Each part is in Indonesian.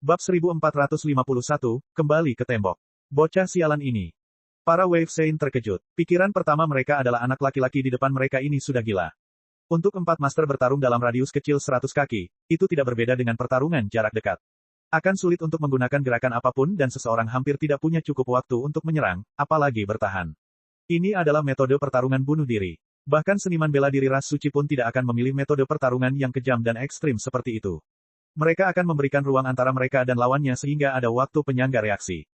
Bab 1451, kembali ke tembok. Bocah sialan ini. Para Wave Saint terkejut. Pikiran pertama mereka adalah anak laki-laki di depan mereka ini sudah gila. Untuk 4 master bertarung dalam radius kecil 100 kaki, itu tidak berbeda dengan pertarungan jarak dekat. Akan sulit untuk menggunakan gerakan apapun dan seseorang hampir tidak punya cukup waktu untuk menyerang, apalagi bertahan. Ini adalah metode pertarungan bunuh diri. Bahkan seniman bela diri ras suci pun tidak akan memilih metode pertarungan yang kejam dan ekstrim seperti itu. Mereka akan memberikan ruang antara mereka dan lawannya sehingga ada waktu penyangga reaksi.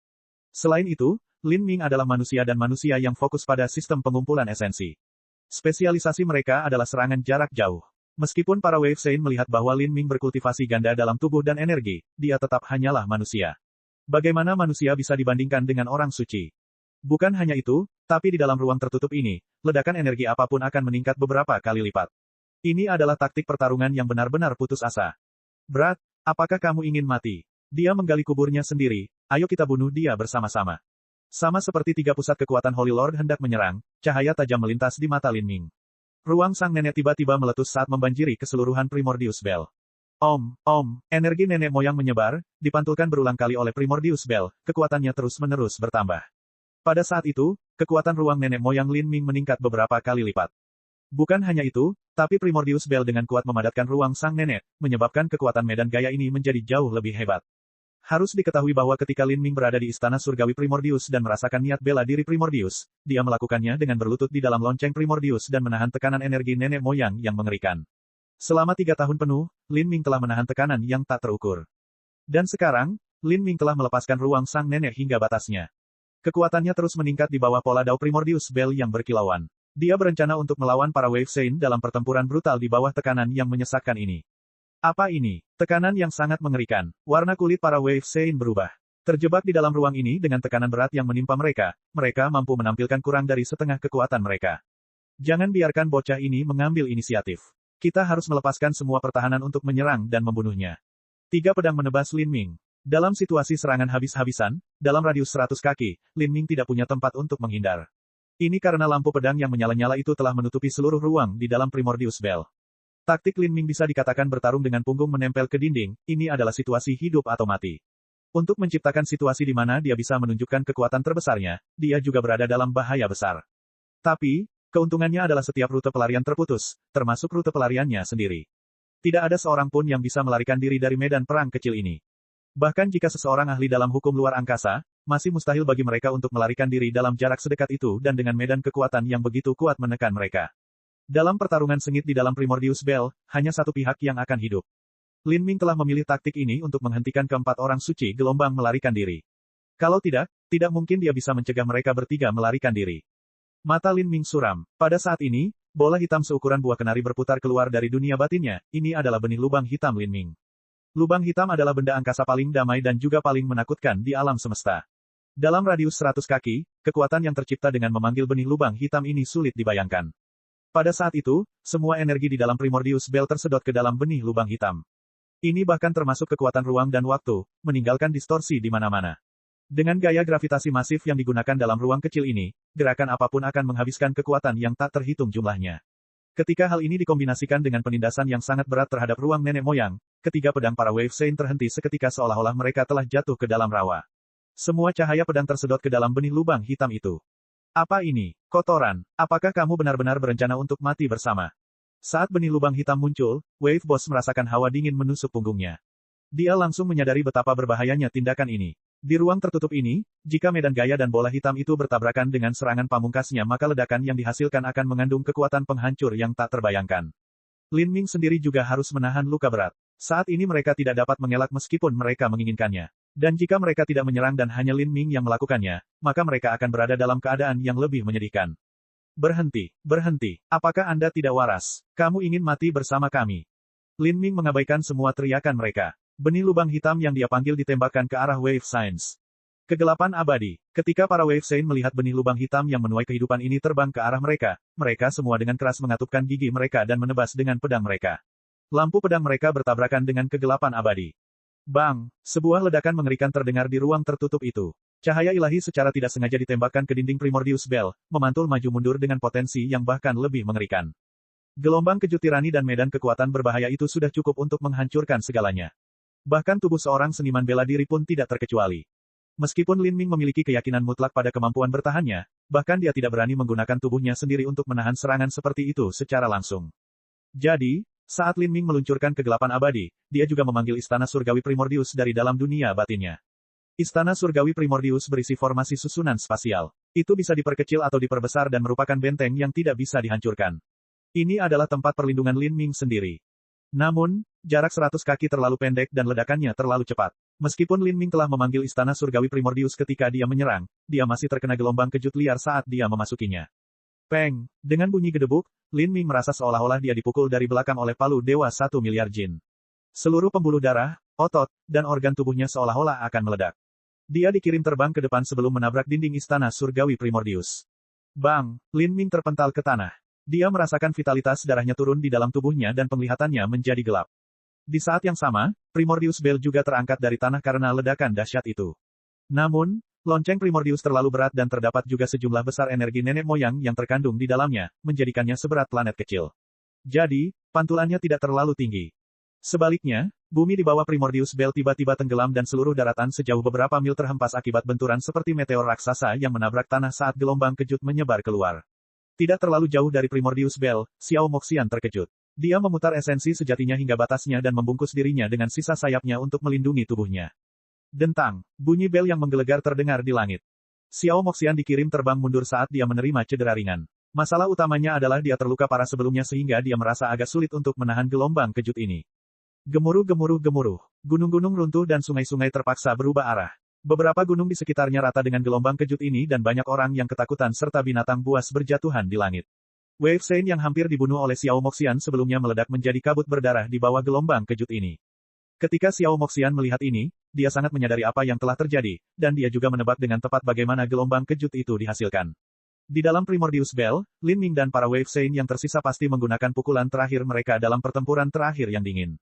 Selain itu, Lin Ming adalah manusia dan manusia yang fokus pada sistem pengumpulan esensi. Spesialisasi mereka adalah serangan jarak jauh. Meskipun para Wave Saint melihat bahwa Lin Ming berkultivasi ganda dalam tubuh dan energi, dia tetap hanyalah manusia. Bagaimana manusia bisa dibandingkan dengan orang suci? Bukan hanya itu, tapi di dalam ruang tertutup ini, ledakan energi apapun akan meningkat beberapa kali lipat. Ini adalah taktik pertarungan yang benar-benar putus asa. Berat, apakah kamu ingin mati? Dia menggali kuburnya sendiri, ayo kita bunuh dia bersama-sama. Sama seperti 3 pusat kekuatan Holy Lord hendak menyerang, cahaya tajam melintas di mata Lin Ming. Ruang sang nenek tiba-tiba meletus saat membanjiri keseluruhan Primordius Bell. Energi nenek moyang menyebar, dipantulkan berulang kali oleh Primordius Bell, kekuatannya terus-menerus bertambah. Pada saat itu, kekuatan ruang nenek moyang Lin Ming meningkat beberapa kali lipat. Bukan hanya itu, tapi Primordius Bell dengan kuat memadatkan ruang sang nenek, menyebabkan kekuatan medan gaya ini menjadi jauh lebih hebat. Harus diketahui bahwa ketika Lin Ming berada di istana surgawi Primordius dan merasakan niat bela diri Primordius, dia melakukannya dengan berlutut di dalam lonceng Primordius dan menahan tekanan energi nenek moyang yang mengerikan. Selama 3 tahun penuh, Lin Ming telah menahan tekanan yang tak terukur. Dan sekarang, Lin Ming telah melepaskan ruang sang nenek hingga batasnya. Kekuatannya terus meningkat di bawah pola dao Primordius Bell yang berkilauan. Dia berencana untuk melawan para Wave Saint dalam pertempuran brutal di bawah tekanan yang menyesakkan ini. Apa ini? Tekanan yang sangat mengerikan. Warna kulit para Wave Saint berubah. Terjebak di dalam ruang ini dengan tekanan berat yang menimpa mereka, mereka mampu menampilkan kurang dari setengah kekuatan mereka. Jangan biarkan bocah ini mengambil inisiatif. Kita harus melepaskan semua pertahanan untuk menyerang dan membunuhnya. 3 pedang menebas Lin Ming. Dalam situasi serangan habis-habisan, dalam radius 100 kaki, Lin Ming tidak punya tempat untuk menghindar. Ini karena lampu pedang yang menyala-nyala itu telah menutupi seluruh ruang di dalam Primordius Bell. Taktik Lin Ming bisa dikatakan bertarung dengan punggung menempel ke dinding, ini adalah situasi hidup atau mati. Untuk menciptakan situasi di mana dia bisa menunjukkan kekuatan terbesarnya, dia juga berada dalam bahaya besar. Tapi, keuntungannya adalah setiap rute pelarian terputus, termasuk rute pelariannya sendiri. Tidak ada seorang pun yang bisa melarikan diri dari medan perang kecil ini. Bahkan jika seseorang ahli dalam hukum luar angkasa, masih mustahil bagi mereka untuk melarikan diri dalam jarak sedekat itu dan dengan medan kekuatan yang begitu kuat menekan mereka. Dalam pertarungan sengit di dalam Primordius Bell, hanya satu pihak yang akan hidup. Lin Ming telah memilih taktik ini untuk menghentikan keempat orang suci gelombang melarikan diri. Kalau tidak mungkin dia bisa mencegah mereka bertiga melarikan diri. Mata Lin Ming suram. Pada saat ini, bola hitam seukuran buah kenari berputar keluar dari dunia batinnya, ini adalah benih lubang hitam Lin Ming. Lubang hitam adalah benda angkasa paling damai dan juga paling menakutkan di alam semesta. Dalam radius 100 kaki, kekuatan yang tercipta dengan memanggil benih lubang hitam ini sulit dibayangkan. Pada saat itu, semua energi di dalam Primordius Bell tersedot ke dalam benih lubang hitam. Ini bahkan termasuk kekuatan ruang dan waktu, meninggalkan distorsi di mana-mana. Dengan gaya gravitasi masif yang digunakan dalam ruang kecil ini, gerakan apapun akan menghabiskan kekuatan yang tak terhitung jumlahnya. Ketika hal ini dikombinasikan dengan penindasan yang sangat berat terhadap ruang nenek moyang, ketiga pedang para Wave Saint terhenti seketika seolah-olah mereka telah jatuh ke dalam rawa. Semua cahaya pedang tersedot ke dalam benih lubang hitam itu. Apa ini? Kotoran. Apakah kamu benar-benar berencana untuk mati bersama? Saat benih lubang hitam muncul, Wave Boss merasakan hawa dingin menusuk punggungnya. Dia langsung menyadari betapa berbahayanya tindakan ini. Di ruang tertutup ini, jika medan gaya dan bola hitam itu bertabrakan dengan serangan pamungkasnya maka ledakan yang dihasilkan akan mengandung kekuatan penghancur yang tak terbayangkan. Lin Ming sendiri juga harus menahan luka berat. Saat ini mereka tidak dapat mengelak meskipun mereka menginginkannya. Dan jika mereka tidak menyerang dan hanya Lin Ming yang melakukannya, maka mereka akan berada dalam keadaan yang lebih menyedihkan. Berhenti, berhenti. Apakah Anda tidak waras? Kamu ingin mati bersama kami? Lin Ming mengabaikan semua teriakan mereka. Benih lubang hitam yang dia panggil ditembakkan ke arah Wave Saints. Kegelapan abadi. Ketika para Wave Saint melihat benih lubang hitam yang menuai kehidupan ini terbang ke arah mereka, mereka semua dengan keras mengatupkan gigi mereka dan menebas dengan pedang mereka. Lampu pedang mereka bertabrakan dengan kegelapan abadi. Bang! Sebuah ledakan mengerikan terdengar di ruang tertutup itu. Cahaya ilahi secara tidak sengaja ditembakkan ke dinding Primordius Bell, memantul maju mundur dengan potensi yang bahkan lebih mengerikan. Gelombang kejut tirani dan medan kekuatan berbahaya itu sudah cukup untuk menghancurkan segalanya. Bahkan tubuh seorang seniman bela diri pun tidak terkecuali. Meskipun Lin Ming memiliki keyakinan mutlak pada kemampuan bertahannya, bahkan dia tidak berani menggunakan tubuhnya sendiri untuk menahan serangan seperti itu secara langsung. Jadi, saat Lin Ming meluncurkan kegelapan abadi, dia juga memanggil Istana Surgawi Primordius dari dalam dunia batinnya. Istana Surgawi Primordius berisi formasi susunan spasial. Itu bisa diperkecil atau diperbesar dan merupakan benteng yang tidak bisa dihancurkan. Ini adalah tempat perlindungan Lin Ming sendiri. Namun, jarak 100 kaki terlalu pendek dan ledakannya terlalu cepat. Meskipun Lin Ming telah memanggil Istana Surgawi Primordius ketika dia menyerang, dia masih terkena gelombang kejut liar saat dia memasukinya. Peng! Dengan bunyi gedebuk, Lin Ming merasa seolah-olah dia dipukul dari belakang oleh palu dewa 1 miliar jin. Seluruh pembuluh darah, otot, dan organ tubuhnya seolah-olah akan meledak. Dia dikirim terbang ke depan sebelum menabrak dinding Istana Surgawi Primordius. Bang! Lin Ming terpental ke tanah. Dia merasakan vitalitas darahnya turun di dalam tubuhnya dan penglihatannya menjadi gelap. Di saat yang sama, Primordius Bell juga terangkat dari tanah karena ledakan dahsyat itu. Namun, lonceng Primordius terlalu berat dan terdapat juga sejumlah besar energi nenek moyang yang terkandung di dalamnya, menjadikannya seberat planet kecil. Jadi, pantulannya tidak terlalu tinggi. Sebaliknya, bumi di bawah Primordius Bell tiba-tiba tenggelam dan seluruh daratan sejauh beberapa mil terhempas akibat benturan seperti meteor raksasa yang menabrak tanah saat gelombang kejut menyebar keluar. Tidak terlalu jauh dari Primordius Bell, Xiao Moxian terkejut. Dia memutar esensi sejatinya hingga batasnya dan membungkus dirinya dengan sisa sayapnya untuk melindungi tubuhnya. Dentang, bunyi bel yang menggelegar terdengar di langit. Xiao Moxian dikirim terbang mundur saat dia menerima cedera ringan. Masalah utamanya adalah dia terluka parah sebelumnya sehingga dia merasa agak sulit untuk menahan gelombang kejut ini. Gemuruh. Gunung-gunung runtuh dan sungai-sungai terpaksa berubah arah. Beberapa gunung di sekitarnya rata dengan gelombang kejut ini dan banyak orang yang ketakutan serta binatang buas berjatuhan di langit. Wave Saint yang hampir dibunuh oleh Xiao Moxian sebelumnya meledak menjadi kabut berdarah di bawah gelombang kejut ini. Ketika Xiao Moxian melihat ini, dia sangat menyadari apa yang telah terjadi, dan dia juga menebak dengan tepat bagaimana gelombang kejut itu dihasilkan. Di dalam Primordius Bell, Lin Ming dan para Wave Saint yang tersisa pasti menggunakan pukulan terakhir mereka dalam pertempuran terakhir yang dingin.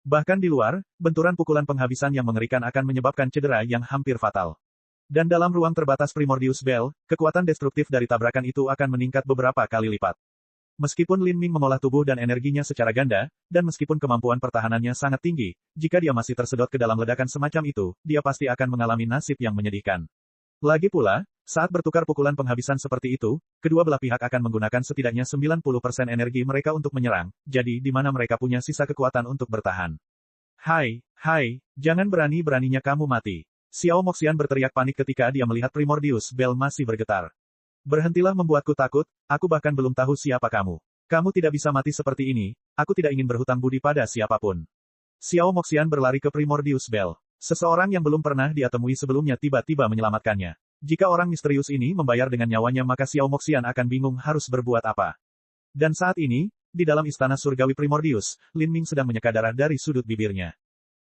Bahkan di luar, benturan pukulan penghabisan yang mengerikan akan menyebabkan cedera yang hampir fatal. Dan dalam ruang terbatas Primordius Bell, kekuatan destruktif dari tabrakan itu akan meningkat beberapa kali lipat. Meskipun Lin Ming mengolah tubuh dan energinya secara ganda, dan meskipun kemampuan pertahanannya sangat tinggi, jika dia masih tersedot ke dalam ledakan semacam itu, dia pasti akan mengalami nasib yang menyedihkan. Lagi pula, saat bertukar pukulan penghabisan seperti itu, kedua belah pihak akan menggunakan setidaknya 90% energi mereka untuk menyerang, jadi di mana mereka punya sisa kekuatan untuk bertahan. Hai, jangan berani-beraninya kamu mati. Xiao Moxian berteriak panik ketika dia melihat Primordius Bell masih bergetar. Berhentilah membuatku takut, aku bahkan belum tahu siapa kamu. Kamu tidak bisa mati seperti ini, aku tidak ingin berhutang budi pada siapapun. Xiao Moxian berlari ke Primordius Bell. Seseorang yang belum pernah dia temui sebelumnya tiba-tiba menyelamatkannya. Jika orang misterius ini membayar dengan nyawanya maka Xiao Moxian akan bingung harus berbuat apa. Dan saat ini, di dalam Istana Surgawi Primordius, Lin Ming sedang menyeka darah dari sudut bibirnya.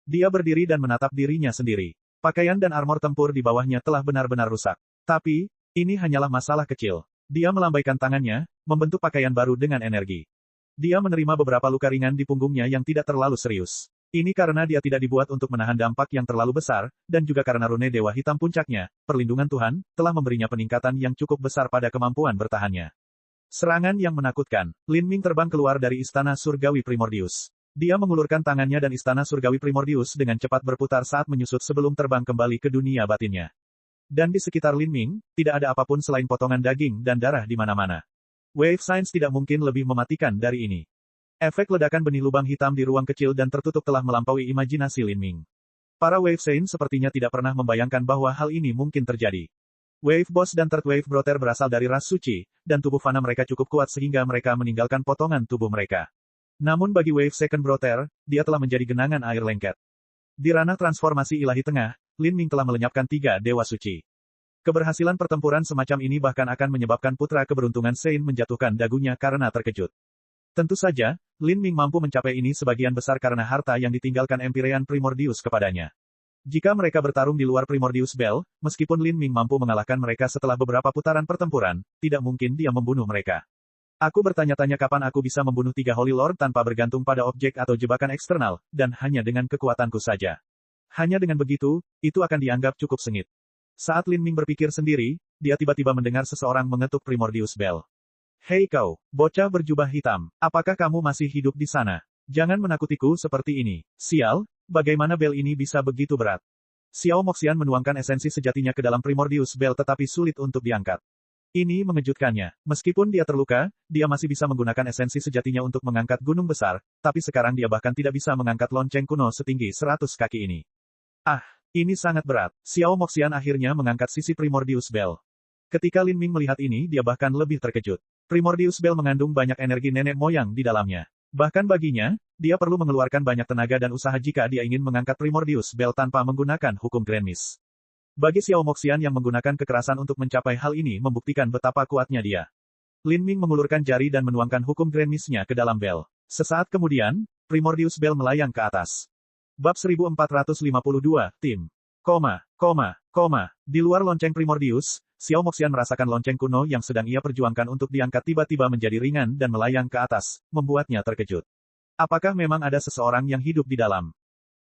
Dia berdiri dan menatap dirinya sendiri. Pakaian dan armor tempur di bawahnya telah benar-benar rusak. Tapi, ini hanyalah masalah kecil. Dia melambaikan tangannya, membentuk pakaian baru dengan energi. Dia menerima beberapa luka ringan di punggungnya yang tidak terlalu serius. Ini karena dia tidak dibuat untuk menahan dampak yang terlalu besar, dan juga karena rune Dewa Hitam puncaknya, perlindungan Tuhan, telah memberinya peningkatan yang cukup besar pada kemampuan bertahannya. Serangan yang menakutkan. Lin Ming terbang keluar dari Istana Surgawi Primordius. Dia mengulurkan tangannya dan Istana Surgawi Primordius dengan cepat berputar saat menyusut sebelum terbang kembali ke dunia batinnya. Dan di sekitar Lin Ming, tidak ada apapun selain potongan daging dan darah di mana-mana. Wave Science tidak mungkin lebih mematikan dari ini. Efek ledakan benih lubang hitam di ruang kecil dan tertutup telah melampaui imajinasi Lin Ming. Para Wave Saint sepertinya tidak pernah membayangkan bahwa hal ini mungkin terjadi. Wave Boss dan Third Wave Brother berasal dari ras suci, dan tubuh fana mereka cukup kuat sehingga mereka meninggalkan potongan tubuh mereka. Namun bagi Wave Second Brother, dia telah menjadi genangan air lengket. Di ranah transformasi ilahi tengah, Lin Ming telah melenyapkan 3 dewa suci. Keberhasilan pertempuran semacam ini bahkan akan menyebabkan putra keberuntungan Saint menjatuhkan dagunya karena terkejut. Tentu saja, Lin Ming mampu mencapai ini sebagian besar karena harta yang ditinggalkan Empyrean Primordius kepadanya. Jika mereka bertarung di luar Primordius Bell, meskipun Lin Ming mampu mengalahkan mereka setelah beberapa putaran pertempuran, tidak mungkin dia membunuh mereka. Aku bertanya-tanya kapan aku bisa membunuh 3 Holy Lord tanpa bergantung pada objek atau jebakan eksternal, dan hanya dengan kekuatanku saja. Hanya dengan begitu, itu akan dianggap cukup sengit. Saat Lin Ming berpikir sendiri, dia tiba-tiba mendengar seseorang mengetuk Primordius Bell. Hei kau, bocah berjubah hitam, apakah kamu masih hidup di sana? Jangan menakutiku seperti ini. Sial, bagaimana bel ini bisa begitu berat? Xiao Moxian menuangkan esensi sejatinya ke dalam Primordius Bell tetapi sulit untuk diangkat. Ini mengejutkannya. Meskipun dia terluka, dia masih bisa menggunakan esensi sejatinya untuk mengangkat gunung besar, tapi sekarang dia bahkan tidak bisa mengangkat lonceng kuno setinggi 100 kaki ini. Ah, ini sangat berat. Xiao Moxian akhirnya mengangkat sisi Primordius Bell. Ketika Lin Ming melihat ini dia bahkan lebih terkejut. Primordius Bell mengandung banyak energi nenek moyang di dalamnya. Bahkan baginya, dia perlu mengeluarkan banyak tenaga dan usaha jika dia ingin mengangkat Primordius Bell tanpa menggunakan hukum Grand Mist. Bagi Xiao Moxian yang menggunakan kekerasan untuk mencapai hal ini membuktikan betapa kuatnya dia. Lin Ming mengulurkan jari dan menuangkan hukum Grand Mist-nya ke dalam bel. Sesaat kemudian, Primordius Bell melayang ke atas. Bab 1452, Tim. Di luar lonceng Primordius, Xiao Moxian merasakan lonceng kuno yang sedang ia perjuangkan untuk diangkat tiba-tiba menjadi ringan dan melayang ke atas, membuatnya terkejut. Apakah memang ada seseorang yang hidup di dalam?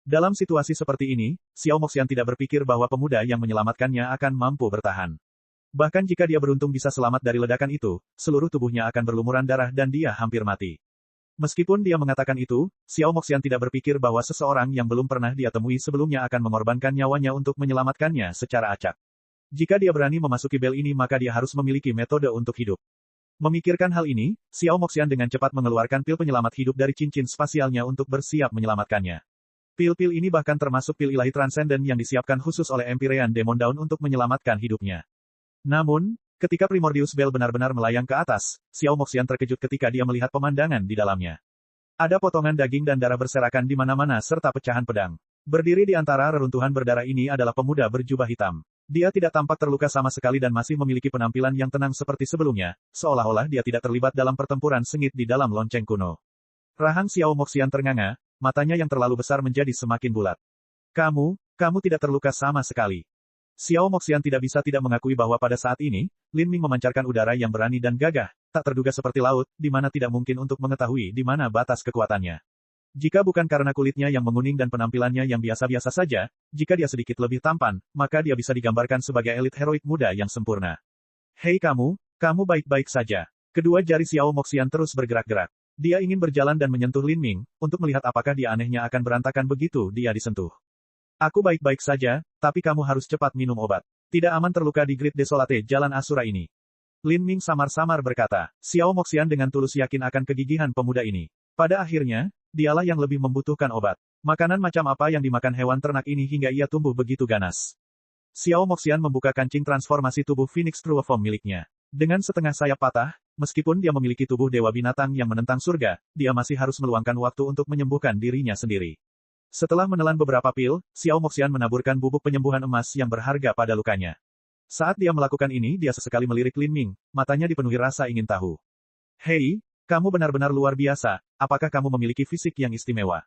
Dalam situasi seperti ini, Xiao Moxian tidak berpikir bahwa pemuda yang menyelamatkannya akan mampu bertahan. Bahkan jika dia beruntung bisa selamat dari ledakan itu, seluruh tubuhnya akan berlumuran darah dan dia hampir mati. Meskipun dia mengatakan itu, Xiao Moxian tidak berpikir bahwa seseorang yang belum pernah dia temui sebelumnya akan mengorbankan nyawanya untuk menyelamatkannya secara acak. Jika dia berani memasuki bel ini maka dia harus memiliki metode untuk hidup. Memikirkan hal ini, Xiao Moxian dengan cepat mengeluarkan pil penyelamat hidup dari cincin spasialnya untuk bersiap menyelamatkannya. Pil-pil ini bahkan termasuk pil ilahi transenden yang disiapkan khusus oleh Empyrean Demon Dawn untuk menyelamatkan hidupnya. Namun, ketika Primordius Bell benar-benar melayang ke atas, Xiao Moxian terkejut ketika dia melihat pemandangan di dalamnya. Ada potongan daging dan darah berserakan di mana-mana serta pecahan pedang. Berdiri di antara reruntuhan berdarah ini adalah pemuda berjubah hitam. Dia tidak tampak terluka sama sekali dan masih memiliki penampilan yang tenang seperti sebelumnya, seolah-olah dia tidak terlibat dalam pertempuran sengit di dalam lonceng kuno. Rahang Xiao Moxian ternganga, matanya yang terlalu besar menjadi semakin bulat. Kamu tidak terluka sama sekali. Xiao Moxian tidak bisa tidak mengakui bahwa pada saat ini, Lin Ming memancarkan udara yang berani dan gagah, tak terduga seperti laut, di mana tidak mungkin untuk mengetahui di mana batas kekuatannya. Jika bukan karena kulitnya yang menguning dan penampilannya yang biasa-biasa saja, jika dia sedikit lebih tampan, maka dia bisa digambarkan sebagai elit heroik muda yang sempurna. Hei kamu baik-baik saja. Kedua jari Xiao Moxian terus bergerak-gerak. Dia ingin berjalan dan menyentuh Lin Ming, untuk melihat apakah dia anehnya akan berantakan begitu dia disentuh. Aku baik-baik saja, tapi kamu harus cepat minum obat. Tidak aman terluka di Grid Desolate Jalan Asura ini. Lin Ming samar-samar berkata. Xiao Moxian dengan tulus yakin akan kegigihan pemuda ini. Pada akhirnya, dialah yang lebih membutuhkan obat. Makanan macam apa yang dimakan hewan ternak ini hingga ia tumbuh begitu ganas. Xiao Moxian membuka kancing transformasi tubuh Phoenix True Form miliknya. Dengan setengah sayap patah, meskipun dia memiliki tubuh dewa binatang yang menentang surga, dia masih harus meluangkan waktu untuk menyembuhkan dirinya sendiri. Setelah menelan beberapa pil, Xiao Moxian menaburkan bubuk penyembuhan emas yang berharga pada lukanya. Saat dia melakukan ini dia sesekali melirik Lin Ming, matanya dipenuhi rasa ingin tahu. Hei, kamu benar-benar luar biasa, apakah kamu memiliki fisik yang istimewa?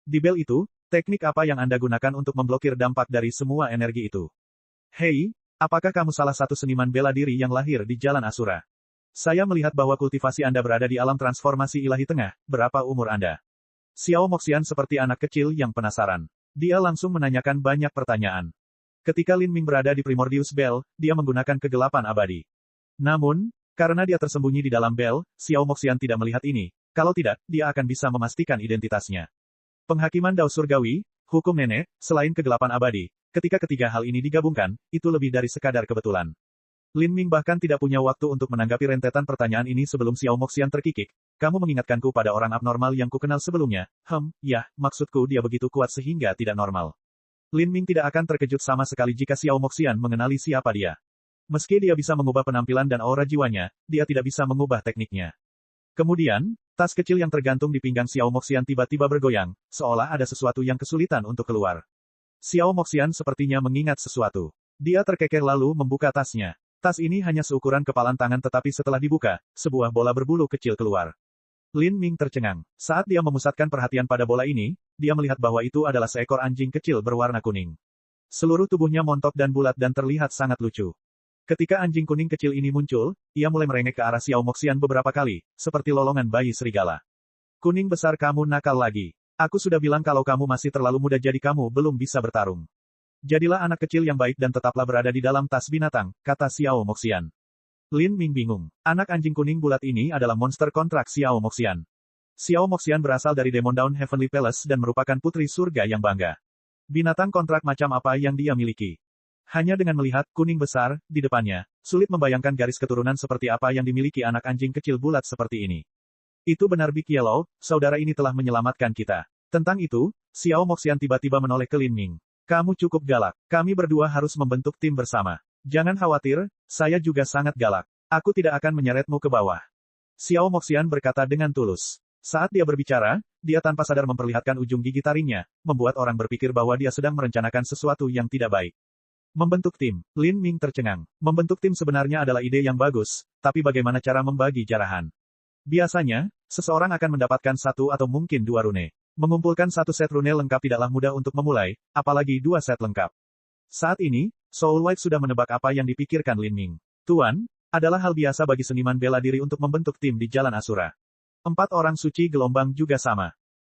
Di bel itu, teknik apa yang Anda gunakan untuk memblokir dampak dari semua energi itu? Hei, apakah kamu salah satu seniman bela diri yang lahir di Jalan Asura? Saya melihat bahwa kultivasi Anda berada di alam transformasi ilahi tengah, berapa umur Anda? Xiao Moxian seperti anak kecil yang penasaran. Dia langsung menanyakan banyak pertanyaan. Ketika Lin Ming berada di Primordius Bell, dia menggunakan kegelapan abadi. Namun, karena dia tersembunyi di dalam bel, Xiao Moxian tidak melihat ini. Kalau tidak, dia akan bisa memastikan identitasnya. Penghakiman Dao Surgawi, hukum nenek, selain kegelapan abadi, ketika ketiga hal ini digabungkan, itu lebih dari sekadar kebetulan. Lin Ming bahkan tidak punya waktu untuk menanggapi rentetan pertanyaan ini sebelum Xiao Moxian terkikik. Kamu mengingatkanku pada orang abnormal yang kukenal sebelumnya. Ya, maksudku dia begitu kuat sehingga tidak normal. Lin Ming tidak akan terkejut sama sekali jika Xiao Moxian mengenali siapa dia. Meski dia bisa mengubah penampilan dan aura jiwanya, dia tidak bisa mengubah tekniknya. Kemudian, tas kecil yang tergantung di pinggang Xiao Moxian tiba-tiba bergoyang, seolah ada sesuatu yang kesulitan untuk keluar. Xiao Moxian sepertinya mengingat sesuatu. Dia terkeker lalu membuka tasnya. Tas ini hanya seukuran kepalan tangan tetapi setelah dibuka, sebuah bola berbulu kecil keluar. Lin Ming tercengang. Saat dia memusatkan perhatian pada bola ini, dia melihat bahwa itu adalah seekor anjing kecil berwarna kuning. Seluruh tubuhnya montok dan bulat dan terlihat sangat lucu. Ketika anjing kuning kecil ini muncul, ia mulai merengek ke arah Xiao Moxian beberapa kali, seperti lolongan bayi serigala. Kuning besar kamu nakal lagi. Aku sudah bilang kalau kamu masih terlalu muda jadi kamu belum bisa bertarung. Jadilah anak kecil yang baik dan tetaplah berada di dalam tas binatang, kata Xiao Moxian. Lin Ming bingung. Anak anjing kuning bulat ini adalah monster kontrak Xiao Moxian. Xiao Moxian berasal dari Demon Dawn Heavenly Palace dan merupakan putri surga yang bangga. Binatang kontrak macam apa yang dia miliki? Hanya dengan melihat kuning besar di depannya, sulit membayangkan garis keturunan seperti apa yang dimiliki anak anjing kecil bulat seperti ini. Itu benar Big Yellow, saudara ini telah menyelamatkan kita. Tentang itu, Xiao Moxian tiba-tiba menoleh ke Lin Ming. Kamu cukup galak. Kami berdua harus membentuk tim bersama. Jangan khawatir, saya juga sangat galak. Aku tidak akan menyeretmu ke bawah. Xiao Moxian berkata dengan tulus. Saat dia berbicara, dia tanpa sadar memperlihatkan ujung gigi taringnya, membuat orang berpikir bahwa dia sedang merencanakan sesuatu yang tidak baik. Membentuk tim. Lin Ming tercengang. Membentuk tim sebenarnya adalah ide yang bagus, tapi bagaimana cara membagi jarahan? Biasanya, seseorang akan mendapatkan satu atau mungkin dua rune. Mengumpulkan satu set rune lengkap tidaklah mudah untuk memulai, apalagi dua set lengkap. Saat ini, Soul White sudah menebak apa yang dipikirkan Lin Ming. Tuan, adalah hal biasa bagi seniman bela diri untuk membentuk tim di Jalan Asura. 4 orang suci gelombang juga sama.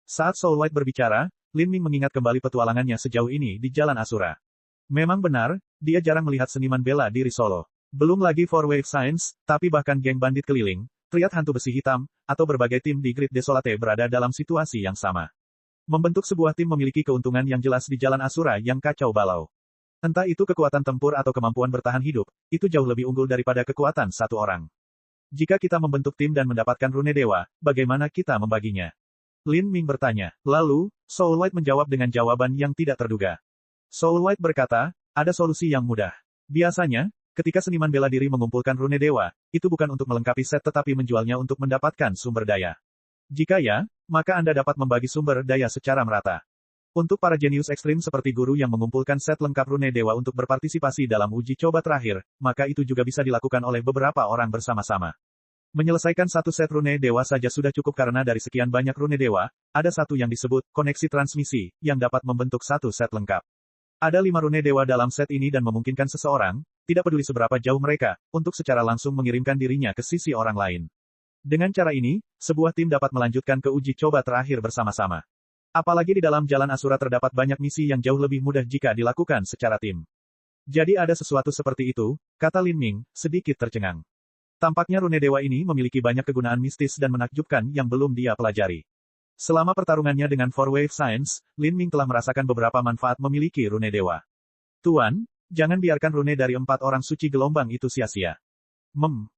Saat Soul White berbicara, Lin Ming mengingat kembali petualangannya sejauh ini di Jalan Asura. Memang benar, dia jarang melihat seniman bela diri solo. Belum lagi Four Wave Science, tapi bahkan geng bandit keliling, triad hantu besi hitam, atau berbagai tim di Grid Desolate berada dalam situasi yang sama. Membentuk sebuah tim memiliki keuntungan yang jelas di Jalan Asura yang kacau balau. Entah itu kekuatan tempur atau kemampuan bertahan hidup, itu jauh lebih unggul daripada kekuatan satu orang. Jika kita membentuk tim dan mendapatkan rune dewa, bagaimana kita membaginya? Lin Ming bertanya. Lalu, Soul White menjawab dengan jawaban yang tidak terduga. Soul White berkata, ada solusi yang mudah. Biasanya, ketika seniman bela diri mengumpulkan rune dewa, itu bukan untuk melengkapi set tetapi menjualnya untuk mendapatkan sumber daya. Jika ya, maka Anda dapat membagi sumber daya secara merata. Untuk para jenius ekstrim seperti guru yang mengumpulkan set lengkap rune dewa untuk berpartisipasi dalam uji coba terakhir, maka itu juga bisa dilakukan oleh beberapa orang bersama-sama. Menyelesaikan satu set rune dewa saja sudah cukup karena dari sekian banyak rune dewa, ada satu yang disebut koneksi transmisi, yang dapat membentuk satu set lengkap. Ada 5 rune dewa dalam set ini dan memungkinkan seseorang, tidak peduli seberapa jauh mereka, untuk secara langsung mengirimkan dirinya ke sisi orang lain. Dengan cara ini, sebuah tim dapat melanjutkan ke uji coba terakhir bersama-sama. Apalagi di dalam Jalan Asura terdapat banyak misi yang jauh lebih mudah jika dilakukan secara tim. Jadi ada sesuatu seperti itu, kata Lin Ming, sedikit tercengang. Tampaknya rune dewa ini memiliki banyak kegunaan mistis dan menakjubkan yang belum dia pelajari. Selama pertarungannya dengan Four Wave Science, Lin Ming telah merasakan beberapa manfaat memiliki rune dewa. Tuan, jangan biarkan rune dari 4 orang suci gelombang itu sia-sia.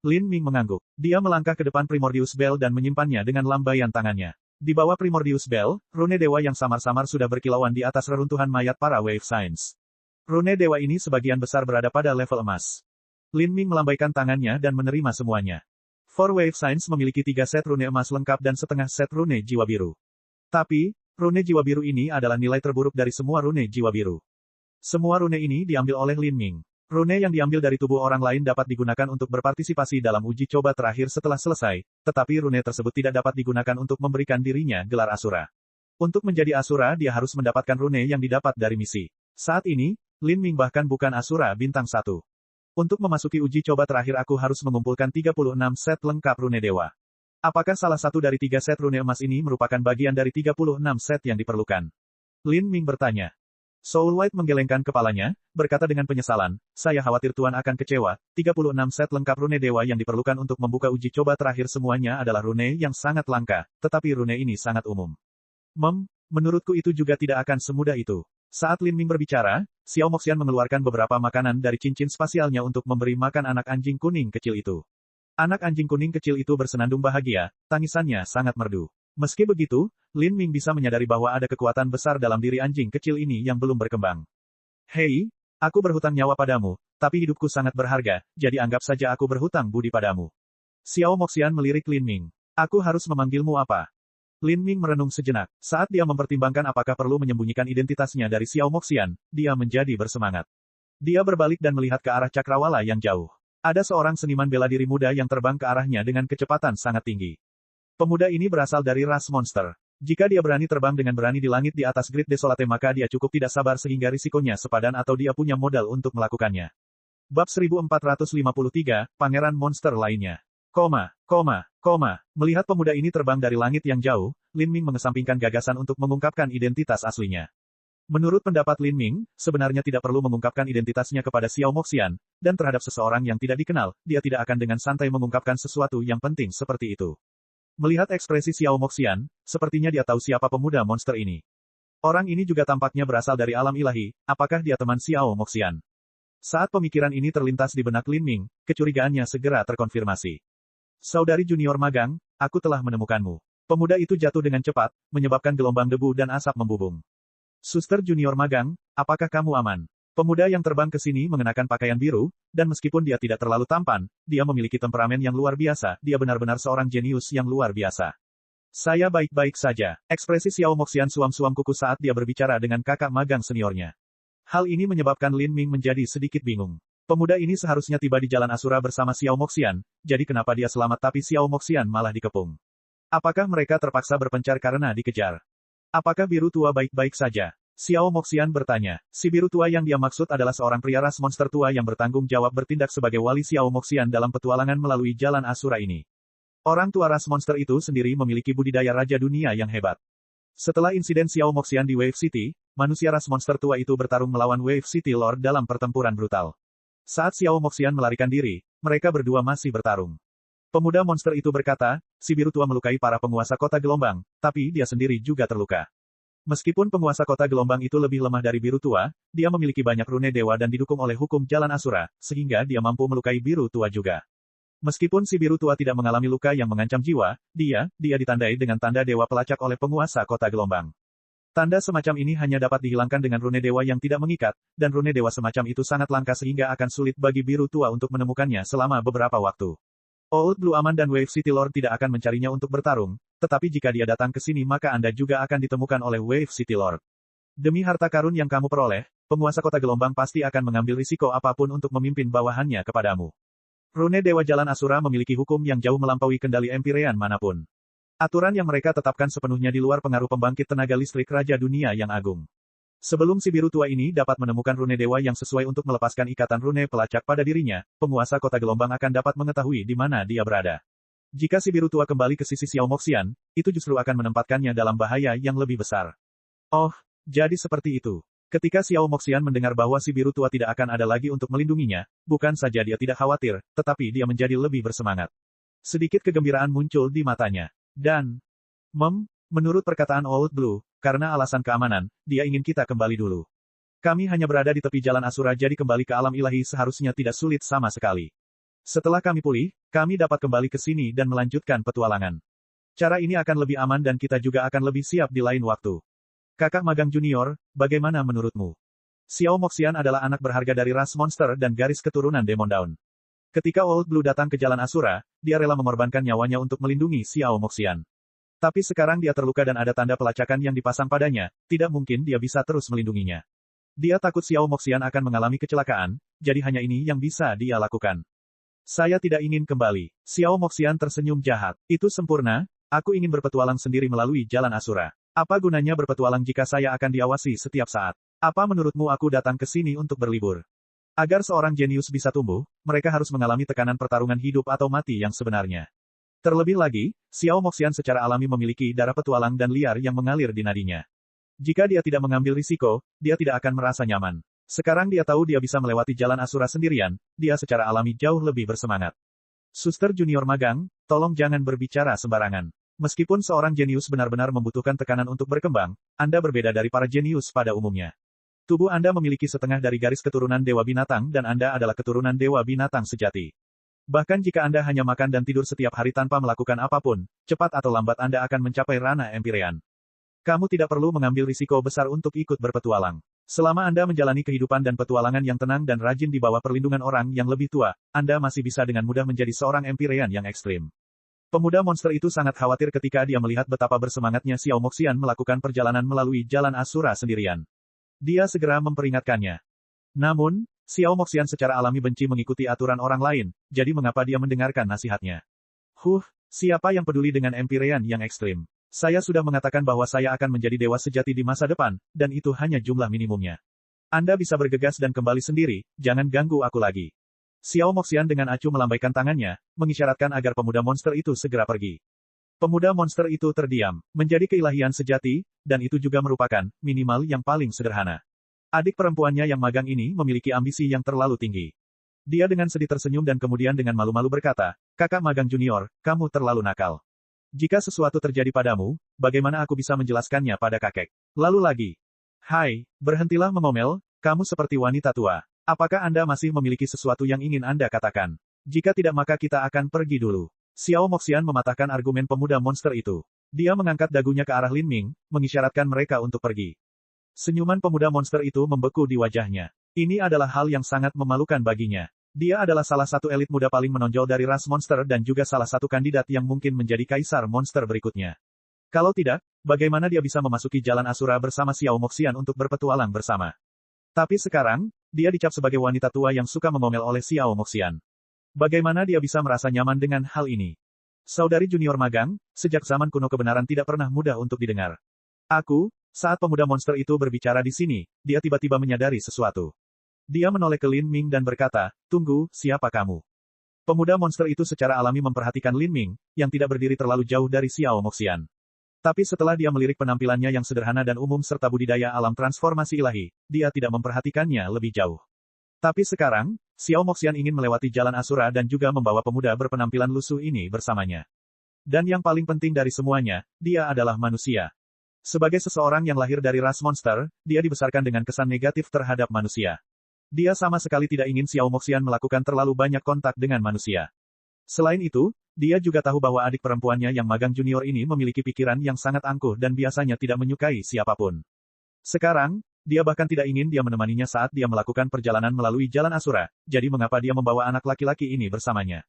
Lin Ming mengangguk. Dia melangkah ke depan Primordius Bell dan menyimpannya dengan lambaian tangannya. Di bawah Primordius Bell, rune dewa yang samar-samar sudah berkilauan di atas reruntuhan mayat para Wave Science. Rune dewa ini sebagian besar berada pada level emas. Lin Ming melambaikan tangannya dan menerima semuanya. Four Wave Science memiliki 3 set rune emas lengkap dan setengah set rune jiwa biru. Tapi, rune jiwa biru ini adalah nilai terburuk dari semua rune jiwa biru. Semua rune ini diambil oleh Lin Ming. Rune yang diambil dari tubuh orang lain dapat digunakan untuk berpartisipasi dalam uji coba terakhir setelah selesai, tetapi rune tersebut tidak dapat digunakan untuk memberikan dirinya gelar Asura. Untuk menjadi Asura dia harus mendapatkan rune yang didapat dari misi. Saat ini, Lin Ming bahkan bukan Asura bintang 1. Untuk memasuki uji coba terakhir aku harus mengumpulkan 36 set lengkap rune dewa. Apakah salah satu dari 3 set rune emas ini merupakan bagian dari 36 set yang diperlukan? Lin Ming bertanya. Soul White menggelengkan kepalanya, berkata dengan penyesalan, saya khawatir Tuan akan kecewa, 36 set lengkap rune dewa yang diperlukan untuk membuka uji coba terakhir semuanya adalah rune yang sangat langka, tetapi rune ini sangat umum. Menurutku itu juga tidak akan semudah itu. Saat Lin Ming berbicara, Xiao Moxian mengeluarkan beberapa makanan dari cincin spasialnya untuk memberi makan anak anjing kuning kecil itu. Anak anjing kuning kecil itu bersenandung bahagia, tangisannya sangat merdu. Meski begitu, Lin Ming bisa menyadari bahwa ada kekuatan besar dalam diri anjing kecil ini yang belum berkembang. Hei, aku berhutang nyawa padamu, tapi hidupku sangat berharga, jadi anggap saja aku berhutang budi padamu. Xiao Moxian melirik Lin Ming. Aku harus memanggilmu apa? Lin Ming merenung sejenak. Saat dia mempertimbangkan apakah perlu menyembunyikan identitasnya dari Xiao Moxian, dia menjadi bersemangat. Dia berbalik dan melihat ke arah cakrawala yang jauh. Ada seorang seniman bela diri muda yang terbang ke arahnya dengan kecepatan sangat tinggi. Pemuda ini berasal dari ras monster. Jika dia berani terbang dengan berani di langit di atas Grid Desolate maka dia cukup tidak sabar sehingga risikonya sepadan atau dia punya modal untuk melakukannya. Bab 1453, Pangeran Monster lainnya. Melihat pemuda ini terbang dari langit yang jauh, Lin Ming mengesampingkan gagasan untuk mengungkapkan identitas aslinya. Menurut pendapat Lin Ming, sebenarnya tidak perlu mengungkapkan identitasnya kepada Xiao Moxian, dan terhadap seseorang yang tidak dikenal, dia tidak akan dengan santai mengungkapkan sesuatu yang penting seperti itu. Melihat ekspresi Xiao Moxian, sepertinya dia tahu siapa pemuda monster ini. Orang ini juga tampaknya berasal dari alam ilahi, apakah dia teman Xiao Moxian? Saat pemikiran ini terlintas di benak Lin Ming, kecurigaannya segera terkonfirmasi. Saudari junior magang, aku telah menemukanmu. Pemuda itu jatuh dengan cepat, menyebabkan gelombang debu dan asap membubung. Suster junior magang, apakah kamu aman? Pemuda yang terbang ke sini mengenakan pakaian biru, dan meskipun dia tidak terlalu tampan, dia memiliki temperamen yang luar biasa, dia benar-benar seorang jenius yang luar biasa. Saya baik-baik saja. Ekspresi Xiao Moxian suam-suam kuku saat dia berbicara dengan kakak magang seniornya. Hal ini menyebabkan Lin Ming menjadi sedikit bingung. Pemuda ini seharusnya tiba di Jalan Asura bersama Xiao Moxian, jadi kenapa dia selamat tapi Xiao Moxian malah dikepung? Apakah mereka terpaksa berpencar karena dikejar? Apakah biru tua baik-baik saja? Xiao Moxian bertanya. Si biru tua yang dia maksud adalah seorang pria ras monster tua yang bertanggung jawab bertindak sebagai wali Xiao Moxian dalam petualangan melalui Jalan Asura ini. Orang tua ras monster itu sendiri memiliki budidaya raja dunia yang hebat. Setelah insiden Xiao Moxian di Wave City, manusia ras monster tua itu bertarung melawan Wave City Lord dalam pertempuran brutal. Saat Xiao Moxian melarikan diri, mereka berdua masih bertarung. Pemuda monster itu berkata, si biru tua melukai para penguasa kota gelombang, tapi dia sendiri juga terluka. Meskipun penguasa kota gelombang itu lebih lemah dari biru tua, dia memiliki banyak rune dewa dan didukung oleh hukum Jalan Asura, sehingga dia mampu melukai biru tua juga. Meskipun si biru tua tidak mengalami luka yang mengancam jiwa, dia ditandai dengan tanda dewa pelacak oleh penguasa kota gelombang. Tanda semacam ini hanya dapat dihilangkan dengan rune dewa yang tidak mengikat, dan rune dewa semacam itu sangat langka sehingga akan sulit bagi biru tua untuk menemukannya selama beberapa waktu. Old Blue Aman dan Wave City Lord tidak akan mencarinya untuk bertarung, tetapi jika dia datang ke sini maka Anda juga akan ditemukan oleh Wave City Lord. Demi harta karun yang kamu peroleh, penguasa kota gelombang pasti akan mengambil risiko apapun untuk memimpin bawahannya kepadamu. Rune Dewa Jalan Asura memiliki hukum yang jauh melampaui kendali Empyrean manapun. Aturan yang mereka tetapkan sepenuhnya di luar pengaruh pembangkit tenaga listrik Raja Dunia yang agung. Sebelum si biru tua ini dapat menemukan rune dewa yang sesuai untuk melepaskan ikatan rune pelacak pada dirinya, penguasa kota gelombang akan dapat mengetahui di mana dia berada. Jika si biru tua kembali ke sisi Xiao Moxian, itu justru akan menempatkannya dalam bahaya yang lebih besar. Oh, jadi seperti itu. Ketika Xiao Moxian mendengar bahwa si biru tua tidak akan ada lagi untuk melindunginya, bukan saja dia tidak khawatir, tetapi dia menjadi lebih bersemangat. Sedikit kegembiraan muncul di matanya. Dan, menurut perkataan Old Blue, karena alasan keamanan, dia ingin kita kembali dulu. Kami hanya berada di tepi Jalan Asura jadi kembali ke alam ilahi seharusnya tidak sulit sama sekali. Setelah kami pulih, kami dapat kembali ke sini dan melanjutkan petualangan. Cara ini akan lebih aman dan kita juga akan lebih siap di lain waktu. Kakak magang junior, bagaimana menurutmu? Xiao Moxian adalah anak berharga dari ras monster dan garis keturunan Demon Dawn. Ketika Old Blue datang ke Jalan Asura, dia rela mengorbankan nyawanya untuk melindungi Xiao Moxian. Tapi sekarang dia terluka dan ada tanda pelacakan yang dipasang padanya, tidak mungkin dia bisa terus melindunginya. Dia takut Xiao Moxian akan mengalami kecelakaan, jadi hanya ini yang bisa dia lakukan. Saya tidak ingin kembali. Xiao Moxian tersenyum jahat. Itu sempurna, aku ingin berpetualang sendiri melalui Jalan Asura. Apa gunanya berpetualang jika saya akan diawasi setiap saat? Apa menurutmu aku datang ke sini untuk berlibur? Agar seorang jenius bisa tumbuh, mereka harus mengalami tekanan pertarungan hidup atau mati yang sebenarnya. Terlebih lagi, Xiao Moxian secara alami memiliki darah petualang dan liar yang mengalir di nadinya. Jika dia tidak mengambil risiko, dia tidak akan merasa nyaman. Sekarang dia tahu dia bisa melewati Jalan Asura sendirian, dia secara alami jauh lebih bersemangat. Suster junior magang, tolong jangan berbicara sembarangan. Meskipun seorang jenius benar-benar membutuhkan tekanan untuk berkembang, Anda berbeda dari para jenius pada umumnya. Tubuh Anda memiliki setengah dari garis keturunan Dewa Binatang dan Anda adalah keturunan Dewa Binatang sejati. Bahkan jika Anda hanya makan dan tidur setiap hari tanpa melakukan apapun, cepat atau lambat Anda akan mencapai ranah Empyrean. Kamu tidak perlu mengambil risiko besar untuk ikut berpetualang. Selama Anda menjalani kehidupan dan petualangan yang tenang dan rajin di bawah perlindungan orang yang lebih tua, Anda masih bisa dengan mudah menjadi seorang Empyrean yang ekstrim. Pemuda monster itu sangat khawatir ketika dia melihat betapa bersemangatnya Xiao Moxian melakukan perjalanan melalui Jalan Asura sendirian. Dia segera memperingatkannya. Namun, Xiao Moxian secara alami benci mengikuti aturan orang lain, jadi mengapa dia mendengarkan nasihatnya? Siapa yang peduli dengan Empyrean yang ekstrim? Saya sudah mengatakan bahwa saya akan menjadi dewa sejati di masa depan, dan itu hanya jumlah minimumnya. Anda bisa bergegas dan kembali sendiri, jangan ganggu aku lagi. Xiao Moxian dengan acuh melambaikan tangannya, mengisyaratkan agar pemuda monster itu segera pergi. Pemuda monster itu terdiam, menjadi keilahian sejati, dan itu juga merupakan, minimal yang paling sederhana. Adik perempuannya yang magang ini memiliki ambisi yang terlalu tinggi. Dia dengan sedih tersenyum dan kemudian dengan malu-malu berkata, kakak magang junior, kamu terlalu nakal. Jika sesuatu terjadi padamu, bagaimana aku bisa menjelaskannya pada kakek? Lalu lagi. Hai, berhentilah mengomel, kamu seperti wanita tua. Apakah Anda masih memiliki sesuatu yang ingin Anda katakan? Jika tidak maka kita akan pergi dulu. Xiao Moxian mematahkan argumen pemuda monster itu. Dia mengangkat dagunya ke arah Lin Ming, mengisyaratkan mereka untuk pergi. Senyuman pemuda monster itu membeku di wajahnya. Ini adalah hal yang sangat memalukan baginya. Dia adalah salah satu elit muda paling menonjol dari ras monster dan juga salah satu kandidat yang mungkin menjadi kaisar monster berikutnya. Kalau tidak, bagaimana dia bisa memasuki jalan Asura bersama Xiao Moxian untuk berpetualang bersama? Tapi sekarang, dia dicap sebagai wanita tua yang suka mengomel oleh Xiao Moxian. Bagaimana dia bisa merasa nyaman dengan hal ini? Saudari junior magang, sejak zaman kuno kebenaran tidak pernah mudah untuk didengar. Saat pemuda monster itu berbicara di sini, dia tiba-tiba menyadari sesuatu. Dia menoleh ke Lin Ming dan berkata, tunggu, siapa kamu? Pemuda monster itu secara alami memperhatikan Lin Ming, yang tidak berdiri terlalu jauh dari Xiao Moxian. Tapi setelah dia melirik penampilannya yang sederhana dan umum serta budidaya alam transformasi ilahi, dia tidak memperhatikannya lebih jauh. Tapi sekarang, Xiao Moxian ingin melewati jalan Asura dan juga membawa pemuda berpenampilan lusuh ini bersamanya. Dan yang paling penting dari semuanya, dia adalah manusia. Sebagai seseorang yang lahir dari ras monster, dia dibesarkan dengan kesan negatif terhadap manusia. Dia sama sekali tidak ingin Xiao Moxian melakukan terlalu banyak kontak dengan manusia. Selain itu, dia juga tahu bahwa adik perempuannya yang magang junior ini memiliki pikiran yang sangat angkuh dan biasanya tidak menyukai siapapun. Sekarang, dia bahkan tidak ingin dia menemaninya saat dia melakukan perjalanan melalui jalan Asura, jadi mengapa dia membawa anak laki-laki ini bersamanya?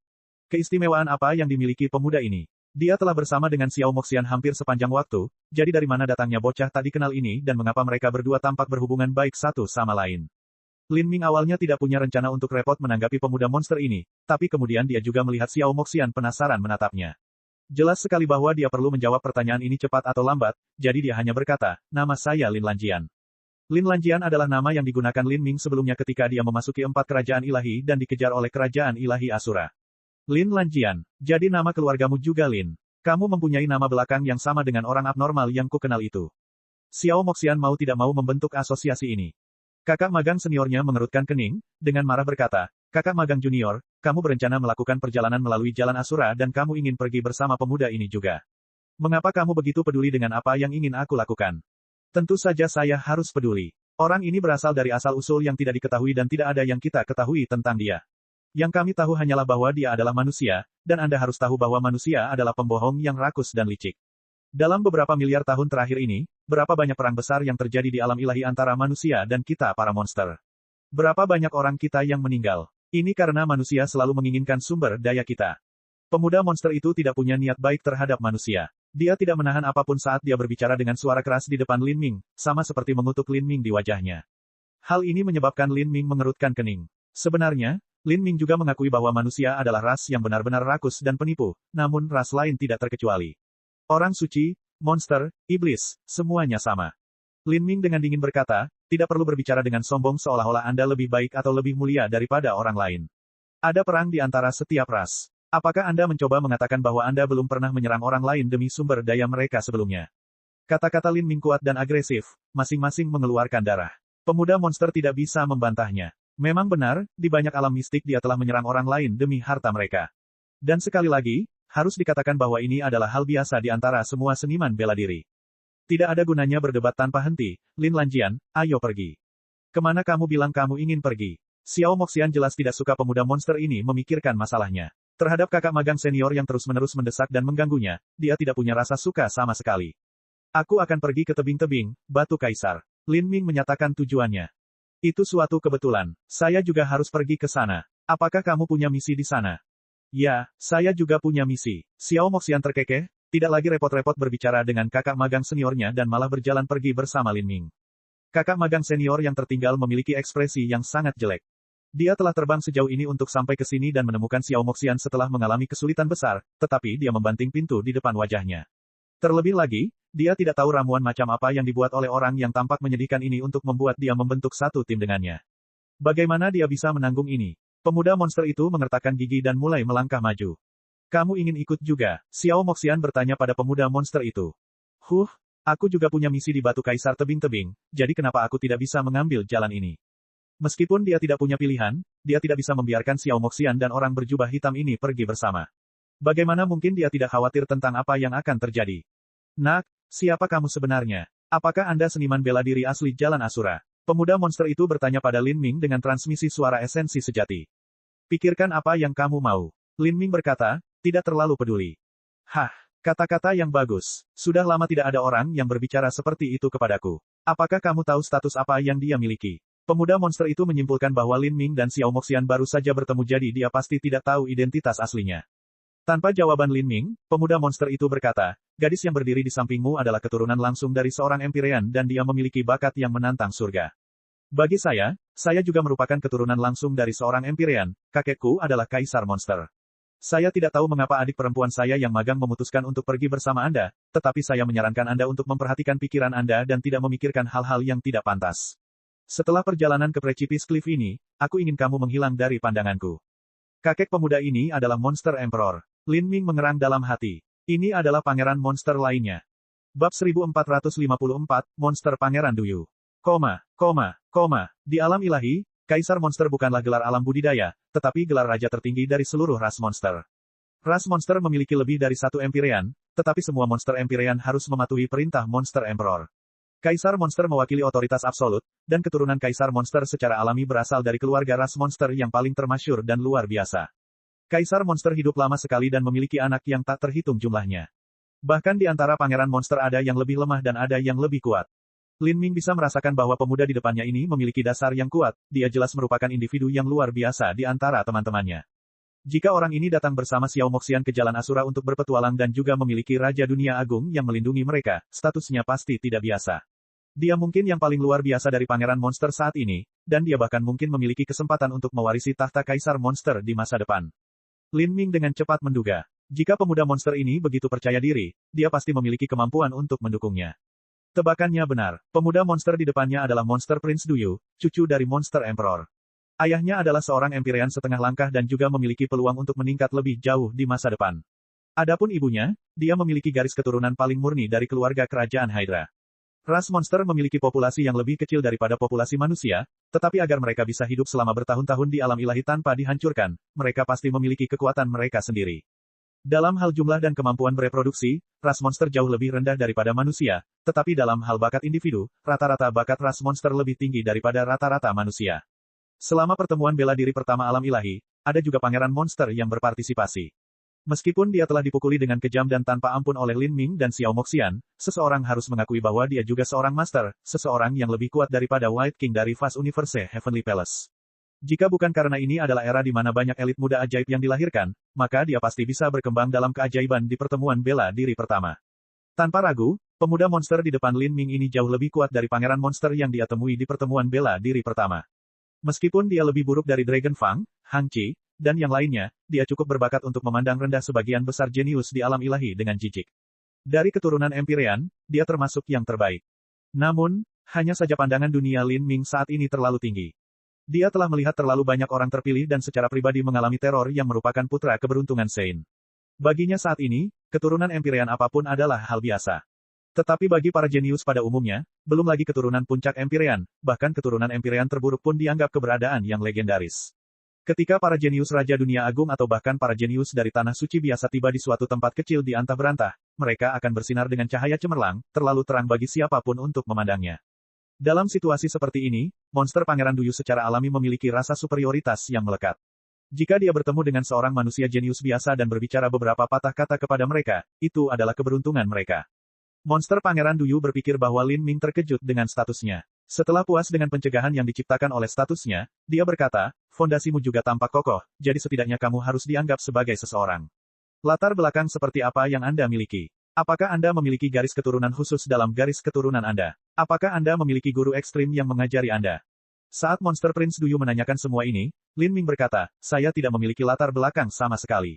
Keistimewaan apa yang dimiliki pemuda ini? Dia telah bersama dengan Xiao Moxian hampir sepanjang waktu, jadi dari mana datangnya bocah tak dikenal ini dan mengapa mereka berdua tampak berhubungan baik satu sama lain? Lin Ming awalnya tidak punya rencana untuk repot menanggapi pemuda monster ini, tapi kemudian dia juga melihat Xiao Moxian penasaran menatapnya. Jelas sekali bahwa dia perlu menjawab pertanyaan ini cepat atau lambat, jadi dia hanya berkata, nama saya Lin Lanjian. Lin Lanjian adalah nama yang digunakan Lin Ming sebelumnya ketika dia memasuki 4 kerajaan ilahi dan dikejar oleh kerajaan ilahi Asura. Lin Lanjian, jadi nama keluargamu juga Lin. Kamu mempunyai nama belakang yang sama dengan orang abnormal yang kukenal itu. Xiao Moxian mau tidak mau membentuk asosiasi ini. Kakak magang seniornya mengerutkan kening, dengan marah berkata, kakak magang junior, kamu berencana melakukan perjalanan melalui jalan Asura dan kamu ingin pergi bersama pemuda ini juga. Mengapa kamu begitu peduli dengan apa yang ingin aku lakukan? Tentu saja saya harus peduli. Orang ini berasal dari asal-usul yang tidak diketahui dan tidak ada yang kita ketahui tentang dia. Yang kami tahu hanyalah bahwa dia adalah manusia, dan Anda harus tahu bahwa manusia adalah pembohong yang rakus dan licik. Dalam beberapa miliar tahun terakhir ini, berapa banyak perang besar yang terjadi di alam ilahi antara manusia dan kita para monster? Berapa banyak orang kita yang meninggal? Ini karena manusia selalu menginginkan sumber daya kita. Pemuda monster itu tidak punya niat baik terhadap manusia. Dia tidak menahan apapun saat dia berbicara dengan suara keras di depan Lin Ming, sama seperti mengutuk Lin Ming di wajahnya. Hal ini menyebabkan Lin Ming mengerutkan kening. Sebenarnya, Lin Ming juga mengakui bahwa manusia adalah ras yang benar-benar rakus dan penipu, namun ras lain tidak terkecuali. Orang suci, monster, iblis, semuanya sama. Lin Ming dengan dingin berkata, tidak perlu berbicara dengan sombong seolah-olah Anda lebih baik atau lebih mulia daripada orang lain. Ada perang di antara setiap ras. Apakah Anda mencoba mengatakan bahwa Anda belum pernah menyerang orang lain demi sumber daya mereka sebelumnya? Kata-kata Lin Ming kuat dan agresif, masing-masing mengeluarkan darah. Pemuda monster tidak bisa membantahnya. Memang benar, di banyak alam mistik dia telah menyerang orang lain demi harta mereka. Dan sekali lagi, harus dikatakan bahwa ini adalah hal biasa di antara semua seniman bela diri. Tidak ada gunanya berdebat tanpa henti. Lin Lanjian, ayo pergi. Kemana kamu bilang kamu ingin pergi? Xiao Moxian jelas tidak suka pemuda monster ini memikirkan masalahnya. Terhadap kakak magang senior yang terus-menerus mendesak dan mengganggunya, dia tidak punya rasa suka sama sekali. Aku akan pergi ke tebing-tebing, Batu Kaisar. Lin Ming menyatakan tujuannya. Itu suatu kebetulan. Saya juga harus pergi ke sana. Apakah kamu punya misi di sana? Ya, saya juga punya misi. Xiao Moxian terkekeh, tidak lagi repot-repot berbicara dengan kakak magang seniornya dan malah berjalan pergi bersama Lin Ming. Kakak magang senior yang tertinggal memiliki ekspresi yang sangat jelek. Dia telah terbang sejauh ini untuk sampai ke sini dan menemukan Xiao Moxian setelah mengalami kesulitan besar, tetapi dia membanting pintu di depan wajahnya. Terlebih lagi, dia tidak tahu ramuan macam apa yang dibuat oleh orang yang tampak menyedihkan ini untuk membuat dia membentuk satu tim dengannya. Bagaimana dia bisa menanggung ini? Pemuda monster itu mengertakkan gigi dan mulai melangkah maju. Kamu ingin ikut juga? Xiao Moxian bertanya pada pemuda monster itu. Aku juga punya misi di Batu Kaisar tebing-tebing, jadi kenapa aku tidak bisa mengambil jalan ini? Meskipun dia tidak punya pilihan, dia tidak bisa membiarkan Xiao Moxian dan orang berjubah hitam ini pergi bersama. Bagaimana mungkin dia tidak khawatir tentang apa yang akan terjadi? Nak, siapa kamu sebenarnya? Apakah Anda seniman bela diri asli Jalan Asura? Pemuda monster itu bertanya pada Lin Ming dengan transmisi suara esensi sejati. Pikirkan apa yang kamu mau. Lin Ming berkata, tidak terlalu peduli. Hah, kata-kata yang bagus. Sudah lama tidak ada orang yang berbicara seperti itu kepadaku. Apakah kamu tahu status apa yang dia miliki? Pemuda monster itu menyimpulkan bahwa Lin Ming dan Xiao Moxian baru saja bertemu jadi dia pasti tidak tahu identitas aslinya. Tanpa jawaban Lin Ming, pemuda monster itu berkata, gadis yang berdiri di sampingmu adalah keturunan langsung dari seorang Empyrean dan dia memiliki bakat yang menantang surga. Bagi saya juga merupakan keturunan langsung dari seorang Empyrean, kakekku adalah Kaisar Monster. Saya tidak tahu mengapa adik perempuan saya yang magang memutuskan untuk pergi bersama Anda, tetapi saya menyarankan Anda untuk memperhatikan pikiran Anda dan tidak memikirkan hal-hal yang tidak pantas. Setelah perjalanan ke Precipice Cliff ini, aku ingin kamu menghilang dari pandanganku. Kakek pemuda ini adalah Monster Emperor. Lin Ming mengerang dalam hati. Ini adalah pangeran monster lainnya. Bab 1454, Monster Pangeran Duyu. Di alam ilahi, Kaisar Monster bukanlah gelar alam budidaya, tetapi gelar raja tertinggi dari seluruh ras monster. Ras monster memiliki lebih dari satu Empyrean, tetapi semua monster Empyrean harus mematuhi perintah Monster Emperor. Kaisar Monster mewakili otoritas absolut, dan keturunan Kaisar Monster secara alami berasal dari keluarga ras monster yang paling termasyhur dan luar biasa. Kaisar Monster hidup lama sekali dan memiliki anak yang tak terhitung jumlahnya. Bahkan di antara pangeran monster ada yang lebih lemah dan ada yang lebih kuat. Lin Ming bisa merasakan bahwa pemuda di depannya ini memiliki dasar yang kuat, dia jelas merupakan individu yang luar biasa di antara teman-temannya. Jika orang ini datang bersama Xiao Moxian ke Jalan Asura untuk berpetualang dan juga memiliki Raja Dunia Agung yang melindungi mereka, statusnya pasti tidak biasa. Dia mungkin yang paling luar biasa dari pangeran monster saat ini, dan dia bahkan mungkin memiliki kesempatan untuk mewarisi tahta Kaisar Monster di masa depan. Lin Ming dengan cepat menduga, jika pemuda monster ini begitu percaya diri, dia pasti memiliki kemampuan untuk mendukungnya. Tebakannya benar, pemuda monster di depannya adalah Monster Prince Duyu, cucu dari Monster Emperor. Ayahnya adalah seorang Empyrean setengah langkah dan juga memiliki peluang untuk meningkat lebih jauh di masa depan. Adapun ibunya, dia memiliki garis keturunan paling murni dari keluarga kerajaan Hydra. Ras monster memiliki populasi yang lebih kecil daripada populasi manusia, tetapi agar mereka bisa hidup selama bertahun-tahun di alam ilahi tanpa dihancurkan, mereka pasti memiliki kekuatan mereka sendiri. Dalam hal jumlah dan kemampuan bereproduksi, ras monster jauh lebih rendah daripada manusia, tetapi dalam hal bakat individu, rata-rata bakat ras monster lebih tinggi daripada rata-rata manusia. Selama pertemuan bela diri pertama alam ilahi, ada juga pangeran monster yang berpartisipasi. Meskipun dia telah dipukuli dengan kejam dan tanpa ampun oleh Lin Ming dan Xiao Moxian, seseorang harus mengakui bahwa dia juga seorang master, seseorang yang lebih kuat daripada White King dari Fast Universe Heavenly Palace. Jika bukan karena ini adalah era di mana banyak elit muda ajaib yang dilahirkan, maka dia pasti bisa berkembang dalam keajaiban di pertemuan bela diri pertama. Tanpa ragu, pemuda monster di depan Lin Ming ini jauh lebih kuat dari pangeran monster yang dia temui di pertemuan bela diri pertama. Meskipun dia lebih buruk dari Dragon Fang, Hang Qi, dan yang lainnya, dia cukup berbakat untuk memandang rendah sebagian besar jenius di alam ilahi dengan jijik. Dari keturunan Empyrean, dia termasuk yang terbaik. Namun, hanya saja pandangan dunia Lin Ming saat ini terlalu tinggi. Dia telah melihat terlalu banyak orang terpilih dan secara pribadi mengalami teror yang merupakan putra keberuntungan Sein. Baginya saat ini, keturunan Empyrean apapun adalah hal biasa. Tetapi bagi para jenius pada umumnya, belum lagi keturunan puncak Empyrean, bahkan keturunan Empyrean terburuk pun dianggap keberadaan yang legendaris. Ketika para jenius Raja Dunia Agung atau bahkan para jenius dari Tanah Suci biasa tiba di suatu tempat kecil di antah berantah, mereka akan bersinar dengan cahaya cemerlang, terlalu terang bagi siapapun untuk memandangnya. Dalam situasi seperti ini, monster Pangeran Duyu secara alami memiliki rasa superioritas yang melekat. Jika dia bertemu dengan seorang manusia jenius biasa dan berbicara beberapa patah kata kepada mereka, itu adalah keberuntungan mereka. Monster Pangeran Duyu berpikir bahwa Lin Ming terkejut dengan statusnya. Setelah puas dengan pencegahan yang diciptakan oleh statusnya, dia berkata, fondasimu juga tampak kokoh, jadi setidaknya kamu harus dianggap sebagai seseorang. Latar belakang seperti apa yang Anda miliki? Apakah Anda memiliki garis keturunan khusus dalam garis keturunan Anda? Apakah Anda memiliki guru ekstrim yang mengajari Anda? Saat Monster Prince Duyu menanyakan semua ini, Lin Ming berkata, saya tidak memiliki latar belakang sama sekali.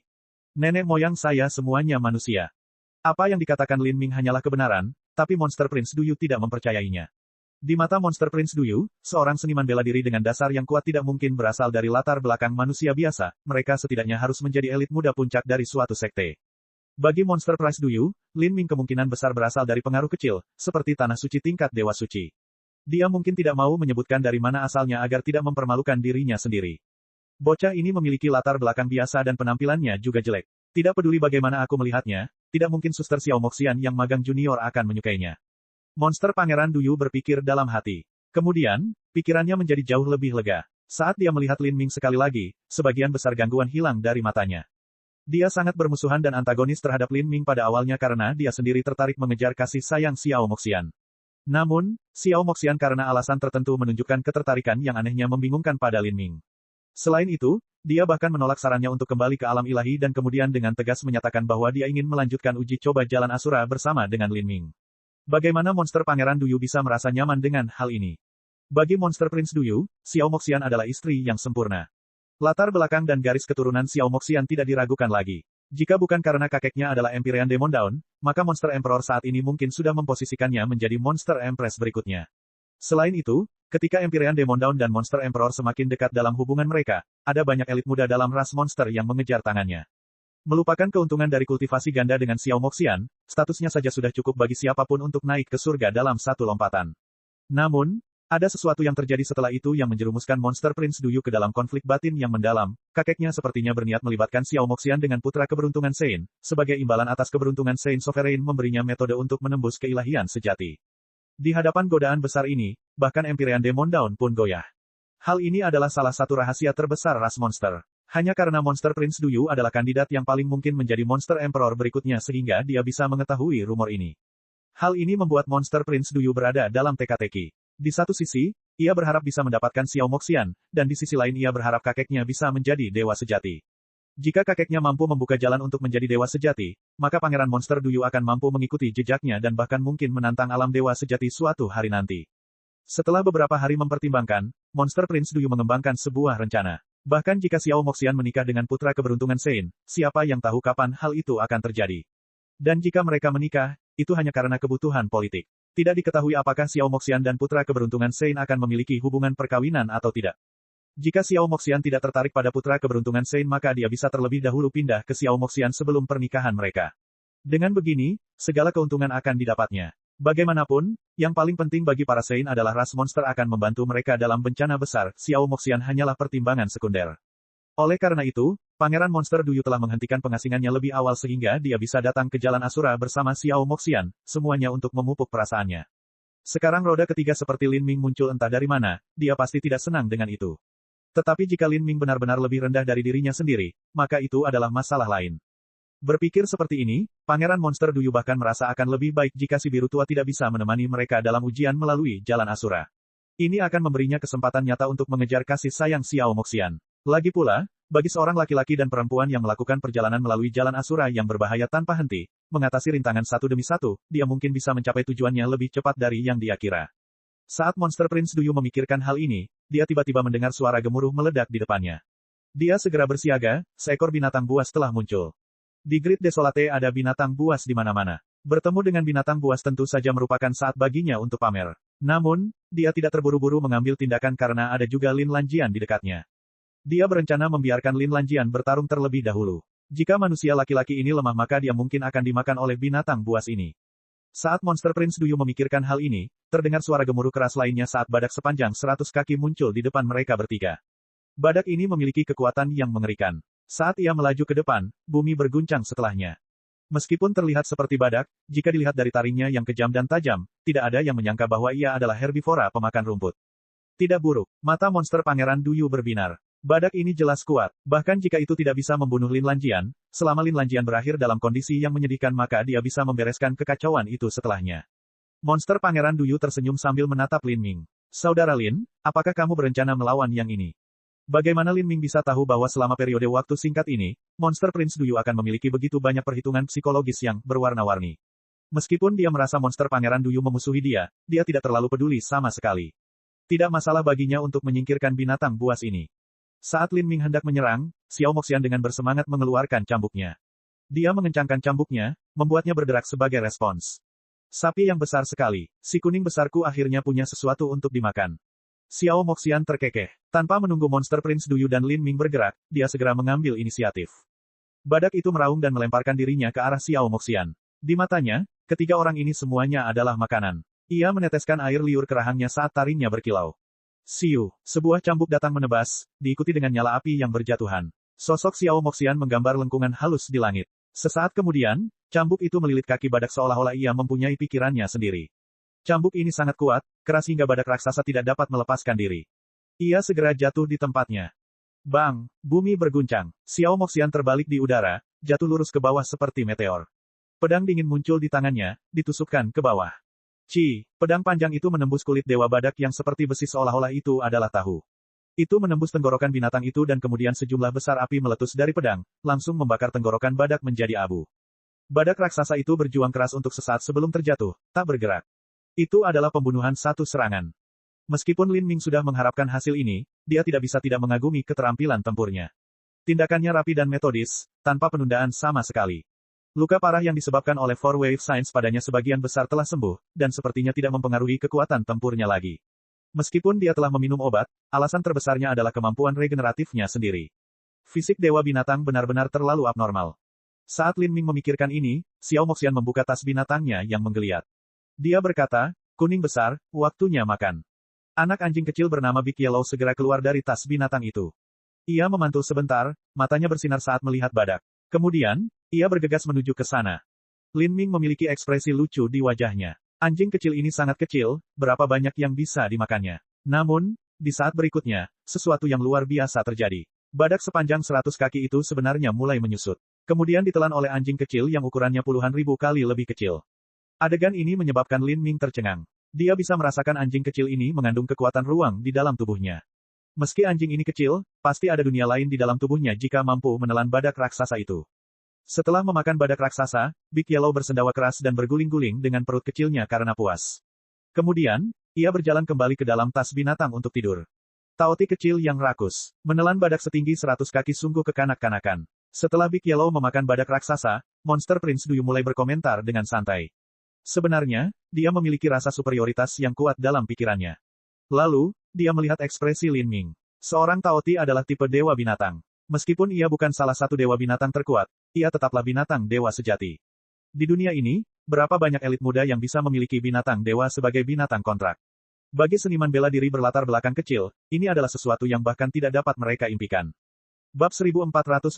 Nenek moyang saya semuanya manusia. Apa yang dikatakan Lin Ming hanyalah kebenaran, tapi Monster Prince Duyu tidak mempercayainya. Di mata Monster Prince Duyu, seorang seniman bela diri dengan dasar yang kuat tidak mungkin berasal dari latar belakang manusia biasa, mereka setidaknya harus menjadi elit muda puncak dari suatu sekte. Bagi Monster Prince Duyu, Lin Ming kemungkinan besar berasal dari pengaruh kecil, seperti Tanah Suci tingkat Dewa Suci. Dia mungkin tidak mau menyebutkan dari mana asalnya agar tidak mempermalukan dirinya sendiri. Bocah ini memiliki latar belakang biasa dan penampilannya juga jelek. Tidak peduli bagaimana aku melihatnya, tidak mungkin Suster Xiao Moxian yang magang junior akan menyukainya. Monster Pangeran Duyu berpikir dalam hati. Kemudian, pikirannya menjadi jauh lebih lega. Saat dia melihat Lin Ming sekali lagi, sebagian besar gangguan hilang dari matanya. Dia sangat bermusuhan dan antagonis terhadap Lin Ming pada awalnya karena dia sendiri tertarik mengejar kasih sayang Xiao Moxian. Namun, Xiao Moxian karena alasan tertentu menunjukkan ketertarikan yang anehnya membingungkan pada Lin Ming. Selain itu, dia bahkan menolak sarannya untuk kembali ke alam ilahi dan kemudian dengan tegas menyatakan bahwa dia ingin melanjutkan uji coba jalan Asura bersama dengan Lin Ming. Bagaimana monster Pangeran Duyu bisa merasa nyaman dengan hal ini? Bagi monster Prince Duyu, Xiao Moxian adalah istri yang sempurna. Latar belakang dan garis keturunan Xiao Moxian tidak diragukan lagi. Jika bukan karena kakeknya adalah Empyrean Demon Dawn, maka monster Emperor saat ini mungkin sudah memposisikannya menjadi monster Empress berikutnya. Selain itu, ketika Empyrean Demon Dawn dan monster Emperor semakin dekat dalam hubungan mereka, ada banyak elit muda dalam ras monster yang mengejar tangannya. Melupakan keuntungan dari kultivasi ganda dengan Xiao Moxian, statusnya saja sudah cukup bagi siapapun untuk naik ke surga dalam satu lompatan. Namun, ada sesuatu yang terjadi setelah itu yang menjerumuskan monster Prince Duyu ke dalam konflik batin yang mendalam. Kakeknya sepertinya berniat melibatkan Xiao Moxian dengan putra keberuntungan Sein. Sebagai imbalan atas keberuntungan Sein Sovereign memberinya metode untuk menembus keilahian sejati. Di hadapan godaan besar ini, bahkan Empyrean Demon Dawn pun goyah. Hal ini adalah salah satu rahasia terbesar ras monster. Hanya karena monster Prince Duyu adalah kandidat yang paling mungkin menjadi monster Emperor berikutnya sehingga dia bisa mengetahui rumor ini. Hal ini membuat monster Prince Duyu berada dalam teka-teki. Di satu sisi, ia berharap bisa mendapatkan Xiao Moxian, dan di sisi lain ia berharap kakeknya bisa menjadi dewa sejati. Jika kakeknya mampu membuka jalan untuk menjadi dewa sejati, maka Pangeran Monster Duyu akan mampu mengikuti jejaknya dan bahkan mungkin menantang alam dewa sejati suatu hari nanti. Setelah beberapa hari mempertimbangkan, Monster Prince Duyu mengembangkan sebuah rencana. Bahkan jika Xiao Moxian menikah dengan putra keberuntungan Sein, siapa yang tahu kapan hal itu akan terjadi. Dan jika mereka menikah, itu hanya karena kebutuhan politik. Tidak diketahui apakah Xiao Moxian dan putra keberuntungan Sein akan memiliki hubungan perkawinan atau tidak. Jika Xiao Moxian tidak tertarik pada putra keberuntungan Sein maka dia bisa terlebih dahulu pindah ke Xiao Moxian sebelum pernikahan mereka. Dengan begini, segala keuntungan akan didapatnya. Bagaimanapun, yang paling penting bagi para Sein adalah ras monster akan membantu mereka dalam bencana besar. Xiao Moxian hanyalah pertimbangan sekunder. Oleh karena itu, Pangeran Monster Duyu telah menghentikan pengasingannya lebih awal sehingga dia bisa datang ke Jalan Asura bersama Xiao Moxian, semuanya untuk memupuk perasaannya. Sekarang roda ketiga seperti Lin Ming muncul entah dari mana, dia pasti tidak senang dengan itu. Tetapi jika Lin Ming benar-benar lebih rendah dari dirinya sendiri, maka itu adalah masalah lain. Berpikir seperti ini, Pangeran Monster Duyu bahkan merasa akan lebih baik jika si biru tua tidak bisa menemani mereka dalam ujian melalui Jalan Asura. Ini akan memberinya kesempatan nyata untuk mengejar kasih sayang Xiao Moxian. Lagi pula, bagi seorang laki-laki dan perempuan yang melakukan perjalanan melalui jalan Asura yang berbahaya tanpa henti, mengatasi rintangan satu demi satu, dia mungkin bisa mencapai tujuannya lebih cepat dari yang dia kira. Saat Monster Prince Duyu memikirkan hal ini, dia tiba-tiba mendengar suara gemuruh meledak di depannya. Dia segera bersiaga, seekor binatang buas telah muncul. Di Grid Desolate ada binatang buas di mana-mana. Bertemu dengan binatang buas tentu saja merupakan saat baginya untuk pamer. Namun, dia tidak terburu-buru mengambil tindakan karena ada juga Lin Lanjian di dekatnya. Dia berencana membiarkan Lin Lanjian bertarung terlebih dahulu. Jika manusia laki-laki ini lemah maka dia mungkin akan dimakan oleh binatang buas ini. Saat Monster Prince Duyu memikirkan hal ini, terdengar suara gemuruh keras lainnya saat badak sepanjang 100 kaki muncul di depan mereka bertiga. Badak ini memiliki kekuatan yang mengerikan. Saat ia melaju ke depan, bumi berguncang setelahnya. Meskipun terlihat seperti badak, jika dilihat dari taringnya yang kejam dan tajam, tidak ada yang menyangka bahwa ia adalah herbivora pemakan rumput. Tidak buruk, mata monster Pangeran Duyu berbinar. Badak ini jelas kuat, bahkan jika itu tidak bisa membunuh Lin Lanjian, selama Lin Lanjian berakhir dalam kondisi yang menyedihkan maka dia bisa membereskan kekacauan itu setelahnya. Monster Pangeran Duyu tersenyum sambil menatap Lin Ming. Saudara Lin, apakah kamu berencana melawan yang ini? Bagaimana Lin Ming bisa tahu bahwa selama periode waktu singkat ini, Monster Prince Duyu akan memiliki begitu banyak perhitungan psikologis yang berwarna-warni. Meskipun dia merasa Monster Pangeran Duyu memusuhi dia tidak terlalu peduli sama sekali. Tidak masalah baginya untuk menyingkirkan binatang buas ini. Saat Lin Ming hendak menyerang, Xiao Moxian dengan bersemangat mengeluarkan cambuknya. Dia mengencangkan cambuknya, membuatnya bergerak sebagai respons. Sapi yang besar sekali, si kuning besarku akhirnya punya sesuatu untuk dimakan. Xiao Moxian terkekeh. Tanpa menunggu Monster Prince Duyu dan Lin Ming bergerak, dia segera mengambil inisiatif. Badak itu meraung dan melemparkan dirinya ke arah Xiao Moxian. Di matanya, ketiga orang ini semuanya adalah makanan. Ia meneteskan air liur ke rahangnya saat taringnya berkilau. Siu, sebuah cambuk datang menebas, diikuti dengan nyala api yang berjatuhan. Sosok Xiao Moxian menggambar lengkungan halus di langit. Sesaat kemudian, cambuk itu melilit kaki badak seolah-olah ia mempunyai pikirannya sendiri. Cambuk ini sangat kuat, keras hingga badak raksasa tidak dapat melepaskan diri. Ia segera jatuh di tempatnya. Bang! Bumi berguncang. Xiao Moxian terbalik di udara, jatuh lurus ke bawah seperti meteor. Pedang dingin muncul di tangannya, ditusukkan ke bawah. Pedang panjang itu menembus kulit dewa badak yang seperti besi seolah-olah itu adalah tahu. Itu menembus tenggorokan binatang itu dan kemudian sejumlah besar api meletus dari pedang, langsung membakar tenggorokan badak menjadi abu. Badak raksasa itu berjuang keras untuk sesaat sebelum terjatuh, tak bergerak. Itu adalah pembunuhan satu serangan. Meskipun Lin Ming sudah mengharapkan hasil ini, dia tidak bisa tidak mengagumi keterampilan tempurnya. Tindakannya rapi dan metodis, tanpa penundaan sama sekali. Luka parah yang disebabkan oleh Four Wave Science padanya sebagian besar telah sembuh, dan sepertinya tidak mempengaruhi kekuatan tempurnya lagi. Meskipun dia telah meminum obat, alasan terbesarnya adalah kemampuan regeneratifnya sendiri. Fisik dewa binatang benar-benar terlalu abnormal. Saat Lin Ming memikirkan ini, Xiao Moxian membuka tas binatangnya yang menggeliat. Dia berkata, kuning besar, waktunya makan. Anak anjing kecil bernama Big Yellow segera keluar dari tas binatang itu. Ia memantul sebentar, matanya bersinar saat melihat badak. Kemudian, ia bergegas menuju ke sana. Lin Ming memiliki ekspresi lucu di wajahnya. Anjing kecil ini sangat kecil, berapa banyak yang bisa dimakannya. Namun, di saat berikutnya, sesuatu yang luar biasa terjadi. Badak sepanjang 100 kaki itu sebenarnya mulai menyusut. Kemudian ditelan oleh anjing kecil yang ukurannya puluhan ribu kali lebih kecil. Adegan ini menyebabkan Lin Ming tercengang. Dia bisa merasakan anjing kecil ini mengandung kekuatan ruang di dalam tubuhnya. Meski anjing ini kecil, pasti ada dunia lain di dalam tubuhnya jika mampu menelan badak raksasa itu. Setelah memakan badak raksasa, Big Yellow bersendawa keras dan berguling-guling dengan perut kecilnya karena puas. Kemudian, ia berjalan kembali ke dalam tas binatang untuk tidur. Taoti kecil yang rakus, menelan badak setinggi 100 kaki sungguh kekanak-kanakan. Setelah Big Yellow memakan badak raksasa, Monster Prince Duyu mulai berkomentar dengan santai. Sebenarnya, dia memiliki rasa superioritas yang kuat dalam pikirannya. Lalu, dia melihat ekspresi Lin Ming. Seorang Taoti adalah tipe dewa binatang. Meskipun ia bukan salah satu dewa binatang terkuat, ia tetaplah binatang dewa sejati. Di dunia ini, berapa banyak elit muda yang bisa memiliki binatang dewa sebagai binatang kontrak. Bagi seniman bela diri berlatar belakang kecil, ini adalah sesuatu yang bahkan tidak dapat mereka impikan. Bab 1455,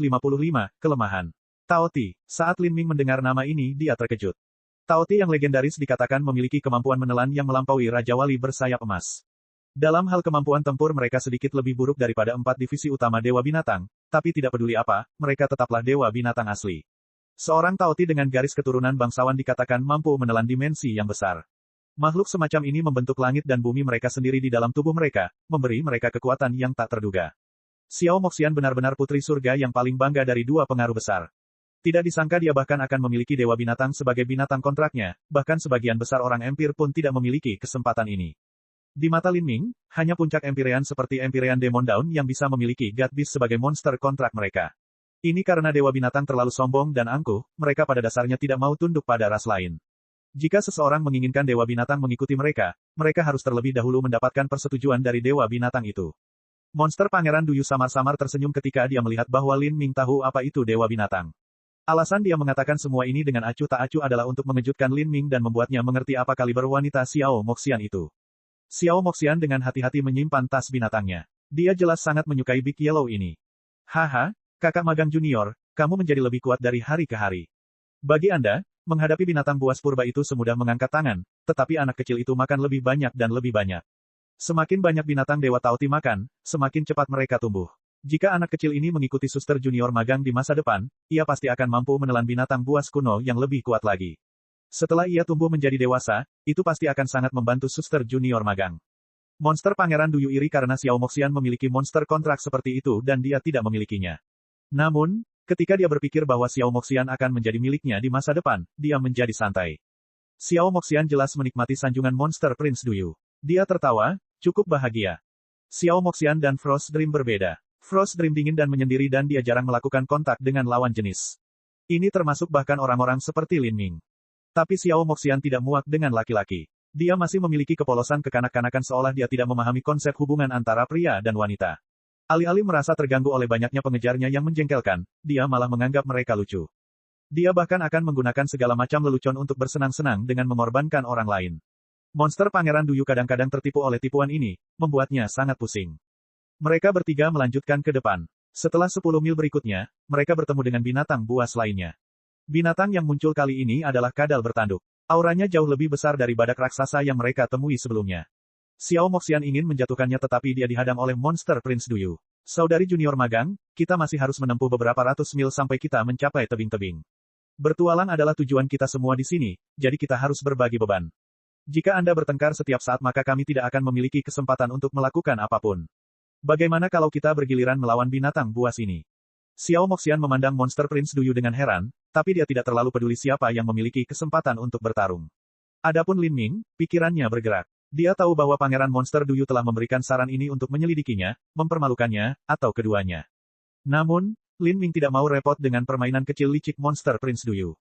Kelemahan. Taoti. Saat Lin Ming mendengar nama ini dia terkejut. Taoti yang legendaris dikatakan memiliki kemampuan menelan yang melampaui Raja Wali bersayap emas. Dalam hal kemampuan tempur mereka sedikit lebih buruk daripada 4 divisi utama Dewa Binatang, tapi tidak peduli apa, mereka tetaplah Dewa Binatang asli. Seorang Taoti dengan garis keturunan bangsawan dikatakan mampu menelan dimensi yang besar. Makhluk semacam ini membentuk langit dan bumi mereka sendiri di dalam tubuh mereka, memberi mereka kekuatan yang tak terduga. Xiao Moxian benar-benar putri surga yang paling bangga dari dua pengaruh besar. Tidak disangka dia bahkan akan memiliki Dewa Binatang sebagai binatang kontraknya, bahkan sebagian besar orang Empire pun tidak memiliki kesempatan ini. Di mata Lin Ming, hanya puncak Empyrean seperti Empyrean Demon Dawn yang bisa memiliki God Beast sebagai monster kontrak mereka. Ini karena Dewa Binatang terlalu sombong dan angkuh, mereka pada dasarnya tidak mau tunduk pada ras lain. Jika seseorang menginginkan Dewa Binatang mengikuti mereka, mereka harus terlebih dahulu mendapatkan persetujuan dari Dewa Binatang itu. Monster Pangeran Duyu samar-samar tersenyum ketika dia melihat bahwa Lin Ming tahu apa itu Dewa Binatang. Alasan dia mengatakan semua ini dengan acuh tak acuh adalah untuk mengejutkan Lin Ming dan membuatnya mengerti apa kaliber wanita Xiao Moxian itu. Xiao Moxian dengan hati-hati menyimpan tas binatangnya. Dia jelas sangat menyukai Big Yellow ini. Haha, kakak magang junior, kamu menjadi lebih kuat dari hari ke hari. Bagi Anda, menghadapi binatang buas purba itu semudah mengangkat tangan, tetapi anak kecil itu makan lebih banyak dan lebih banyak. Semakin banyak binatang Dewa Taoti makan, semakin cepat mereka tumbuh. Jika anak kecil ini mengikuti suster junior magang di masa depan, ia pasti akan mampu menelan binatang buas kuno yang lebih kuat lagi. Setelah ia tumbuh menjadi dewasa, itu pasti akan sangat membantu suster junior magang. Monster Pangeran Duyu iri karena Xiao Moxian memiliki monster kontrak seperti itu dan dia tidak memilikinya. Namun, ketika dia berpikir bahwa Xiao Moxian akan menjadi miliknya di masa depan, dia menjadi santai. Xiao Moxian jelas menikmati sanjungan Monster Prince Duyu. Dia tertawa, cukup bahagia. Xiao Moxian dan Frost Dream berbeda. Frost Dream dingin dan menyendiri dan dia jarang melakukan kontak dengan lawan jenis. Ini termasuk bahkan orang-orang seperti Lin Ming. Tapi Xiao Moxian tidak muak dengan laki-laki. Dia masih memiliki kepolosan kekanak-kanakan seolah dia tidak memahami konsep hubungan antara pria dan wanita. Alih-alih merasa terganggu oleh banyaknya pengejarnya yang menjengkelkan, dia malah menganggap mereka lucu. Dia bahkan akan menggunakan segala macam lelucon untuk bersenang-senang dengan mengorbankan orang lain. Monster Pangeran Duyu kadang-kadang tertipu oleh tipuan ini, membuatnya sangat pusing. Mereka bertiga melanjutkan ke depan. Setelah 10 mil berikutnya, mereka bertemu dengan binatang buas lainnya. Binatang yang muncul kali ini adalah kadal bertanduk. Auranya jauh lebih besar dari badak raksasa yang mereka temui sebelumnya. Xiao Moxian ingin menjatuhkannya tetapi dia dihadang oleh monster Prince Duyu. Saudari junior magang, kita masih harus menempuh beberapa ratus mil sampai kita mencapai tebing-tebing. Bertualang adalah tujuan kita semua di sini, jadi kita harus berbagi beban. Jika Anda bertengkar setiap saat maka kami tidak akan memiliki kesempatan untuk melakukan apapun. Bagaimana kalau kita bergiliran melawan binatang buas ini? Xiao Moxian memandang monster Prince Duyu dengan heran, tapi dia tidak terlalu peduli siapa yang memiliki kesempatan untuk bertarung. Adapun Lin Ming, pikirannya bergerak. Dia tahu bahwa Pangeran Monster Duyu telah memberikan saran ini untuk menyelidikinya, mempermalukannya, atau keduanya. Namun, Lin Ming tidak mau repot dengan permainan kecil licik monster Prince Duyu.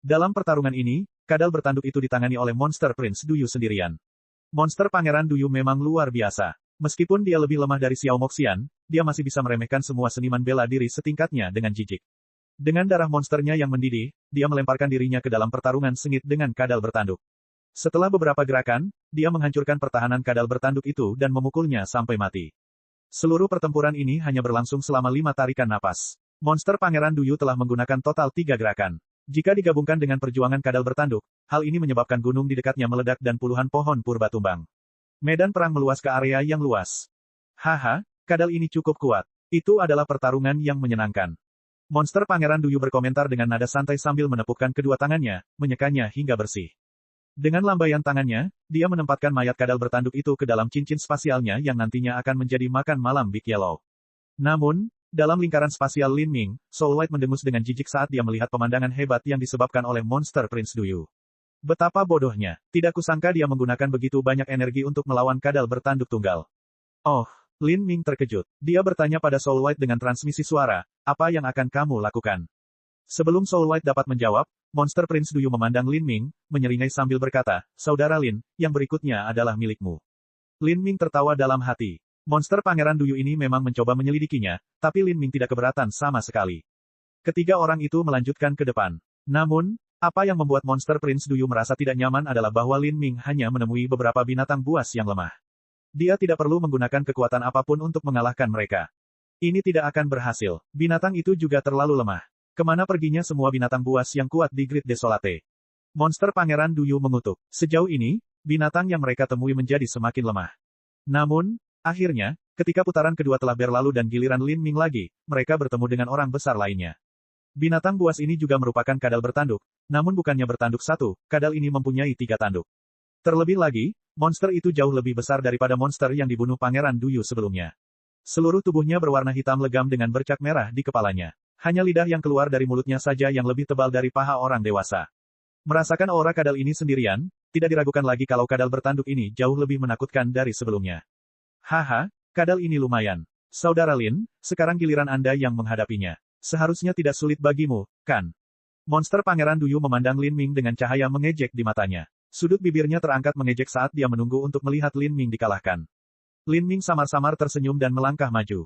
Dalam pertarungan ini, kadal bertanduk itu ditangani oleh monster Prince Duyu sendirian. Monster Pangeran Duyu memang luar biasa. Meskipun dia lebih lemah dari Xiao Moxian, dia masih bisa meremehkan semua seniman bela diri setingkatnya dengan jijik. Dengan darah monsternya yang mendidih, dia melemparkan dirinya ke dalam pertarungan sengit dengan kadal bertanduk. Setelah beberapa gerakan, dia menghancurkan pertahanan kadal bertanduk itu dan memukulnya sampai mati. Seluruh pertempuran ini hanya berlangsung selama 5 tarikan napas. Monster Pangeran Duyu telah menggunakan total 3 gerakan. Jika digabungkan dengan perjuangan kadal bertanduk, hal ini menyebabkan gunung di dekatnya meledak dan puluhan pohon purba tumbang. Medan perang meluas ke area yang luas. Haha, kadal ini cukup kuat. Itu adalah pertarungan yang menyenangkan. Monster Pangeran Duyu berkomentar dengan nada santai sambil menepukkan kedua tangannya, menyekannya hingga bersih. Dengan lambaian tangannya, dia menempatkan mayat kadal bertanduk itu ke dalam cincin spasialnya yang nantinya akan menjadi makan malam Big Yellow. Namun, dalam lingkaran spasial Lin Ming, Soul White mendengus dengan jijik saat dia melihat pemandangan hebat yang disebabkan oleh monster Prince Duyu. Betapa bodohnya, tidak kusangka dia menggunakan begitu banyak energi untuk melawan kadal bertanduk tunggal. Oh, Lin Ming terkejut. Dia bertanya pada Soul White dengan transmisi suara, apa yang akan kamu lakukan? Sebelum Soul White dapat menjawab, monster Prince Duyu memandang Lin Ming, menyeringai sambil berkata, Saudara Lin, yang berikutnya adalah milikmu. Lin Ming tertawa dalam hati. Monster Pangeran Duyu ini memang mencoba menyelidikinya, tapi Lin Ming tidak keberatan sama sekali. Ketiga orang itu melanjutkan ke depan. Namun, apa yang membuat monster Prince Duyu merasa tidak nyaman adalah bahwa Lin Ming hanya menemui beberapa binatang buas yang lemah. Dia tidak perlu menggunakan kekuatan apapun untuk mengalahkan mereka. Ini tidak akan berhasil. Binatang itu juga terlalu lemah. Kemana perginya semua binatang buas yang kuat di Grid Desolate? Monster Pangeran Duyu mengutuk. Sejauh ini, binatang yang mereka temui menjadi semakin lemah. Namun, akhirnya, ketika putaran kedua telah berlalu dan giliran Lin Ming lagi, mereka bertemu dengan orang besar lainnya. Binatang buas ini juga merupakan kadal bertanduk, namun bukannya bertanduk satu, kadal ini mempunyai 3 tanduk. Terlebih lagi, monster itu jauh lebih besar daripada monster yang dibunuh Pangeran Duyu sebelumnya. Seluruh tubuhnya berwarna hitam legam dengan bercak merah di kepalanya. Hanya lidah yang keluar dari mulutnya saja yang lebih tebal dari paha orang dewasa. Merasakan aura kadal ini sendirian, tidak diragukan lagi kalau kadal bertanduk ini jauh lebih menakutkan dari sebelumnya. Haha, kadal ini lumayan. Saudara Lin, sekarang giliran Anda yang menghadapinya. Seharusnya tidak sulit bagimu, kan? Monster Pangeran Duyu memandang Lin Ming dengan cahaya mengejek di matanya. Sudut bibirnya terangkat mengejek saat dia menunggu untuk melihat Lin Ming dikalahkan. Lin Ming samar-samar tersenyum dan melangkah maju.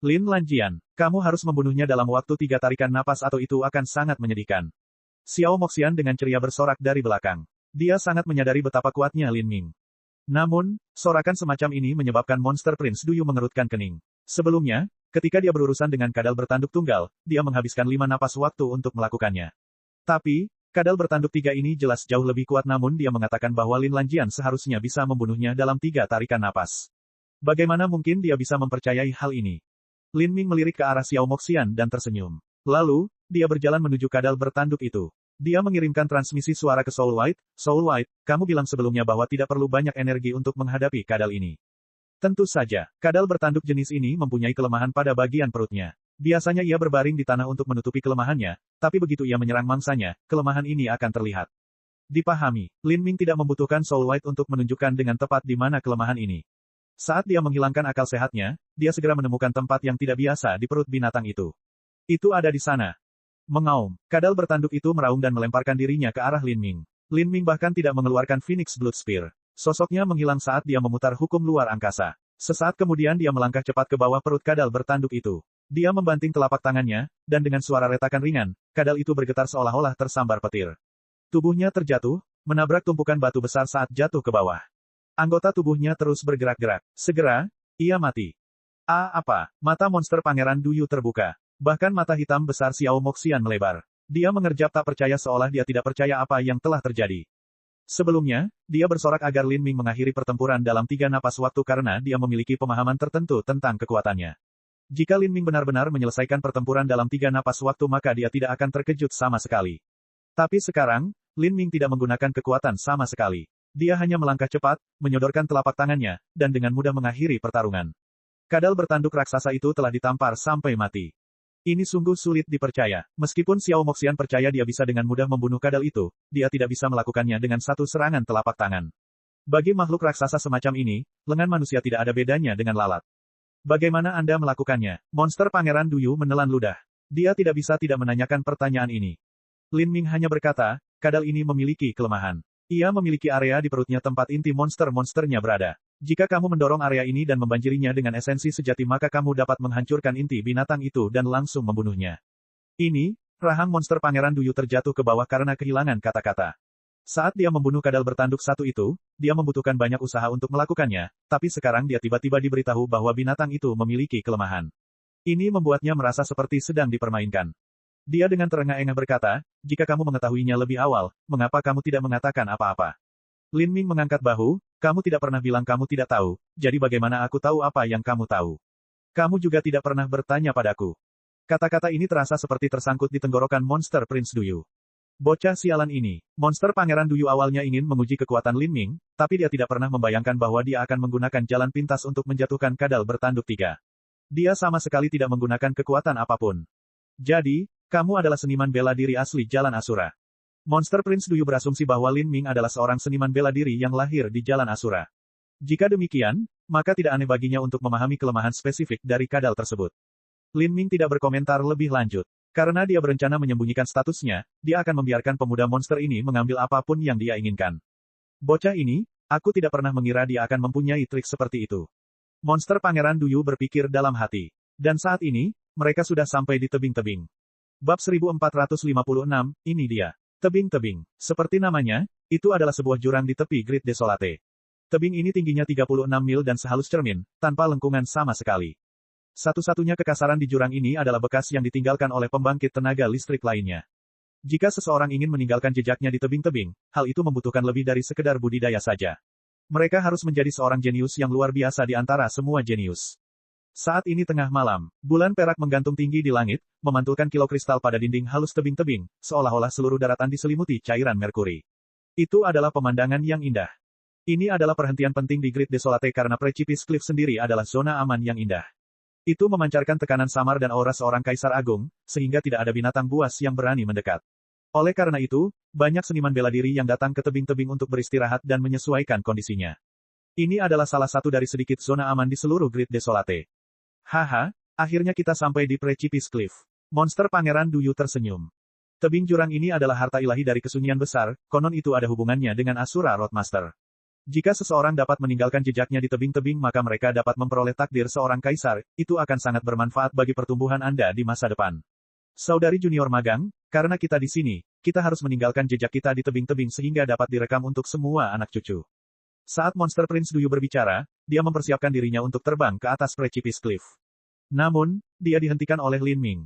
Lin Lanjian, kamu harus membunuhnya dalam waktu 3 tarikan napas atau itu akan sangat menyedihkan. Xiao Moxian dengan ceria bersorak dari belakang. Dia sangat menyadari betapa kuatnya Lin Ming. Namun, sorakan semacam ini menyebabkan monster Prince Duyu mengerutkan kening. Sebelumnya, ketika dia berurusan dengan kadal bertanduk tunggal, dia menghabiskan 5 napas waktu untuk melakukannya. Tapi, kadal bertanduk 3 ini jelas jauh lebih kuat namun dia mengatakan bahwa Lin Lanjian seharusnya bisa membunuhnya dalam 3 tarikan napas. Bagaimana mungkin dia bisa mempercayai hal ini? Lin Ming melirik ke arah Xiao Moxian dan tersenyum. Lalu, dia berjalan menuju kadal bertanduk itu. Dia mengirimkan transmisi suara ke Soul White, Soul White, kamu bilang sebelumnya bahwa tidak perlu banyak energi untuk menghadapi kadal ini. Tentu saja, kadal bertanduk jenis ini mempunyai kelemahan pada bagian perutnya. Biasanya ia berbaring di tanah untuk menutupi kelemahannya, tapi begitu ia menyerang mangsanya, kelemahan ini akan terlihat. Dipahami, Lin Ming tidak membutuhkan Soul White untuk menunjukkan dengan tepat di mana kelemahan ini. Saat dia menghilangkan akal sehatnya, dia segera menemukan tempat yang tidak biasa di perut binatang itu. Itu ada di sana. Mengaum, kadal bertanduk itu meraung dan melemparkan dirinya ke arah Lin Ming. Lin Ming bahkan tidak mengeluarkan Phoenix Blood Spear. Sosoknya menghilang saat dia memutar hukum luar angkasa. Sesaat kemudian dia melangkah cepat ke bawah perut kadal bertanduk itu. Dia membanting telapak tangannya, dan dengan suara retakan ringan, kadal itu bergetar seolah-olah tersambar petir. Tubuhnya terjatuh, menabrak tumpukan batu besar saat jatuh ke bawah. Anggota tubuhnya terus bergerak-gerak. Segera, ia mati. Apa? Mata monster Pangeran Duyu terbuka. Bahkan mata hitam besar Xiao Moxian melebar. Dia mengerjap tak percaya seolah dia tidak percaya apa yang telah terjadi. Sebelumnya, dia bersorak agar Lin Ming mengakhiri pertempuran dalam 3 napas waktu karena dia memiliki pemahaman tertentu tentang kekuatannya. Jika Lin Ming benar-benar menyelesaikan pertempuran dalam 3 napas waktu maka dia tidak akan terkejut sama sekali. Tapi sekarang, Lin Ming tidak menggunakan kekuatan sama sekali. Dia hanya melangkah cepat, menyodorkan telapak tangannya, dan dengan mudah mengakhiri pertarungan. Kadal bertanduk raksasa itu telah ditampar sampai mati. Ini sungguh sulit dipercaya. Meskipun Xiao Moxian percaya dia bisa dengan mudah membunuh kadal itu, dia tidak bisa melakukannya dengan satu serangan telapak tangan. Bagi makhluk raksasa semacam ini, lengan manusia tidak ada bedanya dengan lalat. Bagaimana Anda melakukannya? Monster Pangeran Duyu menelan ludah. Dia tidak bisa tidak menanyakan pertanyaan ini. Lin Ming hanya berkata, kadal ini memiliki kelemahan. Ia memiliki area di perutnya tempat inti monster-monsternya berada. Jika kamu mendorong area ini dan membanjirinya dengan esensi sejati maka kamu dapat menghancurkan inti binatang itu dan langsung membunuhnya. Ini, rahang monster Pangeran Duyu terjatuh ke bawah karena kehilangan kata-kata. Saat dia membunuh kadal bertanduk satu itu, dia membutuhkan banyak usaha untuk melakukannya, tapi sekarang dia tiba-tiba diberitahu bahwa binatang itu memiliki kelemahan. Ini membuatnya merasa seperti sedang dipermainkan. Dia dengan terengah-engah berkata, jika kamu mengetahuinya lebih awal, mengapa kamu tidak mengatakan apa-apa? Lin Ming mengangkat bahu, kamu tidak pernah bilang kamu tidak tahu, jadi bagaimana aku tahu apa yang kamu tahu? Kamu juga tidak pernah bertanya padaku. Kata-kata ini terasa seperti tersangkut di tenggorokan monster Prince Duyu. Bocah sialan ini, monster Pangeran Duyu awalnya ingin menguji kekuatan Lin Ming, tapi dia tidak pernah membayangkan bahwa dia akan menggunakan jalan pintas untuk menjatuhkan kadal bertanduk 3. Dia sama sekali tidak menggunakan kekuatan apapun. Jadi, kamu adalah seniman bela diri asli Jalan Asura. Monster Prince Duyu berasumsi bahwa Lin Ming adalah seorang seniman bela diri yang lahir di Jalan Asura. Jika demikian, maka tidak aneh baginya untuk memahami kelemahan spesifik dari kadal tersebut. Lin Ming tidak berkomentar lebih lanjut. Karena dia berencana menyembunyikan statusnya, dia akan membiarkan pemuda monster ini mengambil apapun yang dia inginkan. Bocah ini, aku tidak pernah mengira dia akan mempunyai trik seperti itu. Monster Pangeran Duyu berpikir dalam hati. Dan saat ini, mereka sudah sampai di tebing-tebing. Bab 1456, ini dia. Tebing-tebing. Seperti namanya, itu adalah sebuah jurang di tepi Great Desolate. Tebing ini tingginya 36 mil dan sehalus cermin, tanpa lengkungan sama sekali. Satu-satunya kekasaran di jurang ini adalah bekas yang ditinggalkan oleh pembangkit tenaga listrik lainnya. Jika seseorang ingin meninggalkan jejaknya di tebing-tebing, hal itu membutuhkan lebih dari sekedar budidaya saja. Mereka harus menjadi seorang jenius yang luar biasa di antara semua jenius. Saat ini tengah malam, bulan perak menggantung tinggi di langit, memantulkan kilau kristal pada dinding halus tebing-tebing, seolah-olah seluruh daratan diselimuti cairan merkuri. Itu adalah pemandangan yang indah. Ini adalah perhentian penting di Great Desolate karena Precipice Cliff sendiri adalah zona aman yang indah. Itu memancarkan tekanan samar dan aura seorang kaisar agung, sehingga tidak ada binatang buas yang berani mendekat. Oleh karena itu, banyak seniman bela diri yang datang ke tebing-tebing untuk beristirahat dan menyesuaikan kondisinya. Ini adalah salah satu dari sedikit zona aman di seluruh Great Desolate. Haha, akhirnya kita sampai di Precipice Cliff. Monster Pangeran Duyu tersenyum. Tebing jurang ini adalah harta ilahi dari kesunyian besar, konon itu ada hubungannya dengan Asura Roadmaster. Jika seseorang dapat meninggalkan jejaknya di tebing-tebing maka mereka dapat memperoleh takdir seorang kaisar, itu akan sangat bermanfaat bagi pertumbuhan Anda di masa depan. Saudari junior magang, karena kita di sini, kita harus meninggalkan jejak kita di tebing-tebing sehingga dapat direkam untuk semua anak cucu. Saat Monster Prince Duyu berbicara, dia mempersiapkan dirinya untuk terbang ke atas Precipice Cliff. Namun, dia dihentikan oleh Lin Ming.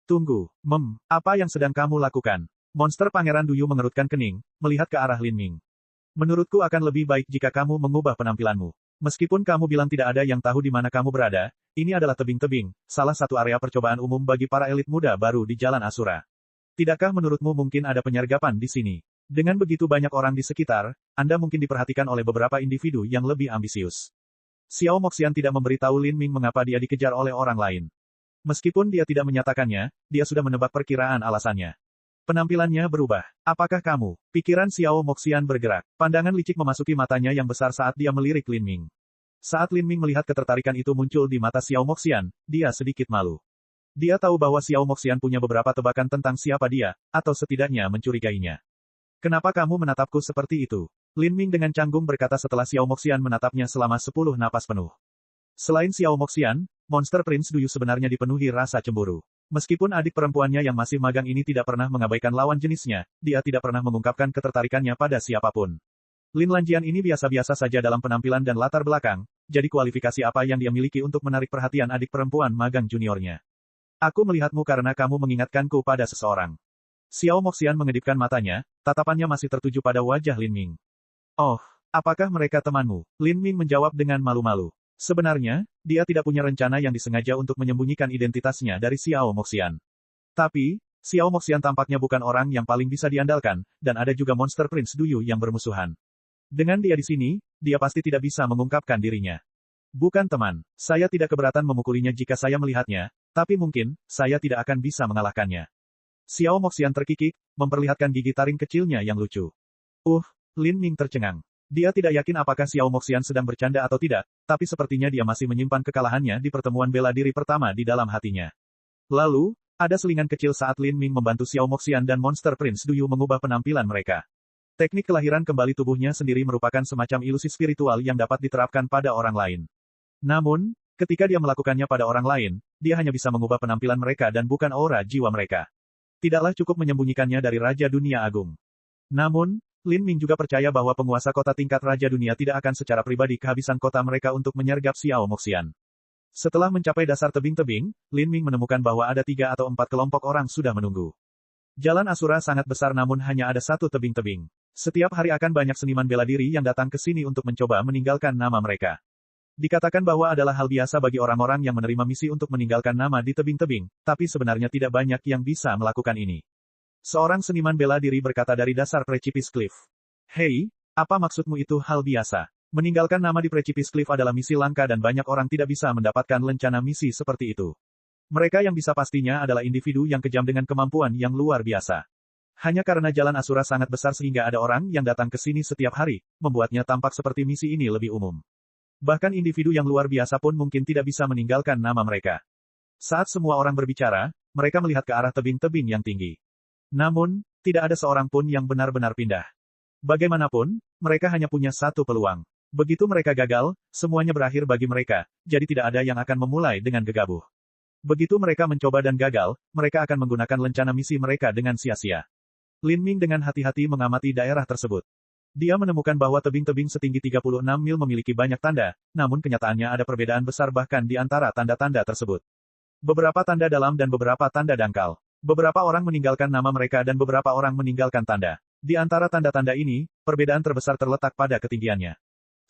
Tunggu, apa yang sedang kamu lakukan? Monster Pangeran Duyu mengerutkan kening, melihat ke arah Lin Ming. Menurutku akan lebih baik jika kamu mengubah penampilanmu. Meskipun kamu bilang tidak ada yang tahu di mana kamu berada, ini adalah tebing-tebing, salah satu area percobaan umum bagi para elit muda baru di Jalan Asura. Tidakkah menurutmu mungkin ada penyergapan di sini? Dengan begitu banyak orang di sekitar, Anda mungkin diperhatikan oleh beberapa individu yang lebih ambisius. Xiao Moxian tidak memberitahu Lin Ming mengapa dia dikejar oleh orang lain. Meskipun dia tidak menyatakannya, dia sudah menebak perkiraan alasannya. Penampilannya berubah. Apakah kamu? Pikiran Xiao Moxian bergerak. Pandangan licik memasuki matanya yang besar saat dia melirik Lin Ming. Saat Lin Ming melihat ketertarikan itu muncul di mata Xiao Moxian, dia sedikit malu. Dia tahu bahwa Xiao Moxian punya beberapa tebakan tentang siapa dia, atau setidaknya mencurigainya. Kenapa kamu menatapku seperti itu? Lin Ming dengan canggung berkata setelah Xiao Moxian menatapnya selama 10 napas penuh. Selain Xiao Moxian, Monster Prince Duyu sebenarnya dipenuhi rasa cemburu. Meskipun adik perempuannya yang masih magang ini tidak pernah mengabaikan lawan jenisnya, dia tidak pernah mengungkapkan ketertarikannya pada siapapun. Lin Lanjian ini biasa-biasa saja dalam penampilan dan latar belakang, jadi kualifikasi apa yang dia miliki untuk menarik perhatian adik perempuan magang juniornya? Aku melihatmu karena kamu mengingatkanku pada seseorang. Xiao Moxian mengedipkan matanya, tatapannya masih tertuju pada wajah Lin Ming. Oh, apakah mereka temanmu? Lin Ming menjawab dengan malu-malu. Sebenarnya, dia tidak punya rencana yang disengaja untuk menyembunyikan identitasnya dari Xiao Moxian. Tapi, Xiao Moxian tampaknya bukan orang yang paling bisa diandalkan, dan ada juga Monster Prince Duyu yang bermusuhan. Dengan dia di sini, dia pasti tidak bisa mengungkapkan dirinya. Bukan teman, saya tidak keberatan memukulinya jika saya melihatnya, tapi mungkin, saya tidak akan bisa mengalahkannya. Xiao Moxian terkikik, memperlihatkan gigi taring kecilnya yang lucu. Lin Ming tercengang. Dia tidak yakin apakah Xiao Moxian sedang bercanda atau tidak, tapi sepertinya dia masih menyimpan kekalahannya di pertemuan bela diri pertama di dalam hatinya. Lalu, ada selingan kecil saat Lin Ming membantu Xiao Moxian dan Monster Prince Duyu mengubah penampilan mereka. Teknik kelahiran kembali tubuhnya sendiri merupakan semacam ilusi spiritual yang dapat diterapkan pada orang lain. Namun, ketika dia melakukannya pada orang lain, dia hanya bisa mengubah penampilan mereka dan bukan aura jiwa mereka. Tidaklah cukup menyembunyikannya dari Raja Dunia Agung. Namun, Lin Ming juga percaya bahwa penguasa kota tingkat Raja Dunia tidak akan secara pribadi kehabisan kota mereka untuk menyergap Xiao Moxian. Setelah mencapai dasar tebing-tebing, Lin Ming menemukan bahwa ada 3 atau 4 kelompok orang sudah menunggu. Jalan Asura sangat besar namun hanya ada satu tebing-tebing. Setiap hari akan banyak seniman bela diri yang datang ke sini untuk mencoba meninggalkan nama mereka. Dikatakan bahwa adalah hal biasa bagi orang-orang yang menerima misi untuk meninggalkan nama di tebing-tebing, tapi sebenarnya tidak banyak yang bisa melakukan ini. Seorang seniman bela diri berkata dari dasar Precipice Cliff. Hei, apa maksudmu itu hal biasa? Meninggalkan nama di Precipice Cliff adalah misi langka dan banyak orang tidak bisa mendapatkan lencana misi seperti itu. Mereka yang bisa pastinya adalah individu yang kejam dengan kemampuan yang luar biasa. Hanya karena jalan Asura sangat besar sehingga ada orang yang datang ke sini setiap hari, membuatnya tampak seperti misi ini lebih umum. Bahkan individu yang luar biasa pun mungkin tidak bisa meninggalkan nama mereka. Saat semua orang berbicara, mereka melihat ke arah tebing-tebing yang tinggi. Namun, tidak ada seorang pun yang benar-benar pindah. Bagaimanapun, mereka hanya punya satu peluang. Begitu mereka gagal, semuanya berakhir bagi mereka, jadi tidak ada yang akan memulai dengan gegabah. Begitu mereka mencoba dan gagal, mereka akan menggunakan lencana misi mereka dengan sia-sia. Lin Ming dengan hati-hati mengamati daerah tersebut. Dia menemukan bahwa tebing-tebing setinggi 36 mil memiliki banyak tanda, namun kenyataannya ada perbedaan besar bahkan di antara tanda-tanda tersebut. Beberapa tanda dalam dan beberapa tanda dangkal. Beberapa orang meninggalkan nama mereka dan beberapa orang meninggalkan tanda. Di antara tanda-tanda ini, perbedaan terbesar terletak pada ketinggiannya.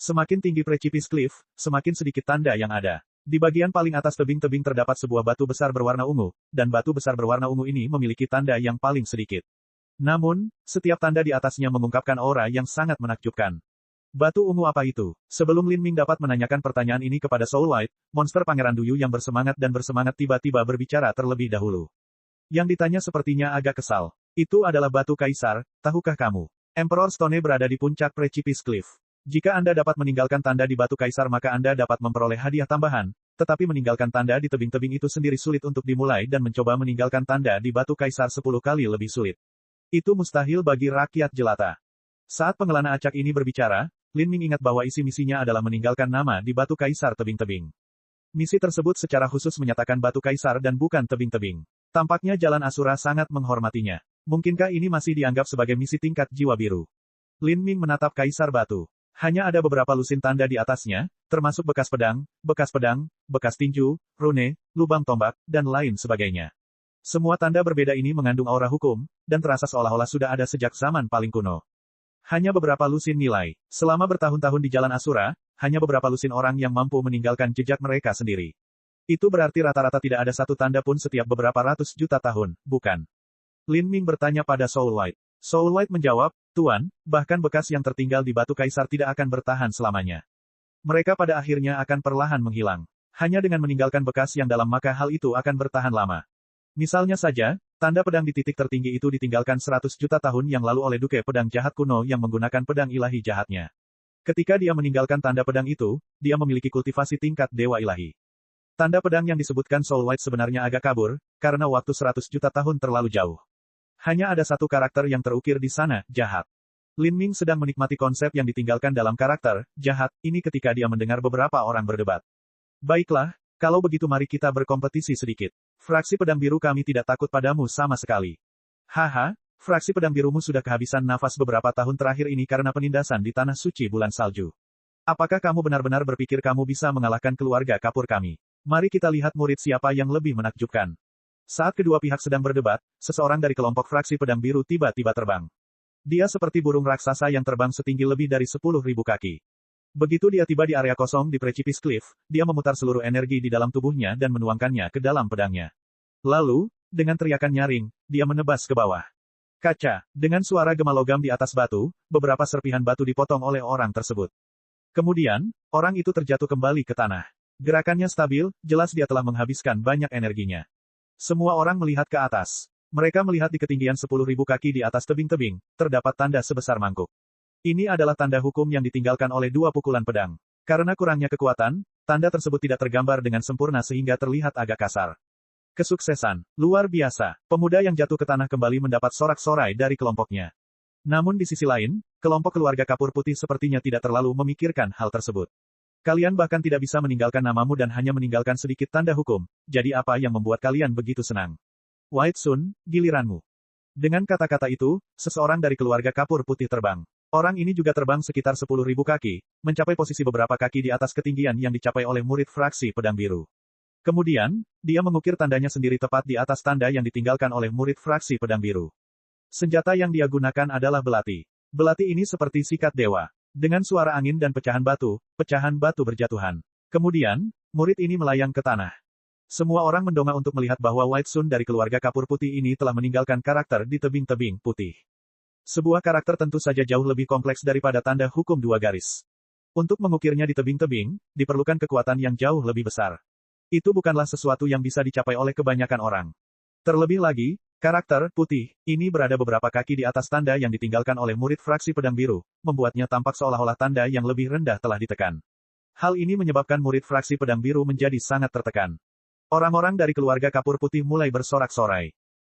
Semakin tinggi Precipice Cliff, semakin sedikit tanda yang ada. Di bagian paling atas tebing-tebing terdapat sebuah batu besar berwarna ungu, dan batu besar berwarna ungu ini memiliki tanda yang paling sedikit. Namun, setiap tanda di atasnya mengungkapkan aura yang sangat menakjubkan. Batu ungu apa itu? Sebelum Lin Ming dapat menanyakan pertanyaan ini kepada Soul White, monster Pangeran Duyu yang bersemangat tiba-tiba berbicara terlebih dahulu. Yang ditanya sepertinya agak kesal. Itu adalah batu kaisar, tahukah kamu? Emperor Stone berada di puncak Precipice Cliff. Jika Anda dapat meninggalkan tanda di batu kaisar maka Anda dapat memperoleh hadiah tambahan, tetapi meninggalkan tanda di tebing-tebing itu sendiri sulit untuk dimulai dan mencoba meninggalkan tanda di batu kaisar 10 kali lebih sulit. Itu mustahil bagi rakyat jelata. Saat pengelana acak ini berbicara, Lin Ming ingat bahwa isi misinya adalah meninggalkan nama di batu kaisar tebing-tebing. Misi tersebut secara khusus menyatakan batu kaisar dan bukan tebing-tebing. Tampaknya Jalan Asura sangat menghormatinya. Mungkinkah ini masih dianggap sebagai misi tingkat jiwa biru? Lin Ming menatap kaisar batu. Hanya ada beberapa lusin tanda di atasnya, termasuk bekas pedang, bekas tinju, rune, lubang tombak, dan lain sebagainya. Semua tanda berbeda ini mengandung aura hukum, dan terasa seolah-olah sudah ada sejak zaman paling kuno. Hanya beberapa lusin nilai. Selama bertahun-tahun di Jalan Asura, hanya beberapa lusin orang yang mampu meninggalkan jejak mereka sendiri. Itu berarti rata-rata tidak ada satu tanda pun setiap beberapa ratus juta tahun, bukan? Lin Ming bertanya pada Soul White. Soul White menjawab, Tuan, bahkan bekas yang tertinggal di batu kaisar tidak akan bertahan selamanya. Mereka pada akhirnya akan perlahan menghilang. Hanya dengan meninggalkan bekas yang dalam maka hal itu akan bertahan lama. Misalnya saja, tanda pedang di titik tertinggi itu ditinggalkan 100 juta tahun yang lalu oleh Duke Pedang Jahat kuno yang menggunakan pedang ilahi jahatnya. Ketika dia meninggalkan tanda pedang itu, dia memiliki kultivasi tingkat dewa ilahi. Tanda pedang yang disebutkan Soul White sebenarnya agak kabur, karena waktu 100 juta tahun terlalu jauh. Hanya ada satu karakter yang terukir di sana, jahat. Lin Ming sedang menikmati konsep yang ditinggalkan dalam karakter, jahat, ini ketika dia mendengar beberapa orang berdebat. Baiklah, kalau begitu mari kita berkompetisi sedikit. Fraksi pedang biru kami tidak takut padamu sama sekali. Haha, fraksi pedang birumu sudah kehabisan nafas beberapa tahun terakhir ini karena penindasan di tanah suci bulan salju. Apakah kamu benar-benar berpikir kamu bisa mengalahkan keluarga kapur kami? Mari kita lihat murid siapa yang lebih menakjubkan. Saat kedua pihak sedang berdebat, seseorang dari kelompok fraksi pedang biru tiba-tiba terbang. Dia seperti burung raksasa yang terbang setinggi lebih dari 10.000 kaki. Begitu dia tiba di area kosong di Precipice Cliff, dia memutar seluruh energi di dalam tubuhnya dan menuangkannya ke dalam pedangnya. Lalu, dengan teriakan nyaring, dia menebas ke bawah. Kaca, dengan suara gema logam di atas batu, beberapa serpihan batu dipotong oleh orang tersebut. Kemudian, orang itu terjatuh kembali ke tanah. Gerakannya stabil, jelas dia telah menghabiskan banyak energinya. Semua orang melihat ke atas. Mereka melihat di ketinggian 10.000 kaki di atas tebing-tebing, terdapat tanda sebesar mangkuk. Ini adalah tanda hukum yang ditinggalkan oleh dua pukulan pedang. Karena kurangnya kekuatan, tanda tersebut tidak tergambar dengan sempurna sehingga terlihat agak kasar. Kesuksesan, luar biasa. Pemuda yang jatuh ke tanah kembali mendapat sorak-sorai dari kelompoknya. Namun di sisi lain, kelompok keluarga kapur putih sepertinya tidak terlalu memikirkan hal tersebut. Kalian bahkan tidak bisa meninggalkan namamu dan hanya meninggalkan sedikit tanda hukum, jadi apa yang membuat kalian begitu senang? White Sun, giliranmu. Dengan kata-kata itu, seseorang dari keluarga kapur putih terbang. Orang ini juga terbang sekitar 10.000 kaki, mencapai posisi beberapa kaki di atas ketinggian yang dicapai oleh murid fraksi pedang biru. Kemudian, dia mengukir tandanya sendiri tepat di atas tanda yang ditinggalkan oleh murid fraksi pedang biru. Senjata yang dia gunakan adalah belati. Belati ini seperti sikat dewa. Dengan suara angin dan pecahan batu berjatuhan. Kemudian, murid ini melayang ke tanah. Semua orang mendongak untuk melihat bahwa White Sun dari keluarga kapur putih ini telah meninggalkan karakter di tebing-tebing putih. Sebuah karakter tentu saja jauh lebih kompleks daripada tanda hukum dua garis. Untuk mengukirnya di tebing-tebing, diperlukan kekuatan yang jauh lebih besar. Itu bukanlah sesuatu yang bisa dicapai oleh kebanyakan orang. Terlebih lagi, karakter putih ini berada beberapa kaki di atas tanda yang ditinggalkan oleh murid fraksi pedang biru, membuatnya tampak seolah-olah tanda yang lebih rendah telah ditekan. Hal ini menyebabkan murid fraksi pedang biru menjadi sangat tertekan. Orang-orang dari keluarga kapur putih mulai bersorak-sorai.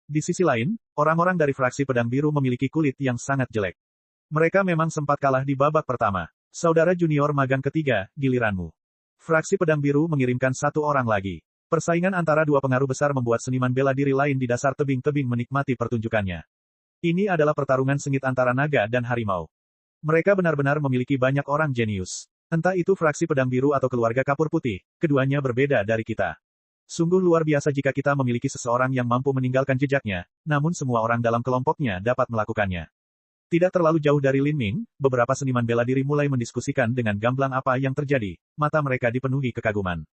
Di sisi lain, orang-orang dari fraksi pedang biru memiliki kulit yang sangat jelek. Mereka memang sempat kalah di babak pertama. Saudara junior magang ketiga, giliranmu. Fraksi pedang biru mengirimkan satu orang lagi. Persaingan antara dua pengaruh besar membuat seniman bela diri lain di dasar tebing-tebing menikmati pertunjukannya. Ini adalah pertarungan sengit antara naga dan harimau. Mereka benar-benar memiliki banyak orang jenius. Entah itu fraksi pedang biru atau keluarga kapur putih, keduanya berbeda dari kita. Sungguh luar biasa jika kita memiliki seseorang yang mampu meninggalkan jejaknya, namun semua orang dalam kelompoknya dapat melakukannya. Tidak terlalu jauh dari Lin Ming, beberapa seniman bela diri mulai mendiskusikan dengan gamblang apa yang terjadi, mata mereka dipenuhi kekaguman.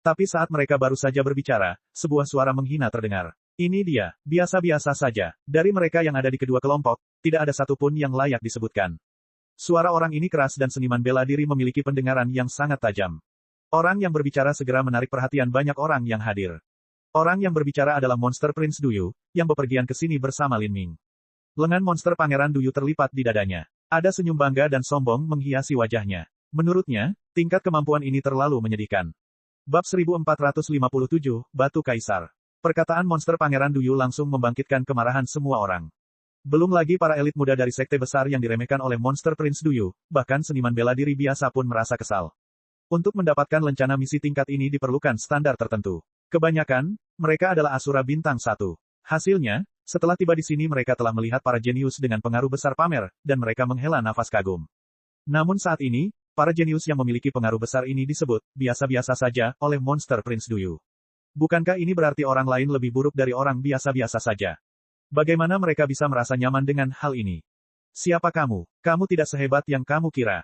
Tapi saat mereka baru saja berbicara, sebuah suara menghina terdengar. Ini dia, biasa-biasa saja. Dari mereka yang ada di kedua kelompok, tidak ada satupun yang layak disebutkan. Suara orang ini keras dan seniman bela diri memiliki pendengaran yang sangat tajam. Orang yang berbicara segera menarik perhatian banyak orang yang hadir. Orang yang berbicara adalah Monster Prince Duyu, yang bepergian ke sini bersama Lin Ming. Lengan monster Pangeran Duyu terlipat di dadanya. Ada senyum bangga dan sombong menghiasi wajahnya. Menurutnya, tingkat kemampuan ini terlalu menyedihkan. Bab 1457, Batu Kaisar. Perkataan monster Pangeran Duyu langsung membangkitkan kemarahan semua orang. Belum lagi para elit muda dari sekte besar yang diremehkan oleh Monster Prince Duyu, bahkan seniman bela diri biasa pun merasa kesal. Untuk mendapatkan lencana misi tingkat ini diperlukan standar tertentu. Kebanyakan, mereka adalah Asura Bintang 1. Hasilnya, setelah tiba di sini mereka telah melihat para jenius dengan pengaruh besar pamer, dan mereka menghela nafas kagum. Namun saat ini, para jenius yang memiliki pengaruh besar ini disebut, biasa-biasa saja, oleh Monster Prince Duyu. Bukankah ini berarti orang lain lebih buruk dari orang biasa-biasa saja? Bagaimana mereka bisa merasa nyaman dengan hal ini? Siapa kamu? Kamu tidak sehebat yang kamu kira.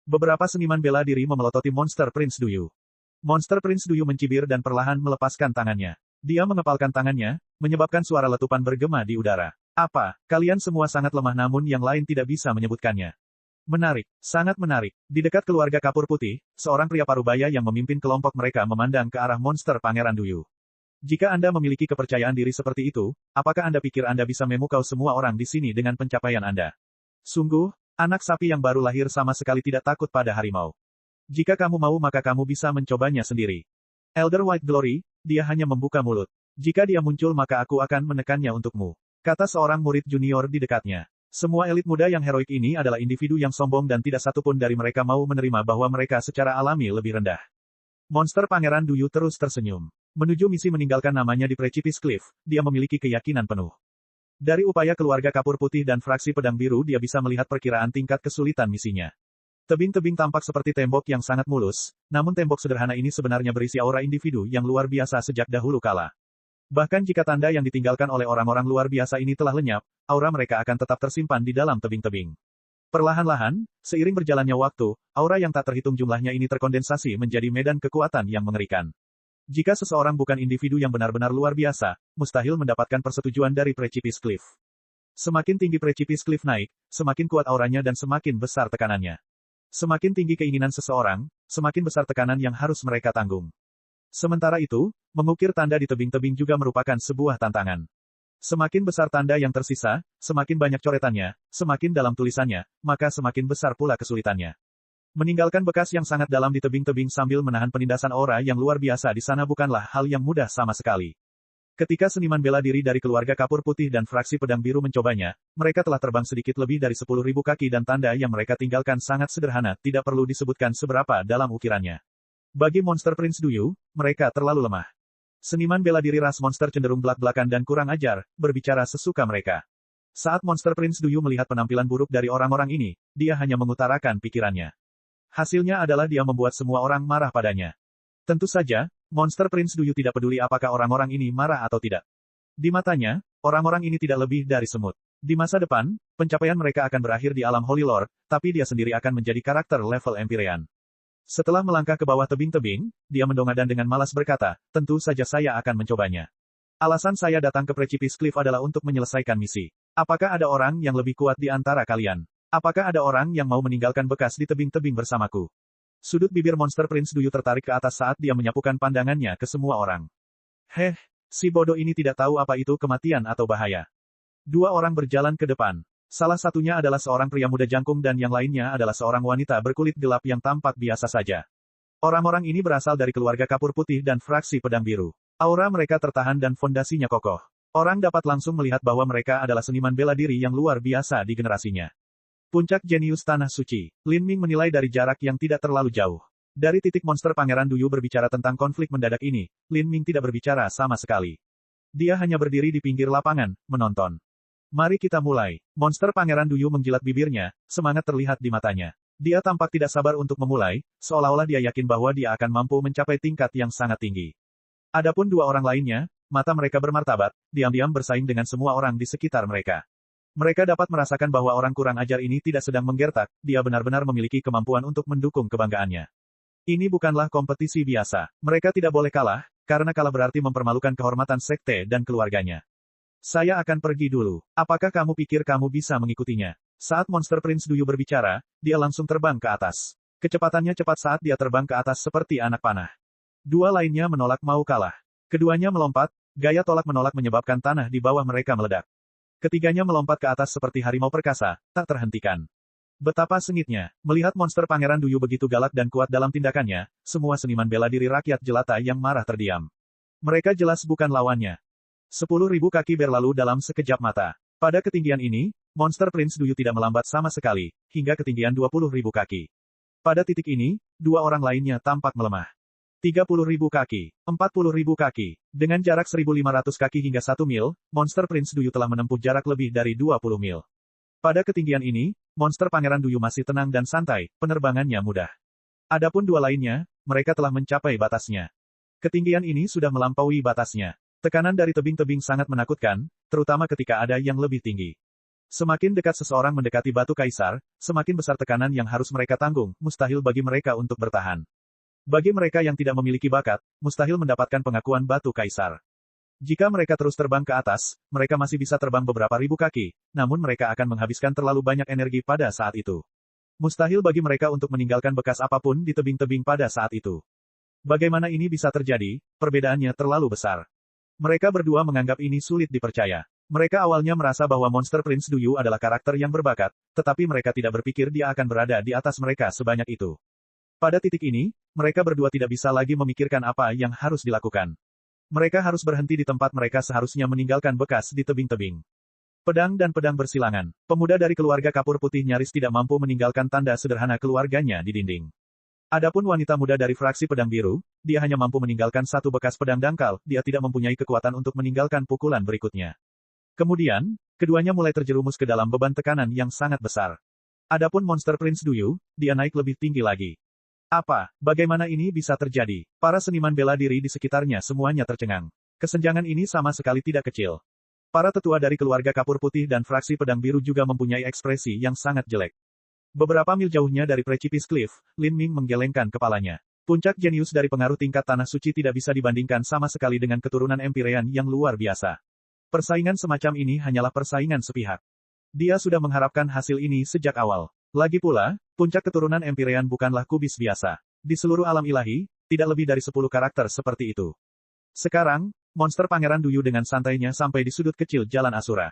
Beberapa seniman bela diri memelototi Monster Prince Duyu. Monster Prince Duyu mencibir dan perlahan melepaskan tangannya. Dia mengepalkan tangannya, menyebabkan suara letupan bergema di udara. Apa, kalian semua sangat lemah namun yang lain tidak bisa menyebutkannya. Menarik, sangat menarik. Di dekat keluarga kapur putih, seorang pria parubaya yang memimpin kelompok mereka memandang ke arah monster Pangeran Duyu. Jika Anda memiliki kepercayaan diri seperti itu, apakah Anda pikir Anda bisa memukau semua orang di sini dengan pencapaian Anda? Sungguh, anak sapi yang baru lahir sama sekali tidak takut pada harimau. Jika kamu mau maka kamu bisa mencobanya sendiri. Elder White Glory, dia hanya membuka mulut. Jika dia muncul maka aku akan menekannya untukmu. Kata seorang murid junior di dekatnya. Semua elit muda yang heroik ini adalah individu yang sombong dan tidak satupun dari mereka mau menerima bahwa mereka secara alami lebih rendah. Monster Pangeran Duyu terus tersenyum. Menuju misi meninggalkan namanya di Precipice Cliff, dia memiliki keyakinan penuh. Dari upaya keluarga kapur putih dan fraksi pedang biru dia bisa melihat perkiraan tingkat kesulitan misinya. Tebing-tebing tampak seperti tembok yang sangat mulus, namun tembok sederhana ini sebenarnya berisi aura individu yang luar biasa sejak dahulu kala. Bahkan jika tanda yang ditinggalkan oleh orang-orang luar biasa ini telah lenyap, aura mereka akan tetap tersimpan di dalam tebing-tebing. Perlahan-lahan, seiring berjalannya waktu, aura yang tak terhitung jumlahnya ini terkondensasi menjadi medan kekuatan yang mengerikan. Jika seseorang bukan individu yang benar-benar luar biasa, mustahil mendapatkan persetujuan dari Precipice Cliff. Semakin tinggi Precipice Cliff naik, semakin kuat auranya dan semakin besar tekanannya. Semakin tinggi keinginan seseorang, semakin besar tekanan yang harus mereka tanggung. Sementara itu, mengukir tanda di tebing-tebing juga merupakan sebuah tantangan. Semakin besar tanda yang tersisa, semakin banyak coretannya, semakin dalam tulisannya, maka semakin besar pula kesulitannya. Meninggalkan bekas yang sangat dalam di tebing-tebing sambil menahan penindasan aura yang luar biasa di sana bukanlah hal yang mudah sama sekali. Ketika seniman bela diri dari keluarga kapur putih dan fraksi pedang biru mencobanya, mereka telah terbang sedikit lebih dari 10.000 kaki dan tanda yang mereka tinggalkan sangat sederhana, tidak perlu disebutkan seberapa dalam ukirannya. Bagi monster Prince Duyu, mereka terlalu lemah. Seniman bela diri ras monster cenderung belak-belakan dan kurang ajar, berbicara sesuka mereka. Saat monster Prince Duyu melihat penampilan buruk dari orang-orang ini, dia hanya mengutarakan pikirannya. Hasilnya adalah dia membuat semua orang marah padanya. Tentu saja, monster Prince Duyu tidak peduli apakah orang-orang ini marah atau tidak. Di matanya, orang-orang ini tidak lebih dari semut. Di masa depan, pencapaian mereka akan berakhir di alam Holy Lord, tapi dia sendiri akan menjadi karakter level Empyrean. Setelah melangkah ke bawah tebing-tebing, dia mendongak dan dengan malas berkata, tentu saja saya akan mencobanya. Alasan saya datang ke Precipice Cliff adalah untuk menyelesaikan misi. Apakah ada orang yang lebih kuat di antara kalian? Apakah ada orang yang mau meninggalkan bekas di tebing-tebing bersamaku? Sudut bibir monster Prince Duyu tertarik ke atas saat dia menyapukan pandangannya ke semua orang. Si bodoh ini tidak tahu apa itu kematian atau bahaya. Dua orang berjalan ke depan. Salah satunya adalah seorang pria muda jangkung dan yang lainnya adalah seorang wanita berkulit gelap yang tampak biasa saja. Orang-orang ini berasal dari keluarga kapur putih dan fraksi pedang biru. Aura mereka tertahan dan fondasinya kokoh. Orang dapat langsung melihat bahwa mereka adalah seniman bela diri yang luar biasa di generasinya. Puncak jenius Tanah Suci. Lin Ming menilai dari jarak yang tidak terlalu jauh. Dari titik monster Pangeran Duyu berbicara tentang konflik mendadak ini, Lin Ming tidak berbicara sama sekali. Dia hanya berdiri di pinggir lapangan, menonton. Mari kita mulai. Monster Pangeran Duyu menjilat bibirnya, semangat terlihat di matanya. Dia tampak tidak sabar untuk memulai, seolah-olah dia yakin bahwa dia akan mampu mencapai tingkat yang sangat tinggi. Adapun dua orang lainnya, mata mereka bermartabat, diam-diam bersaing dengan semua orang di sekitar mereka. Mereka dapat merasakan bahwa orang kurang ajar ini tidak sedang menggertak, dia benar-benar memiliki kemampuan untuk mendukung kebanggaannya. Ini bukanlah kompetisi biasa. Mereka tidak boleh kalah, karena kalah berarti mempermalukan kehormatan sekte dan keluarganya. Saya akan pergi dulu. Apakah kamu pikir kamu bisa mengikutinya? Saat monster Prince Duyu berbicara, dia langsung terbang ke atas. Kecepatannya cepat saat dia terbang ke atas seperti anak panah. Dua lainnya menolak mau kalah. Keduanya melompat, gaya tolak-menolak menyebabkan tanah di bawah mereka meledak. Ketiganya melompat ke atas seperti harimau perkasa, tak terhentikan. Betapa sengitnya, melihat monster Pangeran Duyu begitu galak dan kuat dalam tindakannya, semua seniman bela diri rakyat jelata yang marah terdiam. Mereka jelas bukan lawannya. 10.000 kaki berlalu dalam sekejap mata. Pada ketinggian ini, monster Prince Duyu tidak melambat sama sekali, hingga ketinggian 20.000 kaki. Pada titik ini, dua orang lainnya tampak melemah. 30.000 kaki, 40.000 kaki. Dengan jarak 1.500 kaki hingga 1 mil, monster Prince Duyu telah menempuh jarak lebih dari 20 mil. Pada ketinggian ini, monster Pangeran Duyu masih tenang dan santai, penerbangannya mudah. Adapun dua lainnya, mereka telah mencapai batasnya. Ketinggian ini sudah melampaui batasnya. Tekanan dari tebing-tebing sangat menakutkan, terutama ketika ada yang lebih tinggi. Semakin dekat seseorang mendekati batu kaisar, semakin besar tekanan yang harus mereka tanggung, mustahil bagi mereka untuk bertahan. Bagi mereka yang tidak memiliki bakat, mustahil mendapatkan pengakuan batu kaisar. Jika mereka terus terbang ke atas, mereka masih bisa terbang beberapa ribu kaki, namun mereka akan menghabiskan terlalu banyak energi pada saat itu. Mustahil bagi mereka untuk meninggalkan bekas apapun di tebing-tebing pada saat itu. Bagaimana ini bisa terjadi? Perbedaannya terlalu besar. Mereka berdua menganggap ini sulit dipercaya. Mereka awalnya merasa bahwa monster Prince Duyu adalah karakter yang berbakat, tetapi mereka tidak berpikir dia akan berada di atas mereka sebanyak itu. Pada titik ini, mereka berdua tidak bisa lagi memikirkan apa yang harus dilakukan. Mereka harus berhenti di tempat mereka seharusnya meninggalkan bekas di tebing-tebing. Pedang dan pedang bersilangan. Pemuda dari keluarga kapur putih nyaris tidak mampu meninggalkan tanda sederhana keluarganya di dinding. Adapun wanita muda dari fraksi pedang biru, dia hanya mampu meninggalkan satu bekas pedang dangkal, dia tidak mempunyai kekuatan untuk meninggalkan pukulan berikutnya. Kemudian, keduanya mulai terjerumus ke dalam beban tekanan yang sangat besar. Adapun monster Prince Duyu, dia naik lebih tinggi lagi. Apa? Bagaimana ini bisa terjadi? Para seniman bela diri di sekitarnya semuanya tercengang. Kesenjangan ini sama sekali tidak kecil. Para tetua dari keluarga kapur putih dan fraksi pedang biru juga mempunyai ekspresi yang sangat jelek. Beberapa mil jauhnya dari Precipice Cliff, Lin Ming menggelengkan kepalanya. Puncak jenius dari pengaruh tingkat tanah suci tidak bisa dibandingkan sama sekali dengan keturunan Empyrean yang luar biasa. Persaingan semacam ini hanyalah persaingan sepihak. Dia sudah mengharapkan hasil ini sejak awal. Lagi pula, puncak keturunan Empyrean bukanlah kubis biasa. Di seluruh alam ilahi, tidak lebih dari 10 karakter seperti itu. Sekarang, monster Pangeran Duyu dengan santainya sampai di sudut kecil jalan Asura.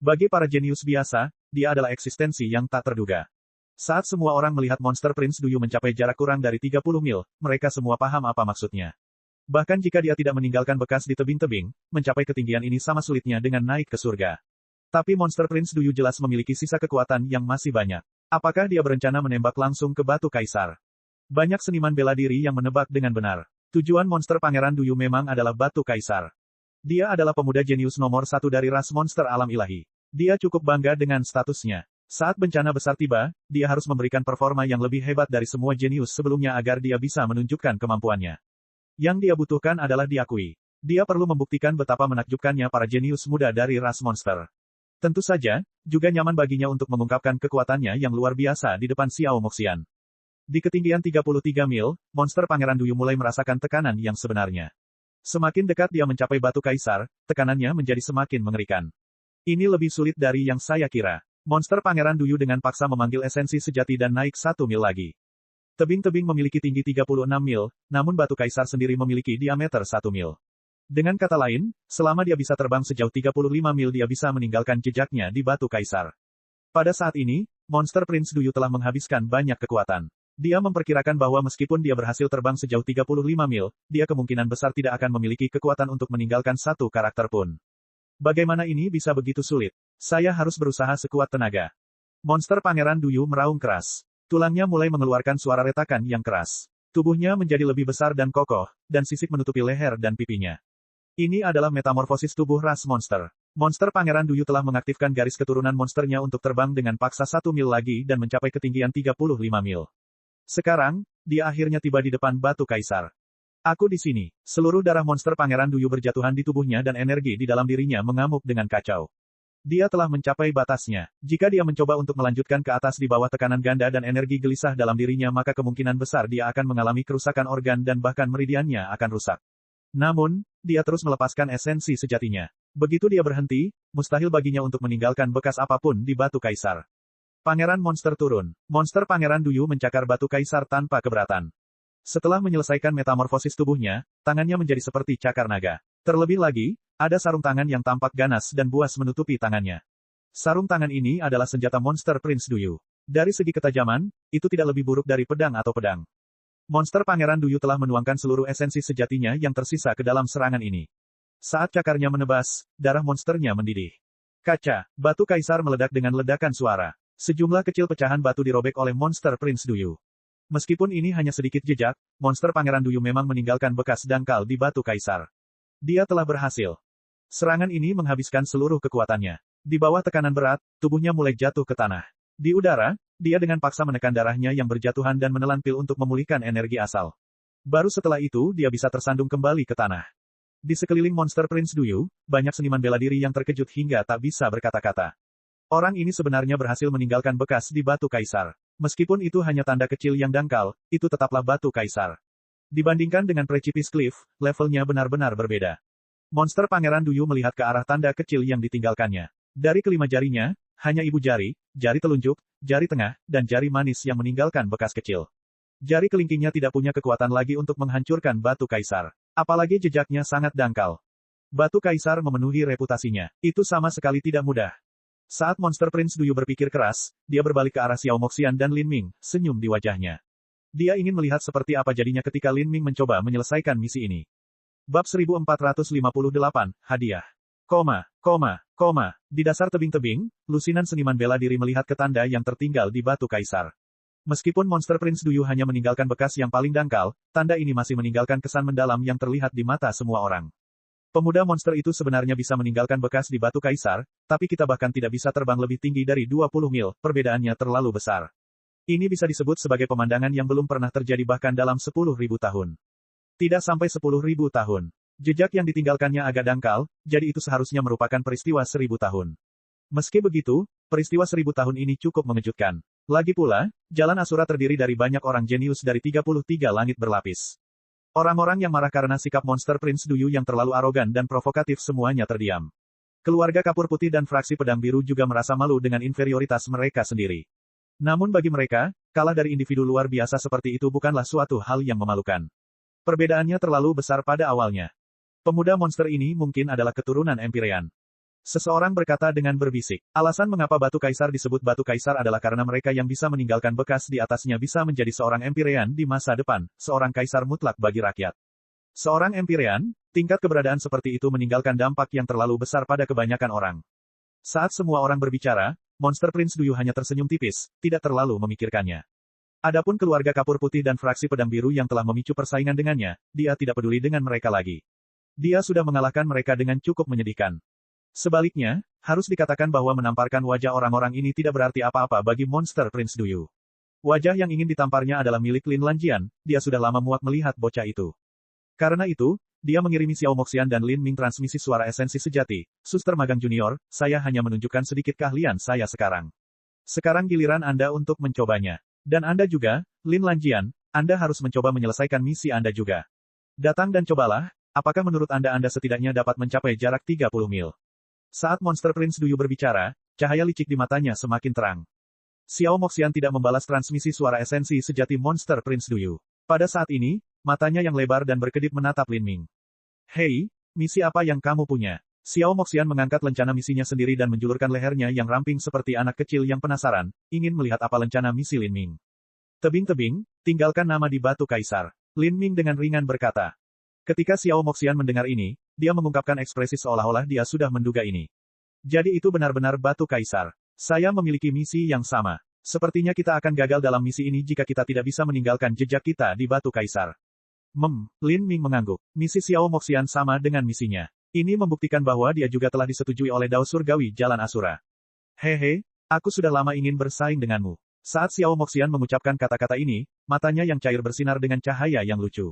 Bagi para jenius biasa, dia adalah eksistensi yang tak terduga. Saat semua orang melihat monster Prince Duyu mencapai jarak kurang dari 30 mil, mereka semua paham apa maksudnya. Bahkan jika dia tidak meninggalkan bekas di tebing-tebing, mencapai ketinggian ini sama sulitnya dengan naik ke surga. Tapi monster Prince Duyu jelas memiliki sisa kekuatan yang masih banyak. Apakah dia berencana menembak langsung ke batu kaisar? Banyak seniman bela diri yang menebak dengan benar. Tujuan monster Pangeran Duyu memang adalah batu kaisar. Dia adalah pemuda jenius nomor 1 dari ras monster alam ilahi. Dia cukup bangga dengan statusnya. Saat bencana besar tiba, dia harus memberikan performa yang lebih hebat dari semua jenius sebelumnya agar dia bisa menunjukkan kemampuannya. Yang dia butuhkan adalah diakui. Dia perlu membuktikan betapa menakjubkannya para jenius muda dari ras monster. Tentu saja, juga nyaman baginya untuk mengungkapkan kekuatannya yang luar biasa di depan Xiao Moxian. Di ketinggian 33 mil, monster Pangeran Duyu mulai merasakan tekanan yang sebenarnya. Semakin dekat dia mencapai batu kaisar, tekanannya menjadi semakin mengerikan. Ini lebih sulit dari yang saya kira. Monster Pangeran Duyu dengan paksa memanggil esensi sejati dan naik 1 mil lagi. Tebing-tebing memiliki tinggi 36 mil, namun batu kaisar sendiri memiliki diameter 1 mil. Dengan kata lain, selama dia bisa terbang sejauh 35 mil dia bisa meninggalkan jejaknya di batu kaisar. Pada saat ini, monster Prince Duyu telah menghabiskan banyak kekuatan. Dia memperkirakan bahwa meskipun dia berhasil terbang sejauh 35 mil, dia kemungkinan besar tidak akan memiliki kekuatan untuk meninggalkan satu karakter pun. Bagaimana ini bisa begitu sulit? Saya harus berusaha sekuat tenaga. Monster Pangeran Duyu meraung keras. Tulangnya mulai mengeluarkan suara retakan yang keras. Tubuhnya menjadi lebih besar dan kokoh, dan sisik menutupi leher dan pipinya. Ini adalah metamorfosis tubuh ras monster. Monster Pangeran Duyu telah mengaktifkan garis keturunan monsternya untuk terbang dengan paksa 1 mil lagi dan mencapai ketinggian 35 mil. Sekarang, dia akhirnya tiba di depan batu kaisar. Aku di sini. Seluruh darah monster Pangeran Duyu berjatuhan di tubuhnya dan energi di dalam dirinya mengamuk dengan kacau. Dia telah mencapai batasnya. Jika dia mencoba untuk melanjutkan ke atas di bawah tekanan ganda dan energi gelisah dalam dirinya maka kemungkinan besar dia akan mengalami kerusakan organ dan bahkan meridiannya akan rusak. Namun, dia terus melepaskan esensi sejatinya. Begitu dia berhenti, mustahil baginya untuk meninggalkan bekas apapun di batu kaisar. Pangeran monster turun. Monster Pangeran Duyu mencakar batu kaisar tanpa keberatan. Setelah menyelesaikan metamorfosis tubuhnya, tangannya menjadi seperti cakar naga. Terlebih lagi, ada sarung tangan yang tampak ganas dan buas menutupi tangannya. Sarung tangan ini adalah senjata monster Prince Duyu. Dari segi ketajaman, itu tidak lebih buruk dari pedang atau pedang. Monster Pangeran Duyu telah menuangkan seluruh esensi sejatinya yang tersisa ke dalam serangan ini. Saat cakarnya menebas, darah monsternya mendidih. Kaca, batu kaisar meledak dengan ledakan suara. Sejumlah kecil pecahan batu dirobek oleh monster Prince Duyu. Meskipun ini hanya sedikit jejak, monster Pangeran Duyu memang meninggalkan bekas dangkal di batu kaisar. Dia telah berhasil. Serangan ini menghabiskan seluruh kekuatannya. Di bawah tekanan berat, tubuhnya mulai jatuh ke tanah. Di udara, dia dengan paksa menekan darahnya yang berjatuhan dan menelan pil untuk memulihkan energi asal. Baru setelah itu dia bisa tersandung kembali ke tanah. Di sekeliling monster Prince Duyu, banyak seniman bela diri yang terkejut hingga tak bisa berkata-kata. Orang ini sebenarnya berhasil meninggalkan bekas di batu kaisar. Meskipun itu hanya tanda kecil yang dangkal, itu tetaplah batu kaisar. Dibandingkan dengan Precipice Cliff, levelnya benar-benar berbeda. Monster Pangeran Duyu melihat ke arah tanda kecil yang ditinggalkannya. Dari kelima jarinya, hanya ibu jari, jari telunjuk, jari tengah, dan jari manis yang meninggalkan bekas kecil. Jari kelingkingnya tidak punya kekuatan lagi untuk menghancurkan batu kaisar. Apalagi jejaknya sangat dangkal. Batu kaisar memenuhi reputasinya. Itu sama sekali tidak mudah. Saat monster Prince Duyu berpikir keras, dia berbalik ke arah Xiao Moxian dan Lin Ming, senyum di wajahnya. Dia ingin melihat seperti apa jadinya ketika Lin Ming mencoba menyelesaikan misi ini. Bab 1458, Hadiah. Di dasar tebing-tebing, lusinan seniman bela diri melihat ke tanda yang tertinggal di batu kaisar. Meskipun monster Prince Duyu hanya meninggalkan bekas yang paling dangkal, tanda ini masih meninggalkan kesan mendalam yang terlihat di mata semua orang. Pemuda monster itu sebenarnya bisa meninggalkan bekas di batu kaisar, tapi kita bahkan tidak bisa terbang lebih tinggi dari 20 mil, perbedaannya terlalu besar. Ini bisa disebut sebagai pemandangan yang belum pernah terjadi bahkan dalam 10.000 tahun. Tidak sampai 10.000 tahun. Jejak yang ditinggalkannya agak dangkal, jadi itu seharusnya merupakan peristiwa 1000 tahun. Meski begitu, peristiwa 1000 tahun ini cukup mengejutkan. Lagi pula, Jalan Asura terdiri dari banyak orang jenius dari 33 langit berlapis. Orang-orang yang marah karena sikap monster Prince Duyu yang terlalu arogan dan provokatif semuanya terdiam. Keluarga Kapur Putih dan fraksi Pedang Biru juga merasa malu dengan inferioritas mereka sendiri. Namun bagi mereka, kalah dari individu luar biasa seperti itu bukanlah suatu hal yang memalukan. Perbedaannya terlalu besar pada awalnya. Pemuda monster ini mungkin adalah keturunan Empyrean. Seseorang berkata dengan berbisik. Alasan mengapa batu kaisar disebut batu kaisar adalah karena mereka yang bisa meninggalkan bekas di atasnya bisa menjadi seorang Empyrean di masa depan, seorang kaisar mutlak bagi rakyat. Seorang Empyrean, tingkat keberadaan seperti itu meninggalkan dampak yang terlalu besar pada kebanyakan orang. Saat semua orang berbicara, monster Prince Duyu hanya tersenyum tipis, tidak terlalu memikirkannya. Adapun keluarga Kapur Putih dan fraksi Pedang Biru yang telah memicu persaingan dengannya, dia tidak peduli dengan mereka lagi. Dia sudah mengalahkan mereka dengan cukup menyedihkan. Sebaliknya, harus dikatakan bahwa menamparkan wajah orang-orang ini tidak berarti apa-apa bagi monster Prince Duyu. Wajah yang ingin ditamparnya adalah milik Lin Lanjian, dia sudah lama muak melihat bocah itu. Karena itu, dia mengirimi Xiao Moxian dan Lin Ming transmisi suara esensi sejati. Suster Magang Junior, saya hanya menunjukkan sedikit keahlian saya sekarang. Sekarang giliran Anda untuk mencobanya. Dan Anda juga, Lin Lanjian, Anda harus mencoba menyelesaikan misi Anda juga. Datang dan cobalah, apakah menurut Anda setidaknya dapat mencapai jarak 30 mil? Saat monster Prince Duyu berbicara, cahaya licik di matanya semakin terang. Xiao Moxian tidak membalas transmisi suara esensi sejati monster Prince Duyu. Pada saat ini, matanya yang lebar dan berkedip menatap Lin Ming. Hei, misi apa yang kamu punya? Xiao Moxian mengangkat lencana misinya sendiri dan menjulurkan lehernya yang ramping seperti anak kecil yang penasaran, ingin melihat apa lencana misi Lin Ming. Tebing-tebing, tinggalkan nama di batu kaisar. Lin Ming dengan ringan berkata. Ketika Xiao Moxian mendengar ini, dia mengungkapkan ekspresi seolah-olah dia sudah menduga ini. Jadi itu benar-benar batu kaisar. Saya memiliki misi yang sama. Sepertinya kita akan gagal dalam misi ini jika kita tidak bisa meninggalkan jejak kita di batu kaisar. Lin Ming mengangguk. Misi Xiao Moxian sama dengan misinya. Ini membuktikan bahwa dia juga telah disetujui oleh Dao Surgawi Jalan Asura. Hehe, aku sudah lama ingin bersaing denganmu. Saat Xiao Moxian mengucapkan kata-kata ini, matanya yang cair bersinar dengan cahaya yang lucu.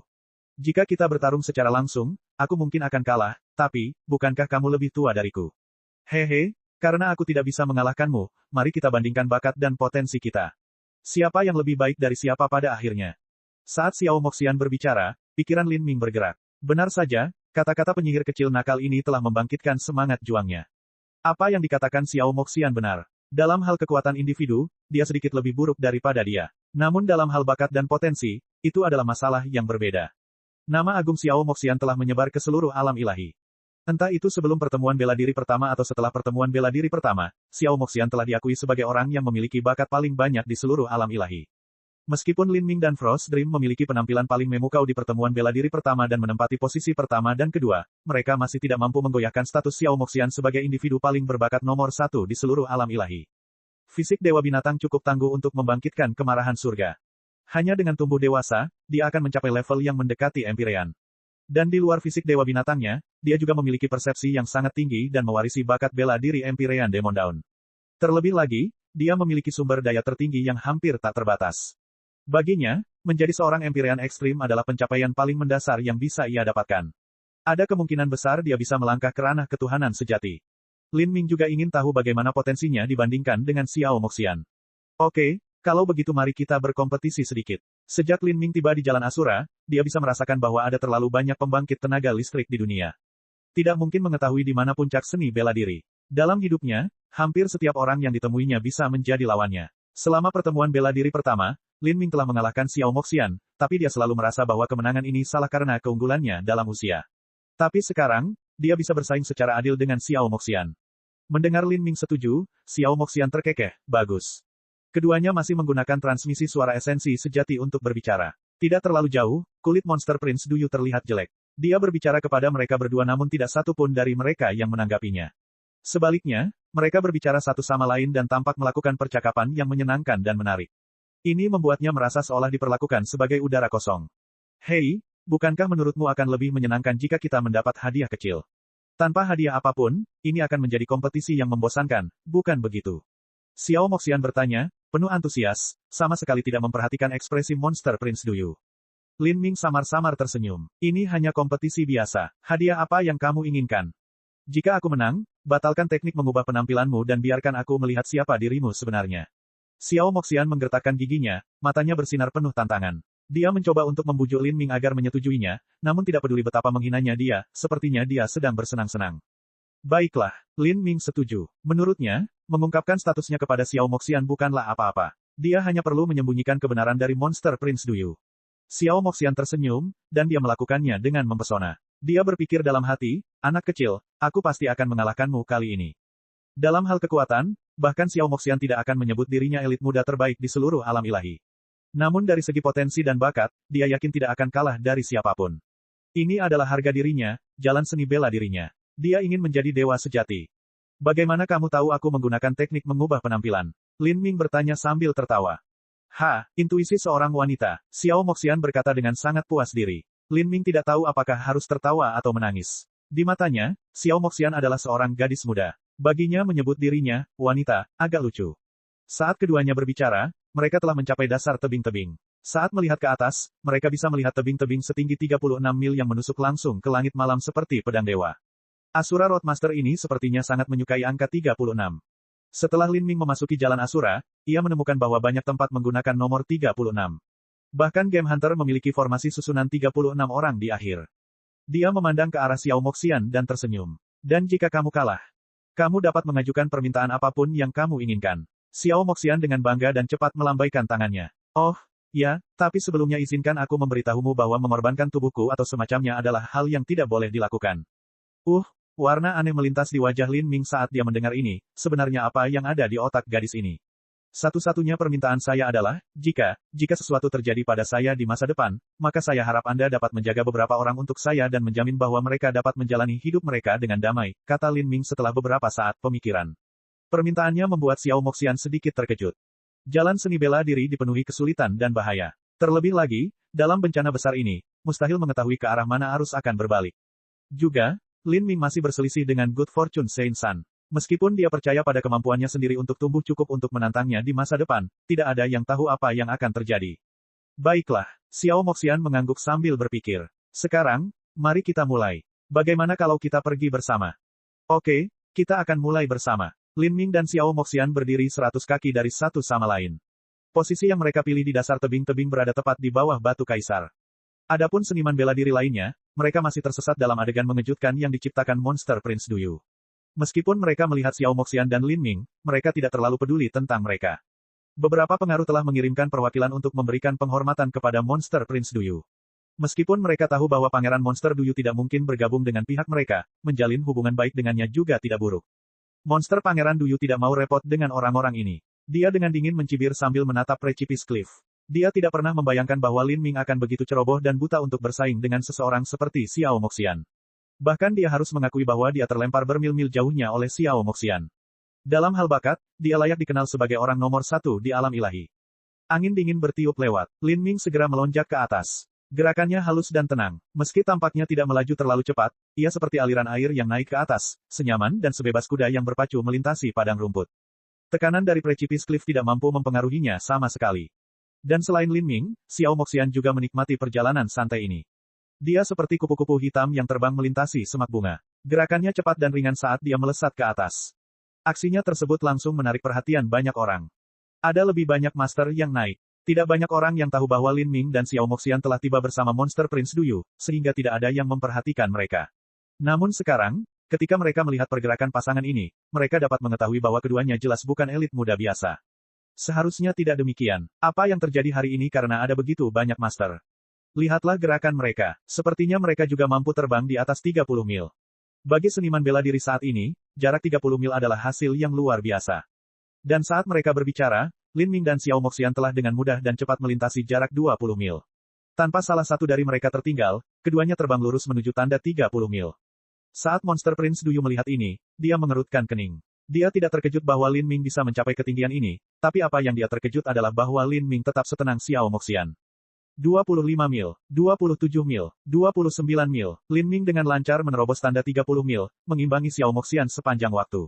Jika kita bertarung secara langsung, aku mungkin akan kalah, tapi, bukankah kamu lebih tua dariku? Hehe, karena aku tidak bisa mengalahkanmu, mari kita bandingkan bakat dan potensi kita. Siapa yang lebih baik dari siapa pada akhirnya? Saat Xiao Moxian berbicara, pikiran Lin Ming bergerak. Benar saja, kata-kata penyihir kecil nakal ini telah membangkitkan semangat juangnya. Apa yang dikatakan Xiao Moxian benar. Dalam hal kekuatan individu, dia sedikit lebih buruk daripada dia. Namun dalam hal bakat dan potensi, itu adalah masalah yang berbeda. Nama agung Xiao Moxian telah menyebar ke seluruh alam ilahi. Entah itu sebelum pertemuan bela diri pertama atau setelah pertemuan bela diri pertama, Xiao Moxian telah diakui sebagai orang yang memiliki bakat paling banyak di seluruh alam ilahi. Meskipun Lin Ming dan Frost Dream memiliki penampilan paling memukau di pertemuan bela diri pertama dan menempati posisi pertama dan kedua, mereka masih tidak mampu menggoyahkan status Xiao Moxian sebagai individu paling berbakat nomor 1 di seluruh alam ilahi. Fisik Dewa Binatang cukup tangguh untuk membangkitkan kemarahan surga. Hanya dengan tumbuh dewasa, dia akan mencapai level yang mendekati Empyrean. Dan di luar fisik Dewa Binatangnya, dia juga memiliki persepsi yang sangat tinggi dan mewarisi bakat bela diri Empyrean Demon Dawn. Terlebih lagi, dia memiliki sumber daya tertinggi yang hampir tak terbatas. Baginya, menjadi seorang Empyrean ekstrim adalah pencapaian paling mendasar yang bisa ia dapatkan. Ada kemungkinan besar dia bisa melangkah ke ranah ketuhanan sejati. Lin Ming juga ingin tahu bagaimana potensinya dibandingkan dengan Xiao Moxian. Oke, kalau begitu mari kita berkompetisi sedikit. Sejak Lin Ming tiba di Jalan Asura, dia bisa merasakan bahwa ada terlalu banyak pembangkit tenaga listrik di dunia. Tidak mungkin mengetahui di mana puncak seni bela diri. Dalam hidupnya, hampir setiap orang yang ditemuinya bisa menjadi lawannya. Selama pertemuan bela diri pertama, Lin Ming telah mengalahkan Xiao Moxian, tapi dia selalu merasa bahwa kemenangan ini salah karena keunggulannya dalam usia. Tapi sekarang, dia bisa bersaing secara adil dengan Xiao Moxian. Mendengar Lin Ming setuju, Xiao Moxian terkekeh, bagus. Keduanya masih menggunakan transmisi suara esensi sejati untuk berbicara. Tidak terlalu jauh, kulit monster Prince Duyu terlihat jelek. Dia berbicara kepada mereka berdua namun tidak satu pun dari mereka yang menanggapinya. Sebaliknya, mereka berbicara satu sama lain dan tampak melakukan percakapan yang menyenangkan dan menarik. Ini membuatnya merasa seolah diperlakukan sebagai udara kosong. Hei, bukankah menurutmu akan lebih menyenangkan jika kita mendapat hadiah kecil? Tanpa hadiah apapun, ini akan menjadi kompetisi yang membosankan, bukan begitu? Xiao Moxian bertanya, penuh antusias, sama sekali tidak memperhatikan ekspresi Monster Prince Duyu. Lin Ming samar-samar tersenyum. Ini hanya kompetisi biasa. Hadiah apa yang kamu inginkan? Jika aku menang, batalkan teknik mengubah penampilanmu dan biarkan aku melihat siapa dirimu sebenarnya. Xiao Moxian menggertakkan giginya, matanya bersinar penuh tantangan. Dia mencoba untuk membujuk Lin Ming agar menyetujuinya, namun tidak peduli betapa menghinanya dia, sepertinya dia sedang bersenang-senang. Baiklah, Lin Ming setuju. Menurutnya, mengungkapkan statusnya kepada Xiao Moxian bukanlah apa-apa. Dia hanya perlu menyembunyikan kebenaran dari Monster Prince Duyu. Xiao Moxian tersenyum, dan dia melakukannya dengan mempesona. Dia berpikir dalam hati, anak kecil, aku pasti akan mengalahkanmu kali ini. Dalam hal kekuatan, bahkan Xiao Moxian tidak akan menyebut dirinya elit muda terbaik di seluruh alam ilahi. Namun dari segi potensi dan bakat, dia yakin tidak akan kalah dari siapapun. Ini adalah harga dirinya, jalan seni bela dirinya. Dia ingin menjadi dewa sejati. Bagaimana kamu tahu aku menggunakan teknik mengubah penampilan? Lin Ming bertanya sambil tertawa. Intuisi seorang wanita, Xiao Moxian berkata dengan sangat puas diri. Lin Ming tidak tahu apakah harus tertawa atau menangis. Di matanya, Xiao Moxian adalah seorang gadis muda. Baginya menyebut dirinya, wanita, agak lucu. Saat keduanya berbicara, mereka telah mencapai dasar tebing-tebing. Saat melihat ke atas, mereka bisa melihat tebing-tebing setinggi 36 mil yang menusuk langsung ke langit malam seperti pedang dewa. Asura Roadmaster ini sepertinya sangat menyukai angka 36. Setelah Lin Ming memasuki jalan Asura, ia menemukan bahwa banyak tempat menggunakan nomor 36. Bahkan Game Hunter memiliki formasi susunan 36 orang di akhir. Dia memandang ke arah Xiao Moxian dan tersenyum. Dan jika kamu kalah, kamu dapat mengajukan permintaan apapun yang kamu inginkan. Xiao Moxian dengan bangga dan cepat melambaikan tangannya. Oh, ya, tapi sebelumnya izinkan aku memberitahumu bahwa mengorbankan tubuhku atau semacamnya adalah hal yang tidak boleh dilakukan. Warna aneh melintas di wajah Lin Ming saat dia mendengar ini, sebenarnya apa yang ada di otak gadis ini? Satu-satunya permintaan saya adalah, jika sesuatu terjadi pada saya di masa depan, maka saya harap Anda dapat menjaga beberapa orang untuk saya dan menjamin bahwa mereka dapat menjalani hidup mereka dengan damai, kata Lin Ming setelah beberapa saat pemikiran. Permintaannya membuat Xiao Moxian sedikit terkejut. Jalan seni bela diri dipenuhi kesulitan dan bahaya. Terlebih lagi, dalam bencana besar ini, mustahil mengetahui ke arah mana arus akan berbalik. Juga, Lin Ming masih berselisih dengan Good Fortune Saint San. Meskipun dia percaya pada kemampuannya sendiri untuk tumbuh cukup untuk menantangnya di masa depan, tidak ada yang tahu apa yang akan terjadi. Baiklah, Xiao Moxian mengangguk sambil berpikir. Sekarang, mari kita mulai. Bagaimana kalau kita pergi bersama? Oke, kita akan mulai bersama. Lin Ming dan Xiao Moxian berdiri 100 kaki dari satu sama lain. Posisi yang mereka pilih di dasar tebing-tebing berada tepat di bawah batu kaisar. Adapun seniman bela diri lainnya, mereka masih tersesat dalam adegan mengejutkan yang diciptakan Monster Prince Duyu. Meskipun mereka melihat Xiao Moxian dan Lin Ming, mereka tidak terlalu peduli tentang mereka. Beberapa pengaruh telah mengirimkan perwakilan untuk memberikan penghormatan kepada Monster Prince Duyu. Meskipun mereka tahu bahwa Pangeran Monster Duyu tidak mungkin bergabung dengan pihak mereka, menjalin hubungan baik dengannya juga tidak buruk. Monster Pangeran Duyu tidak mau repot dengan orang-orang ini. Dia dengan dingin mencibir sambil menatap Precipice Cliff. Dia tidak pernah membayangkan bahwa Lin Ming akan begitu ceroboh dan buta untuk bersaing dengan seseorang seperti Xiao Moxian. Bahkan dia harus mengakui bahwa dia terlempar bermil-mil jauhnya oleh Xiao Moxian. Dalam hal bakat, dia layak dikenal sebagai orang nomor satu di alam ilahi. Angin dingin bertiup lewat. Lin Ming segera melonjak ke atas. Gerakannya halus dan tenang. Meski tampaknya tidak melaju terlalu cepat, ia seperti aliran air yang naik ke atas, senyaman dan sebebas kuda yang berpacu melintasi padang rumput. Tekanan dari Precipice Cliff tidak mampu mempengaruhinya sama sekali. Dan selain Lin Ming, Xiao Moxian juga menikmati perjalanan santai ini. Dia seperti kupu-kupu hitam yang terbang melintasi semak bunga. Gerakannya cepat dan ringan saat dia melesat ke atas. Aksinya tersebut langsung menarik perhatian banyak orang. Ada lebih banyak master yang naik. Tidak banyak orang yang tahu bahwa Lin Ming dan Xiao Moxian telah tiba bersama Monster Prince Duyu, sehingga tidak ada yang memperhatikan mereka. Namun sekarang, ketika mereka melihat pergerakan pasangan ini, mereka dapat mengetahui bahwa keduanya jelas bukan elit muda biasa. Seharusnya tidak demikian. Apa yang terjadi hari ini karena ada begitu banyak master? Lihatlah gerakan mereka. Sepertinya mereka juga mampu terbang di atas 30 mil. Bagi seniman bela diri saat ini, jarak 30 mil adalah hasil yang luar biasa. Dan saat mereka berbicara, Lin Ming dan Xiao Moxian telah dengan mudah dan cepat melintasi jarak 20 mil. Tanpa salah satu dari mereka tertinggal, keduanya terbang lurus menuju tanda 30 mil. Saat Monster Prince Duyu melihat ini, dia mengerutkan kening. Dia tidak terkejut bahwa Lin Ming bisa mencapai ketinggian ini, tapi apa yang dia terkejut adalah bahwa Lin Ming tetap setenang Xiao Moxian. 25 mil, 27 mil, 29 mil. Lin Ming dengan lancar menerobos tanda 30 mil, mengimbangi Xiao Moxian sepanjang waktu.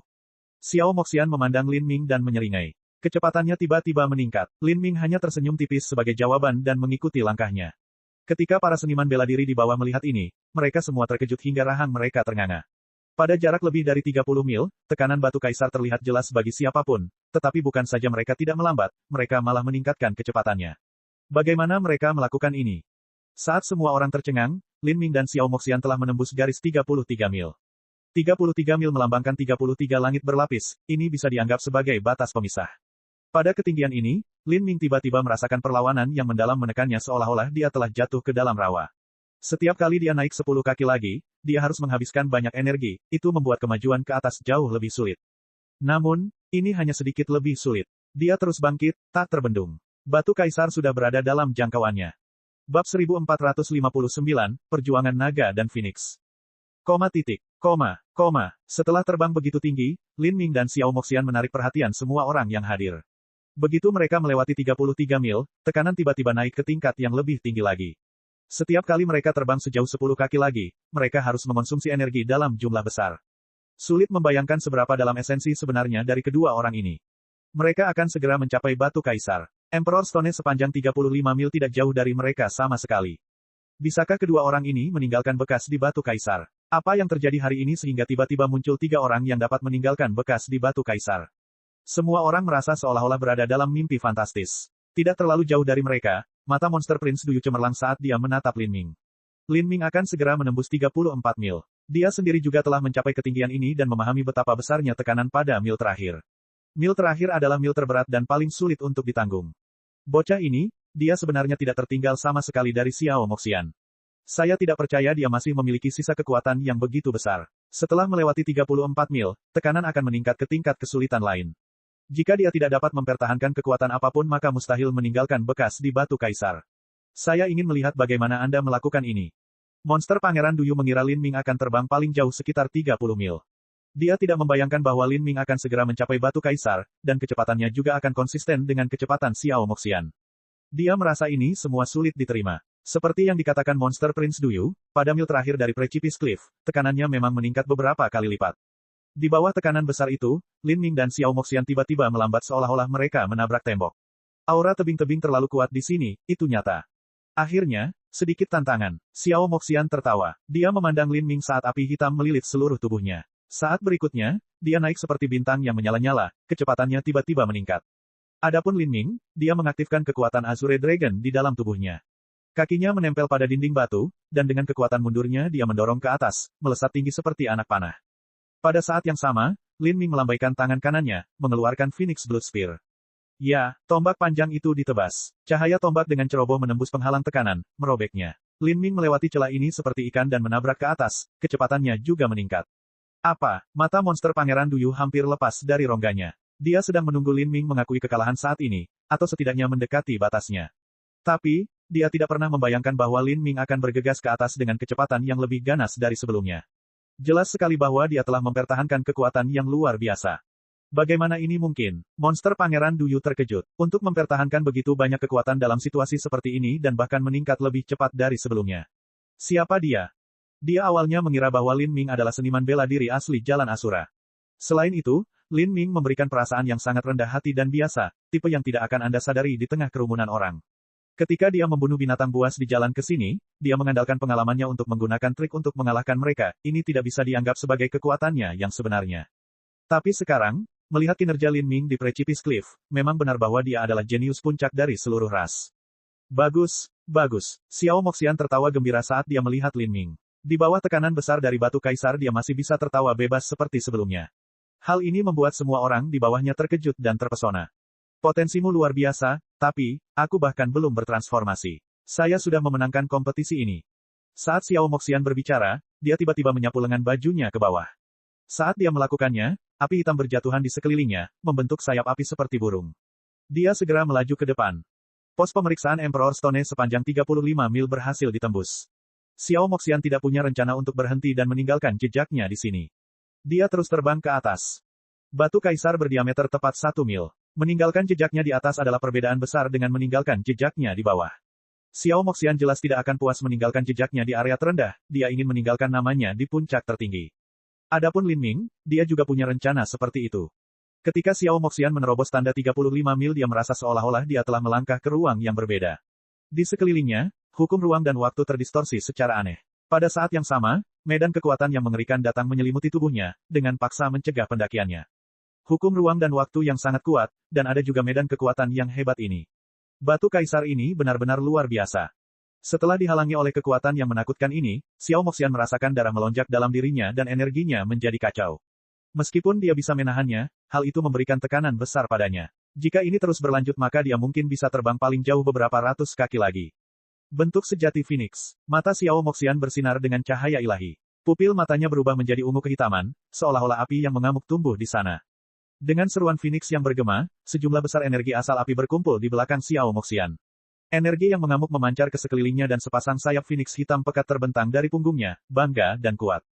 Xiao Moxian memandang Lin Ming dan menyeringai. Kecepatannya tiba-tiba meningkat. Lin Ming hanya tersenyum tipis sebagai jawaban dan mengikuti langkahnya. Ketika para seniman bela diri di bawah melihat ini, mereka semua terkejut hingga rahang mereka ternganga. Pada jarak lebih dari 30 mil, tekanan batu kaisar terlihat jelas bagi siapapun, tetapi bukan saja mereka tidak melambat, mereka malah meningkatkan kecepatannya. Bagaimana mereka melakukan ini? Saat semua orang tercengang, Lin Ming dan Xiao Moxian telah menembus garis 33 mil. 33 mil melambangkan 33 langit berlapis, ini bisa dianggap sebagai batas pemisah. Pada ketinggian ini, Lin Ming tiba-tiba merasakan perlawanan yang mendalam menekannya seolah-olah dia telah jatuh ke dalam rawa. Setiap kali dia naik 10 kaki lagi, dia harus menghabiskan banyak energi, itu membuat kemajuan ke atas jauh lebih sulit. Namun, ini hanya sedikit lebih sulit. Dia terus bangkit, tak terbendung. Batu Kaisar sudah berada dalam jangkauannya. Bab 1459, Perjuangan Naga dan Phoenix. Setelah terbang begitu tinggi, Lin Ming dan Xiao Moxian menarik perhatian semua orang yang hadir. Begitu mereka melewati 33 mil, tekanan tiba-tiba naik ke tingkat yang lebih tinggi lagi. Setiap kali mereka terbang sejauh 10 kaki lagi, mereka harus mengonsumsi energi dalam jumlah besar. Sulit membayangkan seberapa dalam esensi sebenarnya dari kedua orang ini. Mereka akan segera mencapai Batu Kaisar. Emperor Stone sepanjang 35 mil tidak jauh dari mereka sama sekali. Bisakah kedua orang ini meninggalkan bekas di Batu Kaisar? Apa yang terjadi hari ini sehingga tiba-tiba muncul 3 orang yang dapat meninggalkan bekas di Batu Kaisar? Semua orang merasa seolah-olah berada dalam mimpi fantastis. Tidak terlalu jauh dari mereka, mata monster Prince Duyu cemerlang saat dia menatap Lin Ming. Lin Ming akan segera menembus 34 mil. Dia sendiri juga telah mencapai ketinggian ini dan memahami betapa besarnya tekanan pada mil terakhir. Mil terakhir adalah mil terberat dan paling sulit untuk ditanggung. Bocah ini, dia sebenarnya tidak tertinggal sama sekali dari Xiao Moxian. Saya tidak percaya dia masih memiliki sisa kekuatan yang begitu besar. Setelah melewati 34 mil, tekanan akan meningkat ke tingkat kesulitan lain. Jika dia tidak dapat mempertahankan kekuatan apapun maka mustahil meninggalkan bekas di Batu Kaisar. Saya ingin melihat bagaimana Anda melakukan ini. Monster Pangeran Duyu mengira Lin Ming akan terbang paling jauh sekitar 30 mil. Dia tidak membayangkan bahwa Lin Ming akan segera mencapai Batu Kaisar, dan kecepatannya juga akan konsisten dengan kecepatan Xiao Moxian. Dia merasa ini semua sulit diterima. Seperti yang dikatakan Monster Prince Duyu, pada mil terakhir dari Precipice Cliff, tekanannya memang meningkat beberapa kali lipat. Di bawah tekanan besar itu, Lin Ming dan Xiao Moxian tiba-tiba melambat seolah-olah mereka menabrak tembok. Aura tebing-tebing terlalu kuat di sini, itu nyata. Akhirnya, sedikit tantangan. Xiao Moxian tertawa. Dia memandang Lin Ming saat api hitam melilit seluruh tubuhnya. Saat berikutnya, dia naik seperti bintang yang menyala-nyala, kecepatannya tiba-tiba meningkat. Adapun Lin Ming, dia mengaktifkan kekuatan Azure Dragon di dalam tubuhnya. Kakinya menempel pada dinding batu, dan dengan kekuatan mundurnya dia mendorong ke atas, melesat tinggi seperti anak panah. Pada saat yang sama, Lin Ming melambaikan tangan kanannya, mengeluarkan Phoenix Blood Spear. Ya, tombak panjang itu ditebas. Cahaya tombak dengan ceroboh menembus penghalang tekanan, merobeknya. Lin Ming melewati celah ini seperti ikan dan menabrak ke atas, kecepatannya juga meningkat. Apa? Mata monster Pangeran Duyu hampir lepas dari rongganya. Dia sedang menunggu Lin Ming mengakui kekalahan saat ini, atau setidaknya mendekati batasnya. Tapi, dia tidak pernah membayangkan bahwa Lin Ming akan bergegas ke atas dengan kecepatan yang lebih ganas dari sebelumnya. Jelas sekali bahwa dia telah mempertahankan kekuatan yang luar biasa. Bagaimana ini mungkin? Monster Pangeran Duyu terkejut. Untuk mempertahankan begitu banyak kekuatan dalam situasi seperti ini dan bahkan meningkat lebih cepat dari sebelumnya. Siapa dia? Dia awalnya mengira bahwa Lin Ming adalah seniman bela diri asli Jalan Asura. Selain itu, Lin Ming memberikan perasaan yang sangat rendah hati dan biasa, tipe yang tidak akan Anda sadari di tengah kerumunan orang. Ketika dia membunuh binatang buas di jalan ke sini, dia mengandalkan pengalamannya untuk menggunakan trik untuk mengalahkan mereka, ini tidak bisa dianggap sebagai kekuatannya yang sebenarnya. Tapi sekarang, melihat kinerja Lin Ming di Precipice Cliff, memang benar bahwa dia adalah jenius puncak dari seluruh ras. Bagus, bagus. Xiao Moxian tertawa gembira saat dia melihat Lin Ming. Di bawah tekanan besar dari Batu Kaisar dia masih bisa tertawa bebas seperti sebelumnya. Hal ini membuat semua orang di bawahnya terkejut dan terpesona. Potensimu luar biasa, tapi, aku bahkan belum bertransformasi. Saya sudah memenangkan kompetisi ini. Saat Xiao Moxian berbicara, dia tiba-tiba menyapu lengan bajunya ke bawah. Saat dia melakukannya, api hitam berjatuhan di sekelilingnya, membentuk sayap api seperti burung. Dia segera melaju ke depan. Pos pemeriksaan Emperor Stone sepanjang 35 mil berhasil ditembus. Xiao Moxian tidak punya rencana untuk berhenti dan meninggalkan jejaknya di sini. Dia terus terbang ke atas. Batu Kaisar berdiameter tepat 1 mil. Meninggalkan jejaknya di atas adalah perbedaan besar dengan meninggalkan jejaknya di bawah. Xiao Moxian jelas tidak akan puas meninggalkan jejaknya di area terendah, dia ingin meninggalkan namanya di puncak tertinggi. Adapun Lin Ming, dia juga punya rencana seperti itu. Ketika Xiao Moxian menerobos tanda 35 mil dia merasa seolah-olah dia telah melangkah ke ruang yang berbeda. Di sekelilingnya, hukum ruang dan waktu terdistorsi secara aneh. Pada saat yang sama, medan kekuatan yang mengerikan datang menyelimuti tubuhnya, dengan paksa mencegah pendakiannya. Hukum ruang dan waktu yang sangat kuat, dan ada juga medan kekuatan yang hebat ini. Batu Kaisar ini benar-benar luar biasa. Setelah dihalangi oleh kekuatan yang menakutkan ini, Xiao Moxian merasakan darah melonjak dalam dirinya dan energinya menjadi kacau. Meskipun dia bisa menahannya, hal itu memberikan tekanan besar padanya. Jika ini terus berlanjut maka dia mungkin bisa terbang paling jauh beberapa ratus kaki lagi. Bentuk sejati Phoenix. Mata Xiao Moxian bersinar dengan cahaya ilahi. Pupil matanya berubah menjadi ungu kehitaman, seolah-olah api yang mengamuk tumbuh di sana. Dengan seruan Phoenix yang bergema, sejumlah besar energi asal api berkumpul di belakang Xiao Moxian. Energi yang mengamuk memancar ke sekelilingnya dan sepasang sayap Phoenix hitam pekat terbentang dari punggungnya, bangga dan kuat.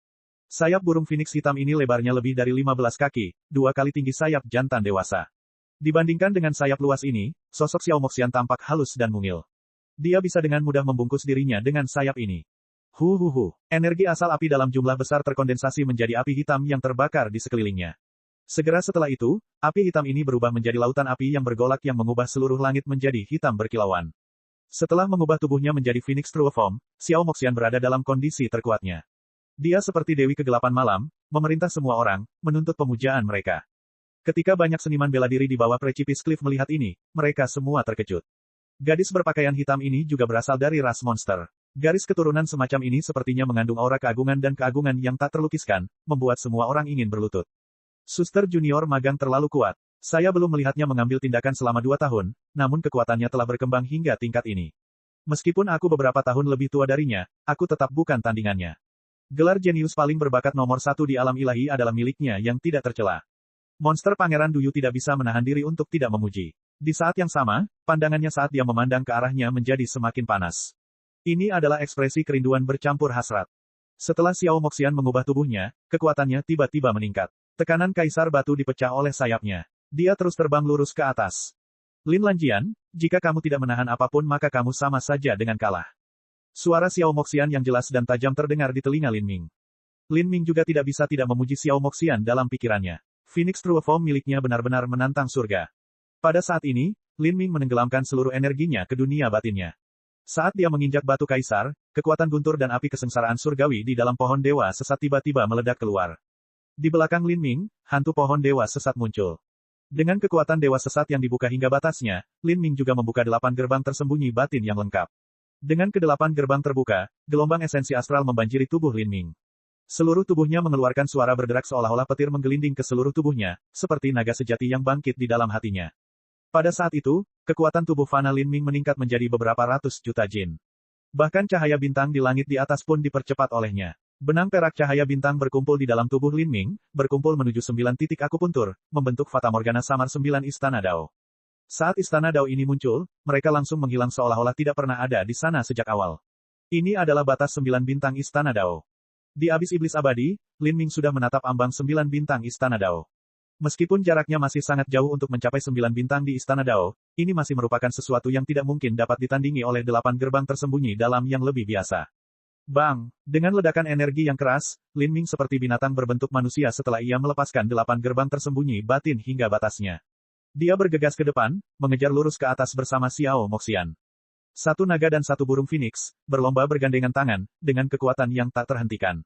Sayap burung Phoenix hitam ini lebarnya lebih dari 15 kaki, 2 kali tinggi sayap jantan dewasa. Dibandingkan dengan sayap luas ini, sosok Xiao Moxian tampak halus dan mungil. Dia bisa dengan mudah membungkus dirinya dengan sayap ini. Energi asal api dalam jumlah besar terkondensasi menjadi api hitam yang terbakar di sekelilingnya. Segera setelah itu, api hitam ini berubah menjadi lautan api yang bergolak yang mengubah seluruh langit menjadi hitam berkilauan. Setelah mengubah tubuhnya menjadi Phoenix True Form, Xiao Moxian berada dalam kondisi terkuatnya. Dia seperti Dewi Kegelapan Malam, memerintah semua orang, menuntut pemujaan mereka. Ketika banyak seniman bela diri di bawah Precipice Cliff melihat ini, mereka semua terkejut. Gadis berpakaian hitam ini juga berasal dari ras monster. Garis keturunan semacam ini sepertinya mengandung aura keagungan dan keagungan yang tak terlukiskan, membuat semua orang ingin berlutut. Suster junior magang terlalu kuat. Saya belum melihatnya mengambil tindakan selama 2 tahun, namun kekuatannya telah berkembang hingga tingkat ini. Meskipun aku beberapa tahun lebih tua darinya, aku tetap bukan tandingannya. Gelar jenius paling berbakat nomor 1 di alam ilahi adalah miliknya yang tidak tercela. Monster Pangeran Duyu tidak bisa menahan diri untuk tidak memuji. Di saat yang sama, pandangannya saat dia memandang ke arahnya menjadi semakin panas. Ini adalah ekspresi kerinduan bercampur hasrat. Setelah Xiao Moxian mengubah tubuhnya, kekuatannya tiba-tiba meningkat. Tekanan Kaisar Batu dipecah oleh sayapnya. Dia terus terbang lurus ke atas. Lin Lanjian, jika kamu tidak menahan apapun maka kamu sama saja dengan kalah. Suara Xiao Moxian yang jelas dan tajam terdengar di telinga Lin Ming. Lin Ming juga tidak bisa tidak memuji Xiao Moxian dalam pikirannya. Phoenix True Form miliknya benar-benar menantang surga. Pada saat ini, Lin Ming menenggelamkan seluruh energinya ke dunia batinnya. Saat dia menginjak batu kaisar, kekuatan guntur dan api kesengsaraan surgawi di dalam pohon dewa sesat tiba-tiba meledak keluar. Di belakang Lin Ming, hantu pohon dewa sesat muncul. Dengan kekuatan dewa sesat yang dibuka hingga batasnya, Lin Ming juga membuka 8 gerbang tersembunyi batin yang lengkap. Dengan ke-8 gerbang terbuka, gelombang esensi astral membanjiri tubuh Lin Ming. Seluruh tubuhnya mengeluarkan suara berderak seolah-olah petir menggelinding ke seluruh tubuhnya, seperti naga sejati yang bangkit di dalam hatinya. Pada saat itu, kekuatan tubuh fana Lin Ming meningkat menjadi beberapa ratus juta jin. Bahkan cahaya bintang di langit di atas pun dipercepat olehnya. Benang perak cahaya bintang berkumpul di dalam tubuh Lin Ming, berkumpul menuju 9 titik akupuntur, membentuk fatamorgana samar 9 istana Dao. Saat istana Dao ini muncul, mereka langsung menghilang seolah-olah tidak pernah ada di sana sejak awal. Ini adalah batas 9 bintang istana Dao. Di abis iblis abadi, Lin Ming sudah menatap ambang 9 bintang istana Dao. Meskipun jaraknya masih sangat jauh untuk mencapai 9 bintang di istana Dao, ini masih merupakan sesuatu yang tidak mungkin dapat ditandingi oleh 8 gerbang tersembunyi dalam yang lebih biasa. Bang! Dengan ledakan energi yang keras, Lin Ming seperti binatang berbentuk manusia setelah ia melepaskan 8 gerbang tersembunyi batin hingga batasnya. Dia bergegas ke depan, mengejar lurus ke atas bersama Xiao Moxian. Satu naga dan satu burung phoenix, berlomba bergandengan tangan, dengan kekuatan yang tak terhentikan.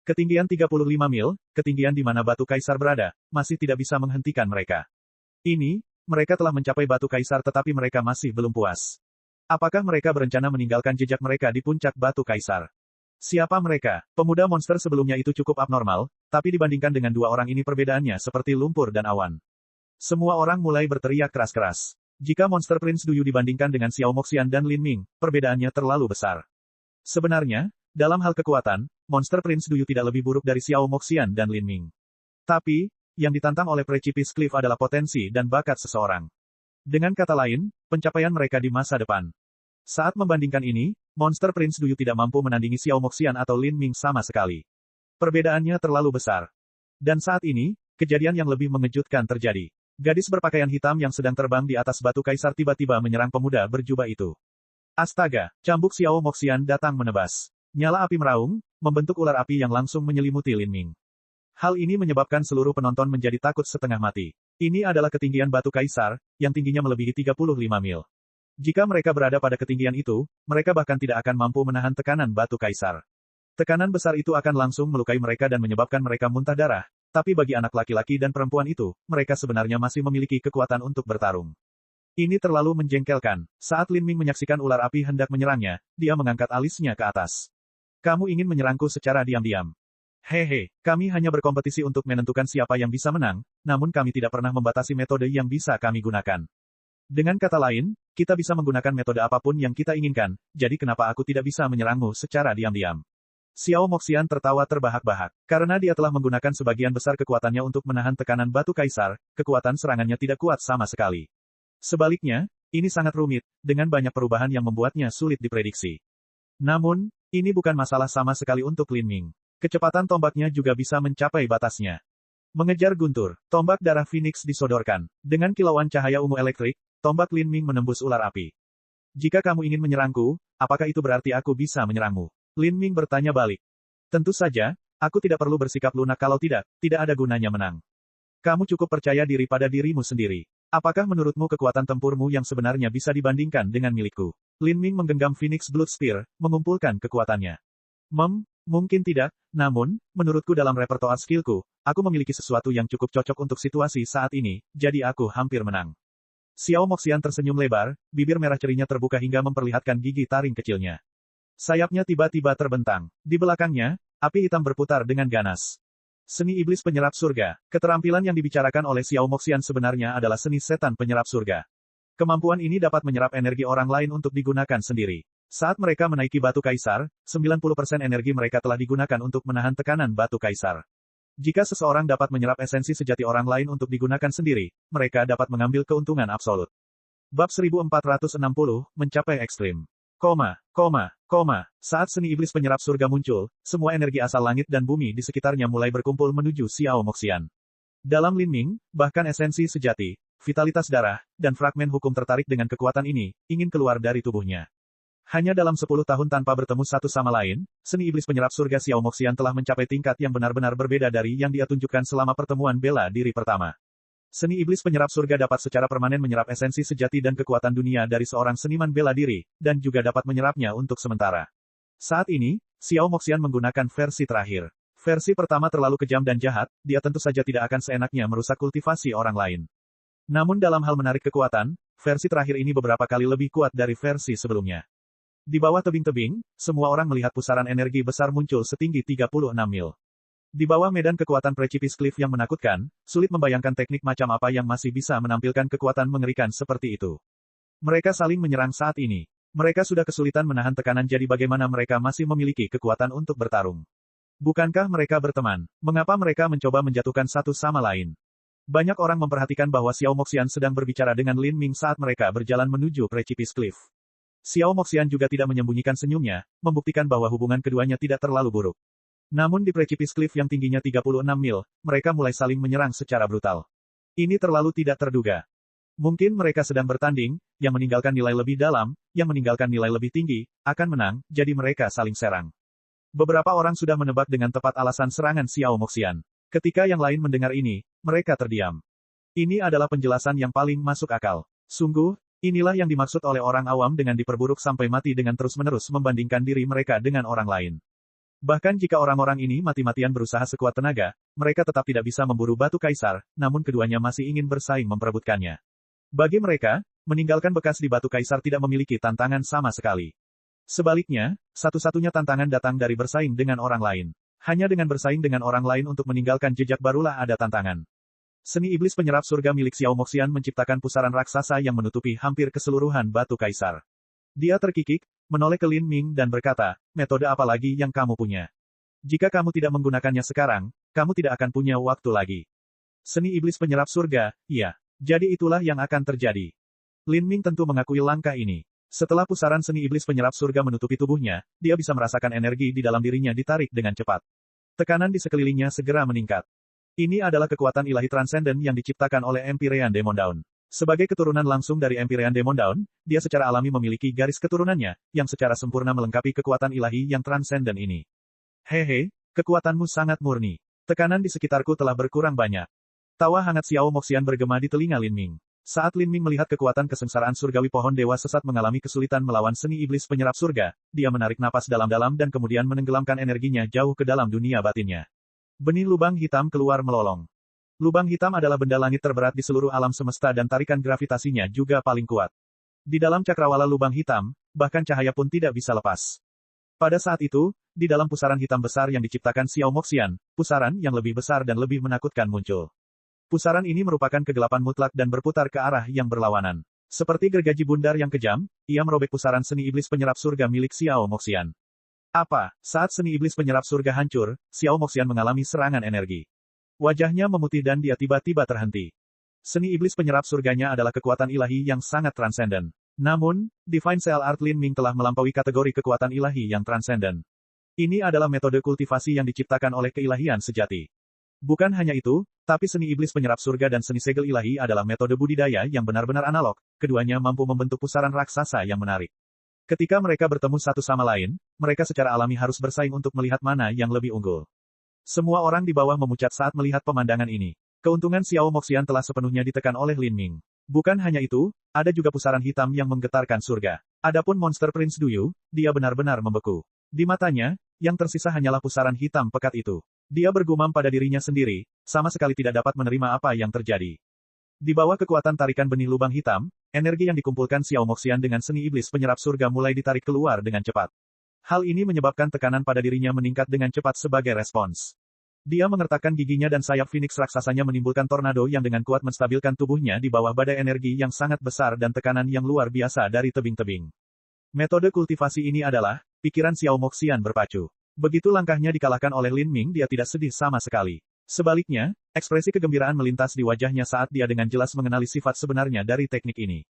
Ketinggian 35 mil, ketinggian di mana batu kaisar berada, masih tidak bisa menghentikan mereka. Ini, mereka telah mencapai batu kaisar tetapi mereka masih belum puas. Apakah mereka berencana meninggalkan jejak mereka di puncak batu kaisar? Siapa mereka? Pemuda monster sebelumnya itu cukup abnormal, tapi dibandingkan dengan 2 orang ini perbedaannya seperti lumpur dan awan. Semua orang mulai berteriak keras-keras. Jika Monster Prince Duyu dibandingkan dengan Xiao Moxian dan Lin Ming, perbedaannya terlalu besar. Sebenarnya, dalam hal kekuatan, Monster Prince Duyu tidak lebih buruk dari Xiao Moxian dan Lin Ming. Tapi, yang ditantang oleh Precipice Cliff adalah potensi dan bakat seseorang. Dengan kata lain, pencapaian mereka di masa depan. Saat membandingkan ini, Monster Prince Duyu tidak mampu menandingi Xiao Moxian atau Lin Ming sama sekali. Perbedaannya terlalu besar. Dan saat ini, kejadian yang lebih mengejutkan terjadi. Gadis berpakaian hitam yang sedang terbang di atas batu kaisar tiba-tiba menyerang pemuda berjubah itu. Astaga, cambuk Xiao Moxian datang menebas. Nyala api meraung, membentuk ular api yang langsung menyelimuti Lin Ming. Hal ini menyebabkan seluruh penonton menjadi takut setengah mati. Ini adalah ketinggian batu kaisar, yang tingginya melebihi 35 mil. Jika mereka berada pada ketinggian itu, mereka bahkan tidak akan mampu menahan tekanan batu kaisar. Tekanan besar itu akan langsung melukai mereka dan menyebabkan mereka muntah darah, tapi bagi anak laki-laki dan perempuan itu, mereka sebenarnya masih memiliki kekuatan untuk bertarung. Ini terlalu menjengkelkan. Saat Lin Ming menyaksikan ular api hendak menyerangnya, dia mengangkat alisnya ke atas. Kamu ingin menyerangku secara diam-diam. Hehe, kami hanya berkompetisi untuk menentukan siapa yang bisa menang, namun kami tidak pernah membatasi metode yang bisa kami gunakan. Dengan kata lain, kita bisa menggunakan metode apapun yang kita inginkan, jadi kenapa aku tidak bisa menyerangmu secara diam-diam? Xiao Moxian tertawa terbahak-bahak. Karena dia telah menggunakan sebagian besar kekuatannya untuk menahan tekanan batu kaisar, kekuatan serangannya tidak kuat sama sekali. Sebaliknya, ini sangat rumit, dengan banyak perubahan yang membuatnya sulit diprediksi. Namun, ini bukan masalah sama sekali untuk Lin Ming. Kecepatan tombaknya juga bisa mencapai batasnya. Mengejar guntur, tombak darah Phoenix disodorkan. Dengan kilauan cahaya ungu elektrik, tombak Lin Ming menembus ular api. Jika kamu ingin menyerangku, apakah itu berarti aku bisa menyerangmu? Lin Ming bertanya balik. Tentu saja, aku tidak perlu bersikap lunak kalau tidak ada gunanya menang. Kamu cukup percaya diri pada dirimu sendiri. Apakah menurutmu kekuatan tempurmu yang sebenarnya bisa dibandingkan dengan milikku? Lin Ming menggenggam Phoenix Blood Spear, mengumpulkan kekuatannya. Mungkin tidak, namun, menurutku dalam repertoar skillku, aku memiliki sesuatu yang cukup cocok untuk situasi saat ini, jadi aku hampir menang. Xiao Moxian tersenyum lebar, bibir merah cerinya terbuka hingga memperlihatkan gigi taring kecilnya. Sayapnya tiba-tiba terbentang. Di belakangnya, api hitam berputar dengan ganas. Seni iblis penyerap surga. Keterampilan yang dibicarakan oleh Xiao Moxian sebenarnya adalah seni setan penyerap surga. Kemampuan ini dapat menyerap energi orang lain untuk digunakan sendiri. Saat mereka menaiki batu kaisar, 90% energi mereka telah digunakan untuk menahan tekanan batu kaisar. Jika seseorang dapat menyerap esensi sejati orang lain untuk digunakan sendiri, mereka dapat mengambil keuntungan absolut. Bab 1460, mencapai ekstrim. Saat seni iblis penyerap surga muncul, semua energi asal langit dan bumi di sekitarnya mulai berkumpul menuju Xiao Moxian. Dalam Lin Ming, bahkan esensi sejati, vitalitas darah, dan fragmen hukum tertarik dengan kekuatan ini, ingin keluar dari tubuhnya. Hanya dalam 10 tahun tanpa bertemu satu sama lain, seni iblis penyerap surga Xiao Moxian telah mencapai tingkat yang benar-benar berbeda dari yang dia tunjukkan selama pertemuan bela diri pertama. Seni iblis penyerap surga dapat secara permanen menyerap esensi sejati dan kekuatan dunia dari seorang seniman bela diri, dan juga dapat menyerapnya untuk sementara. Saat ini, Xiao Moxian menggunakan versi terakhir. Versi pertama terlalu kejam dan jahat, dia tentu saja tidak akan seenaknya merusak kultivasi orang lain. Namun dalam hal menarik kekuatan, versi terakhir ini beberapa kali lebih kuat dari versi sebelumnya. Di bawah tebing-tebing, semua orang melihat pusaran energi besar muncul setinggi 36 mil. Di bawah medan kekuatan Precipice Cliff yang menakutkan, sulit membayangkan teknik macam apa yang masih bisa menampilkan kekuatan mengerikan seperti itu. Mereka saling menyerang saat ini. Mereka sudah kesulitan menahan tekanan, jadi bagaimana mereka masih memiliki kekuatan untuk bertarung? Bukankah mereka berteman? Mengapa mereka mencoba menjatuhkan satu sama lain? Banyak orang memperhatikan bahwa Xiao Moxian sedang berbicara dengan Lin Ming saat mereka berjalan menuju Precipice Cliff. Xiao Moxian juga tidak menyembunyikan senyumnya, membuktikan bahwa hubungan keduanya tidak terlalu buruk. Namun di Precipice Cliff yang tingginya 36 mil, mereka mulai saling menyerang secara brutal. Ini terlalu tidak terduga. Mungkin mereka sedang bertanding, yang meninggalkan nilai lebih dalam, yang meninggalkan nilai lebih tinggi, akan menang, jadi mereka saling serang. Beberapa orang sudah menebak dengan tepat alasan serangan Xiao Moxian. Ketika yang lain mendengar ini, mereka terdiam. Ini adalah penjelasan yang paling masuk akal. Sungguh, inilah yang dimaksud oleh orang awam dengan diperburuk sampai mati dengan terus-menerus membandingkan diri mereka dengan orang lain. Bahkan jika orang-orang ini mati-matian berusaha sekuat tenaga, mereka tetap tidak bisa memburu batu kaisar, namun keduanya masih ingin bersaing memperebutkannya. Bagi mereka, meninggalkan bekas di batu kaisar tidak memiliki tantangan sama sekali. Sebaliknya, satu-satunya tantangan datang dari bersaing dengan orang lain. Hanya dengan bersaing dengan orang lain untuk meninggalkan jejak barulah ada tantangan. Seni iblis penyerap surga milik Xiao Moxian menciptakan pusaran raksasa yang menutupi hampir keseluruhan batu kaisar. Dia terkikik, menoleh ke Lin Ming dan berkata, metode apa lagi yang kamu punya? Jika kamu tidak menggunakannya sekarang, kamu tidak akan punya waktu lagi. Seni iblis penyerap surga, iya. Jadi itulah yang akan terjadi. Lin Ming tentu mengakui langkah ini. Setelah pusaran seni iblis penyerap surga menutupi tubuhnya, dia bisa merasakan energi di dalam dirinya ditarik dengan cepat. Tekanan di sekelilingnya segera meningkat. Ini adalah kekuatan ilahi transenden yang diciptakan oleh Empyrean Demon Dawn. Sebagai keturunan langsung dari Empyrean Demon Dawn, dia secara alami memiliki garis keturunannya, yang secara sempurna melengkapi kekuatan ilahi yang transenden ini. Hehe, kekuatanmu sangat murni. Tekanan di sekitarku telah berkurang banyak. Tawa hangat Xiao Moxian bergema di telinga Lin Ming. Saat Lin Ming melihat kekuatan kesengsaraan surgawi pohon dewa sesat mengalami kesulitan melawan seni iblis penyerap surga, dia menarik napas dalam-dalam dan kemudian menenggelamkan energinya jauh ke dalam dunia batinnya. Benih lubang hitam keluar melolong. Lubang hitam adalah benda langit terberat di seluruh alam semesta dan tarikan gravitasinya juga paling kuat. Di dalam cakrawala lubang hitam, bahkan cahaya pun tidak bisa lepas. Pada saat itu, di dalam pusaran hitam besar yang diciptakan Xiao Moxian, pusaran yang lebih besar dan lebih menakutkan muncul. Pusaran ini merupakan kegelapan mutlak dan berputar ke arah yang berlawanan. Seperti gergaji bundar yang kejam, ia merobek pusaran seni iblis penyerap surga milik Xiao Moxian. Apa? Saat seni iblis penyerap surga hancur, Xiao Moxian mengalami serangan energi. Wajahnya memutih dan dia tiba-tiba terhenti. Seni iblis penyerap surganya adalah kekuatan ilahi yang sangat transenden. Namun, Divine Cell Art Lin Ming telah melampaui kategori kekuatan ilahi yang transenden. Ini adalah metode kultivasi yang diciptakan oleh keilahian sejati. Bukan hanya itu, tapi seni iblis penyerap surga dan seni segel ilahi adalah metode budidaya yang benar-benar analog, keduanya mampu membentuk pusaran raksasa yang menarik. Ketika mereka bertemu satu sama lain, mereka secara alami harus bersaing untuk melihat mana yang lebih unggul. Semua orang di bawah memucat saat melihat pemandangan ini. Keuntungan Xiao Moxian telah sepenuhnya ditekan oleh Lin Ming. Bukan hanya itu, ada juga pusaran hitam yang menggetarkan surga. Adapun monster Prince Duyu, dia benar-benar membeku. Di matanya, yang tersisa hanyalah pusaran hitam pekat itu. Dia bergumam pada dirinya sendiri, sama sekali tidak dapat menerima apa yang terjadi. Di bawah kekuatan tarikan benih lubang hitam, energi yang dikumpulkan Xiao Moxian dengan seni iblis penyerap surga mulai ditarik keluar dengan cepat. Hal ini menyebabkan tekanan pada dirinya meningkat dengan cepat sebagai respons. Dia mengertakkan giginya dan sayap Phoenix raksasanya menimbulkan tornado yang dengan kuat menstabilkan tubuhnya di bawah badai energi yang sangat besar dan tekanan yang luar biasa dari tebing-tebing. Metode kultivasi ini adalah, pikiran Xiao Moxian berpacu. Begitu langkahnya dikalahkan oleh Lin Ming dia tidak sedih sama sekali. Sebaliknya, ekspresi kegembiraan melintas di wajahnya saat dia dengan jelas mengenali sifat sebenarnya dari teknik ini.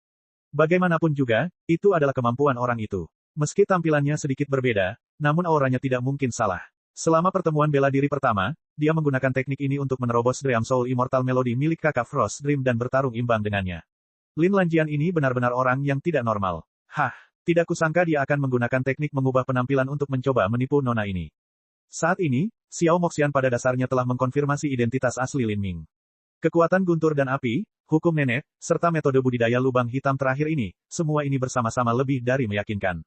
Bagaimanapun juga, itu adalah kemampuan orang itu. Meski tampilannya sedikit berbeda, namun auranya tidak mungkin salah. Selama pertemuan bela diri pertama, dia menggunakan teknik ini untuk menerobos Dream Soul Immortal Melody milik kakak Frost Dream dan bertarung imbang dengannya. Lin Lanjian ini benar-benar orang yang tidak normal. Hah, tidak kusangka dia akan menggunakan teknik mengubah penampilan untuk mencoba menipu nona ini. Saat ini, Xiao Moxian pada dasarnya telah mengkonfirmasi identitas asli Lin Ming. Kekuatan guntur dan api, hukum nenek, serta metode budidaya lubang hitam terakhir ini, semua ini bersama-sama lebih dari meyakinkan.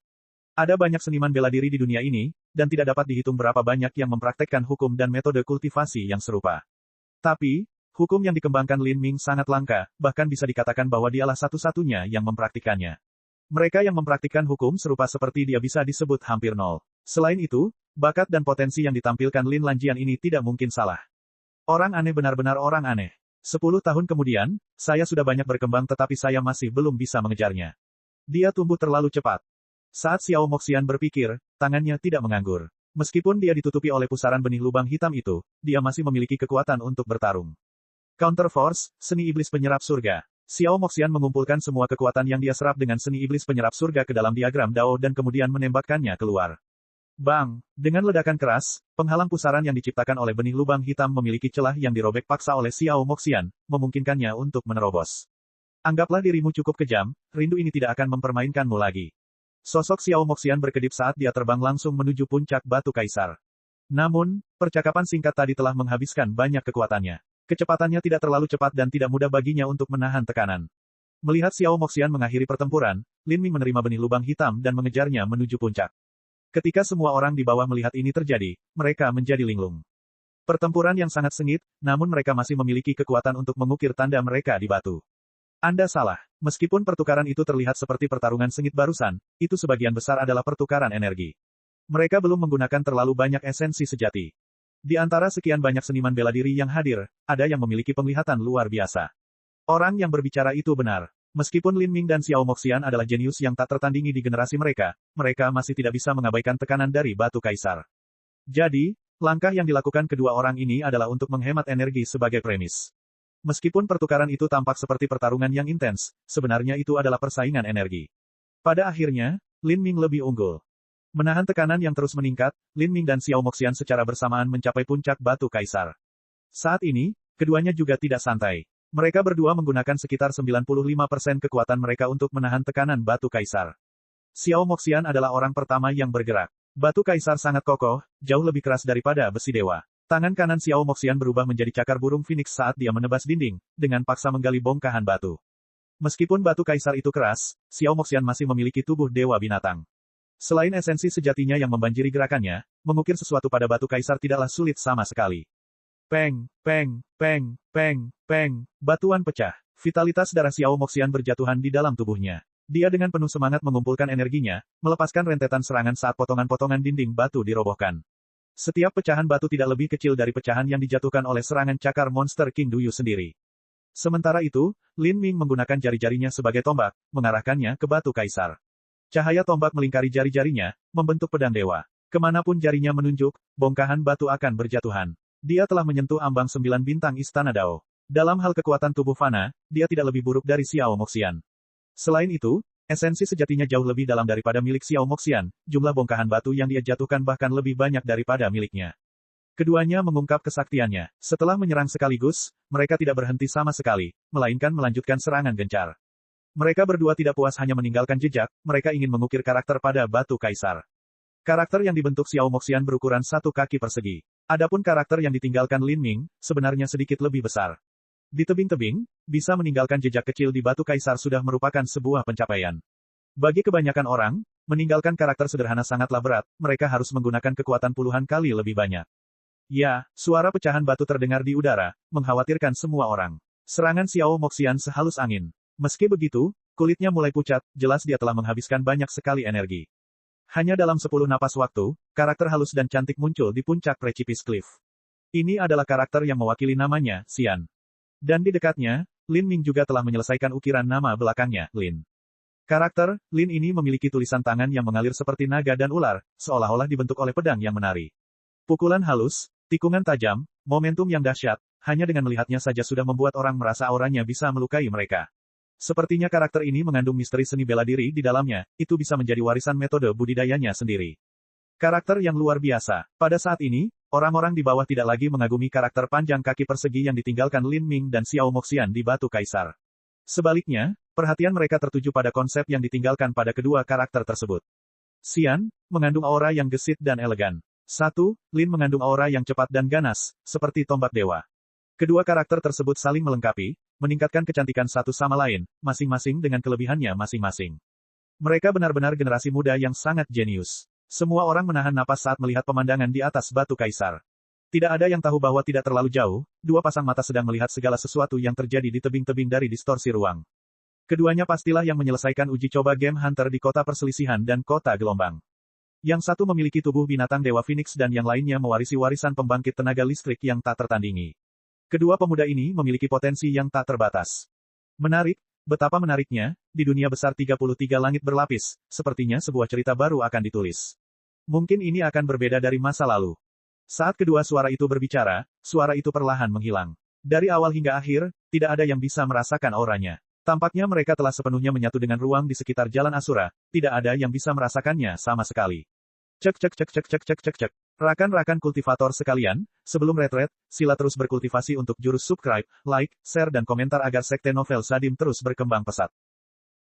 Ada banyak seniman bela diri di dunia ini, dan tidak dapat dihitung berapa banyak yang mempraktekkan hukum dan metode kultivasi yang serupa. Tapi, hukum yang dikembangkan Lin Ming sangat langka, bahkan bisa dikatakan bahwa dialah satu-satunya yang mempraktikannya. Mereka yang mempraktikkan hukum serupa seperti dia bisa disebut hampir nol. Selain itu, bakat dan potensi yang ditampilkan Lin Lanjian ini tidak mungkin salah. Orang aneh benar-benar orang aneh. 10 tahun kemudian, saya sudah banyak berkembang tetapi saya masih belum bisa mengejarnya. Dia tumbuh terlalu cepat. Saat Xiao Moxian berpikir, tangannya tidak menganggur. Meskipun dia ditutupi oleh pusaran benih lubang hitam itu, dia masih memiliki kekuatan untuk bertarung. Counter Force, seni iblis penyerap surga. Xiao Moxian mengumpulkan semua kekuatan yang dia serap dengan seni iblis penyerap surga ke dalam diagram Dao dan kemudian menembakkannya keluar. Bang! Dengan ledakan keras, penghalang pusaran yang diciptakan oleh benih lubang hitam memiliki celah yang dirobek paksa oleh Xiao Moxian, memungkinkannya untuk menerobos. Anggaplah dirimu cukup kejam, rindu ini tidak akan mempermainkanmu lagi. Sosok Xiao Moxian berkedip saat dia terbang langsung menuju puncak batu kaisar. Namun, percakapan singkat tadi telah menghabiskan banyak kekuatannya. Kecepatannya tidak terlalu cepat dan tidak mudah baginya untuk menahan tekanan. Melihat Xiao Moxian mengakhiri pertempuran, Lin Ming menerima benih lubang hitam dan mengejarnya menuju puncak. Ketika semua orang di bawah melihat ini terjadi, mereka menjadi linglung. Pertempuran yang sangat sengit, namun mereka masih memiliki kekuatan untuk mengukir tanda mereka di batu. Anda salah. Meskipun pertukaran itu terlihat seperti pertarungan sengit barusan, itu sebagian besar adalah pertukaran energi. Mereka belum menggunakan terlalu banyak esensi sejati. Di antara sekian banyak seniman bela diri yang hadir, ada yang memiliki penglihatan luar biasa. Orang yang berbicara itu benar. Meskipun Lin Ming dan Xiao Moxian adalah jenius yang tak tertandingi di generasi mereka, mereka masih tidak bisa mengabaikan tekanan dari batu kaisar. Jadi, langkah yang dilakukan kedua orang ini adalah untuk menghemat energi sebagai premis. Meskipun pertukaran itu tampak seperti pertarungan yang intens, sebenarnya itu adalah persaingan energi. Pada akhirnya, Lin Ming lebih unggul. Menahan tekanan yang terus meningkat, Lin Ming dan Xiao Moxian secara bersamaan mencapai puncak batu kaisar. Saat ini, keduanya juga tidak santai. Mereka berdua menggunakan sekitar 95% kekuatan mereka untuk menahan tekanan batu kaisar. Xiao Moxian adalah orang pertama yang bergerak. Batu kaisar sangat kokoh, jauh lebih keras daripada besi dewa. Tangan kanan Xiao Moxian berubah menjadi cakar burung phoenix saat dia menebas dinding, dengan paksa menggali bongkahan batu. Meskipun batu kaisar itu keras, Xiao Moxian masih memiliki tubuh dewa binatang. Selain esensi sejatinya yang membanjiri gerakannya, mengukir sesuatu pada batu kaisar tidaklah sulit sama sekali. Peng, peng, peng, peng, peng, batuan pecah. Vitalitas darah Xiao Moxian berjatuhan di dalam tubuhnya. Dia dengan penuh semangat mengumpulkan energinya, melepaskan rentetan serangan saat potongan-potongan dinding batu dirobohkan. Setiap pecahan batu tidak lebih kecil dari pecahan yang dijatuhkan oleh serangan cakar monster King Duyu sendiri. Sementara itu, Lin Ming menggunakan jari-jarinya sebagai tombak, mengarahkannya ke batu kaisar. Cahaya tombak melingkari jari-jarinya, membentuk pedang dewa. Kemanapun jarinya menunjuk, bongkahan batu akan berjatuhan. Dia telah menyentuh ambang 9 bintang Istana Dao. Dalam hal kekuatan tubuh fana, dia tidak lebih buruk dari Xiao Moxian. Selain itu, esensi sejatinya jauh lebih dalam daripada milik Xiao Moxian, jumlah bongkahan batu yang dia jatuhkan bahkan lebih banyak daripada miliknya. Keduanya mengungkap kesaktiannya. Setelah menyerang sekaligus, mereka tidak berhenti sama sekali, melainkan melanjutkan serangan gencar. Mereka berdua tidak puas hanya meninggalkan jejak, mereka ingin mengukir karakter pada batu kaisar. Karakter yang dibentuk Xiao Moxian berukuran 1 kaki persegi. Adapun karakter yang ditinggalkan Lin Ming, sebenarnya sedikit lebih besar. Di tebing-tebing, bisa meninggalkan jejak kecil di batu kaisar sudah merupakan sebuah pencapaian. Bagi kebanyakan orang, meninggalkan karakter sederhana sangatlah berat, mereka harus menggunakan kekuatan puluhan kali lebih banyak. Ya, suara pecahan batu terdengar di udara, mengkhawatirkan semua orang. Serangan Xiao Moxian sehalus angin. Meski begitu, kulitnya mulai pucat, jelas dia telah menghabiskan banyak sekali energi. Hanya dalam 10 napas waktu, karakter halus dan cantik muncul di puncak Precipice Cliff. Ini adalah karakter yang mewakili namanya, Xian. Dan di dekatnya, Lin Ming juga telah menyelesaikan ukiran nama belakangnya, Lin. Karakter, Lin ini memiliki tulisan tangan yang mengalir seperti naga dan ular, seolah-olah dibentuk oleh pedang yang menari. Pukulan halus, tikungan tajam, momentum yang dahsyat, hanya dengan melihatnya saja sudah membuat orang merasa auranya bisa melukai mereka. Sepertinya karakter ini mengandung misteri seni bela diri di dalamnya, itu bisa menjadi warisan metode budidayanya sendiri. Karakter yang luar biasa. Pada saat ini, orang-orang di bawah tidak lagi mengagumi karakter panjang kaki persegi yang ditinggalkan Lin Ming dan Xiao Moxian di batu kaisar. Sebaliknya, perhatian mereka tertuju pada konsep yang ditinggalkan pada kedua karakter tersebut. Xian, mengandung aura yang gesit dan elegan. 1. Lin mengandung aura yang cepat dan ganas, seperti tombak dewa. Kedua karakter tersebut saling melengkapi, meningkatkan kecantikan satu sama lain, masing-masing dengan kelebihannya masing-masing. Mereka benar-benar generasi muda yang sangat jenius. Semua orang menahan napas saat melihat pemandangan di atas batu kaisar. Tidak ada yang tahu bahwa tidak terlalu jauh, dua pasang mata sedang melihat segala sesuatu yang terjadi di tebing-tebing dari distorsi ruang. Keduanya pastilah yang menyelesaikan uji coba Game Hunter di kota perselisihan dan kota gelombang. Yang satu memiliki tubuh binatang Dewa Phoenix dan yang lainnya mewarisi warisan pembangkit tenaga listrik yang tak tertandingi. Kedua pemuda ini memiliki potensi yang tak terbatas. Menarik, betapa menariknya, di dunia besar 33 langit berlapis, sepertinya sebuah cerita baru akan ditulis. Mungkin ini akan berbeda dari masa lalu. Saat kedua suara itu berbicara, suara itu perlahan menghilang. Dari awal hingga akhir, tidak ada yang bisa merasakan auranya. Tampaknya mereka telah sepenuhnya menyatu dengan ruang di sekitar Jalan Asura, tidak ada yang bisa merasakannya sama sekali. Cek cek cek cek cek cek cek cek. Rakan-rakan kultivator sekalian, sebelum retret, sila terus berkultivasi untuk jurus subscribe, like, share dan komentar agar Sekte Novel Sadim terus berkembang pesat.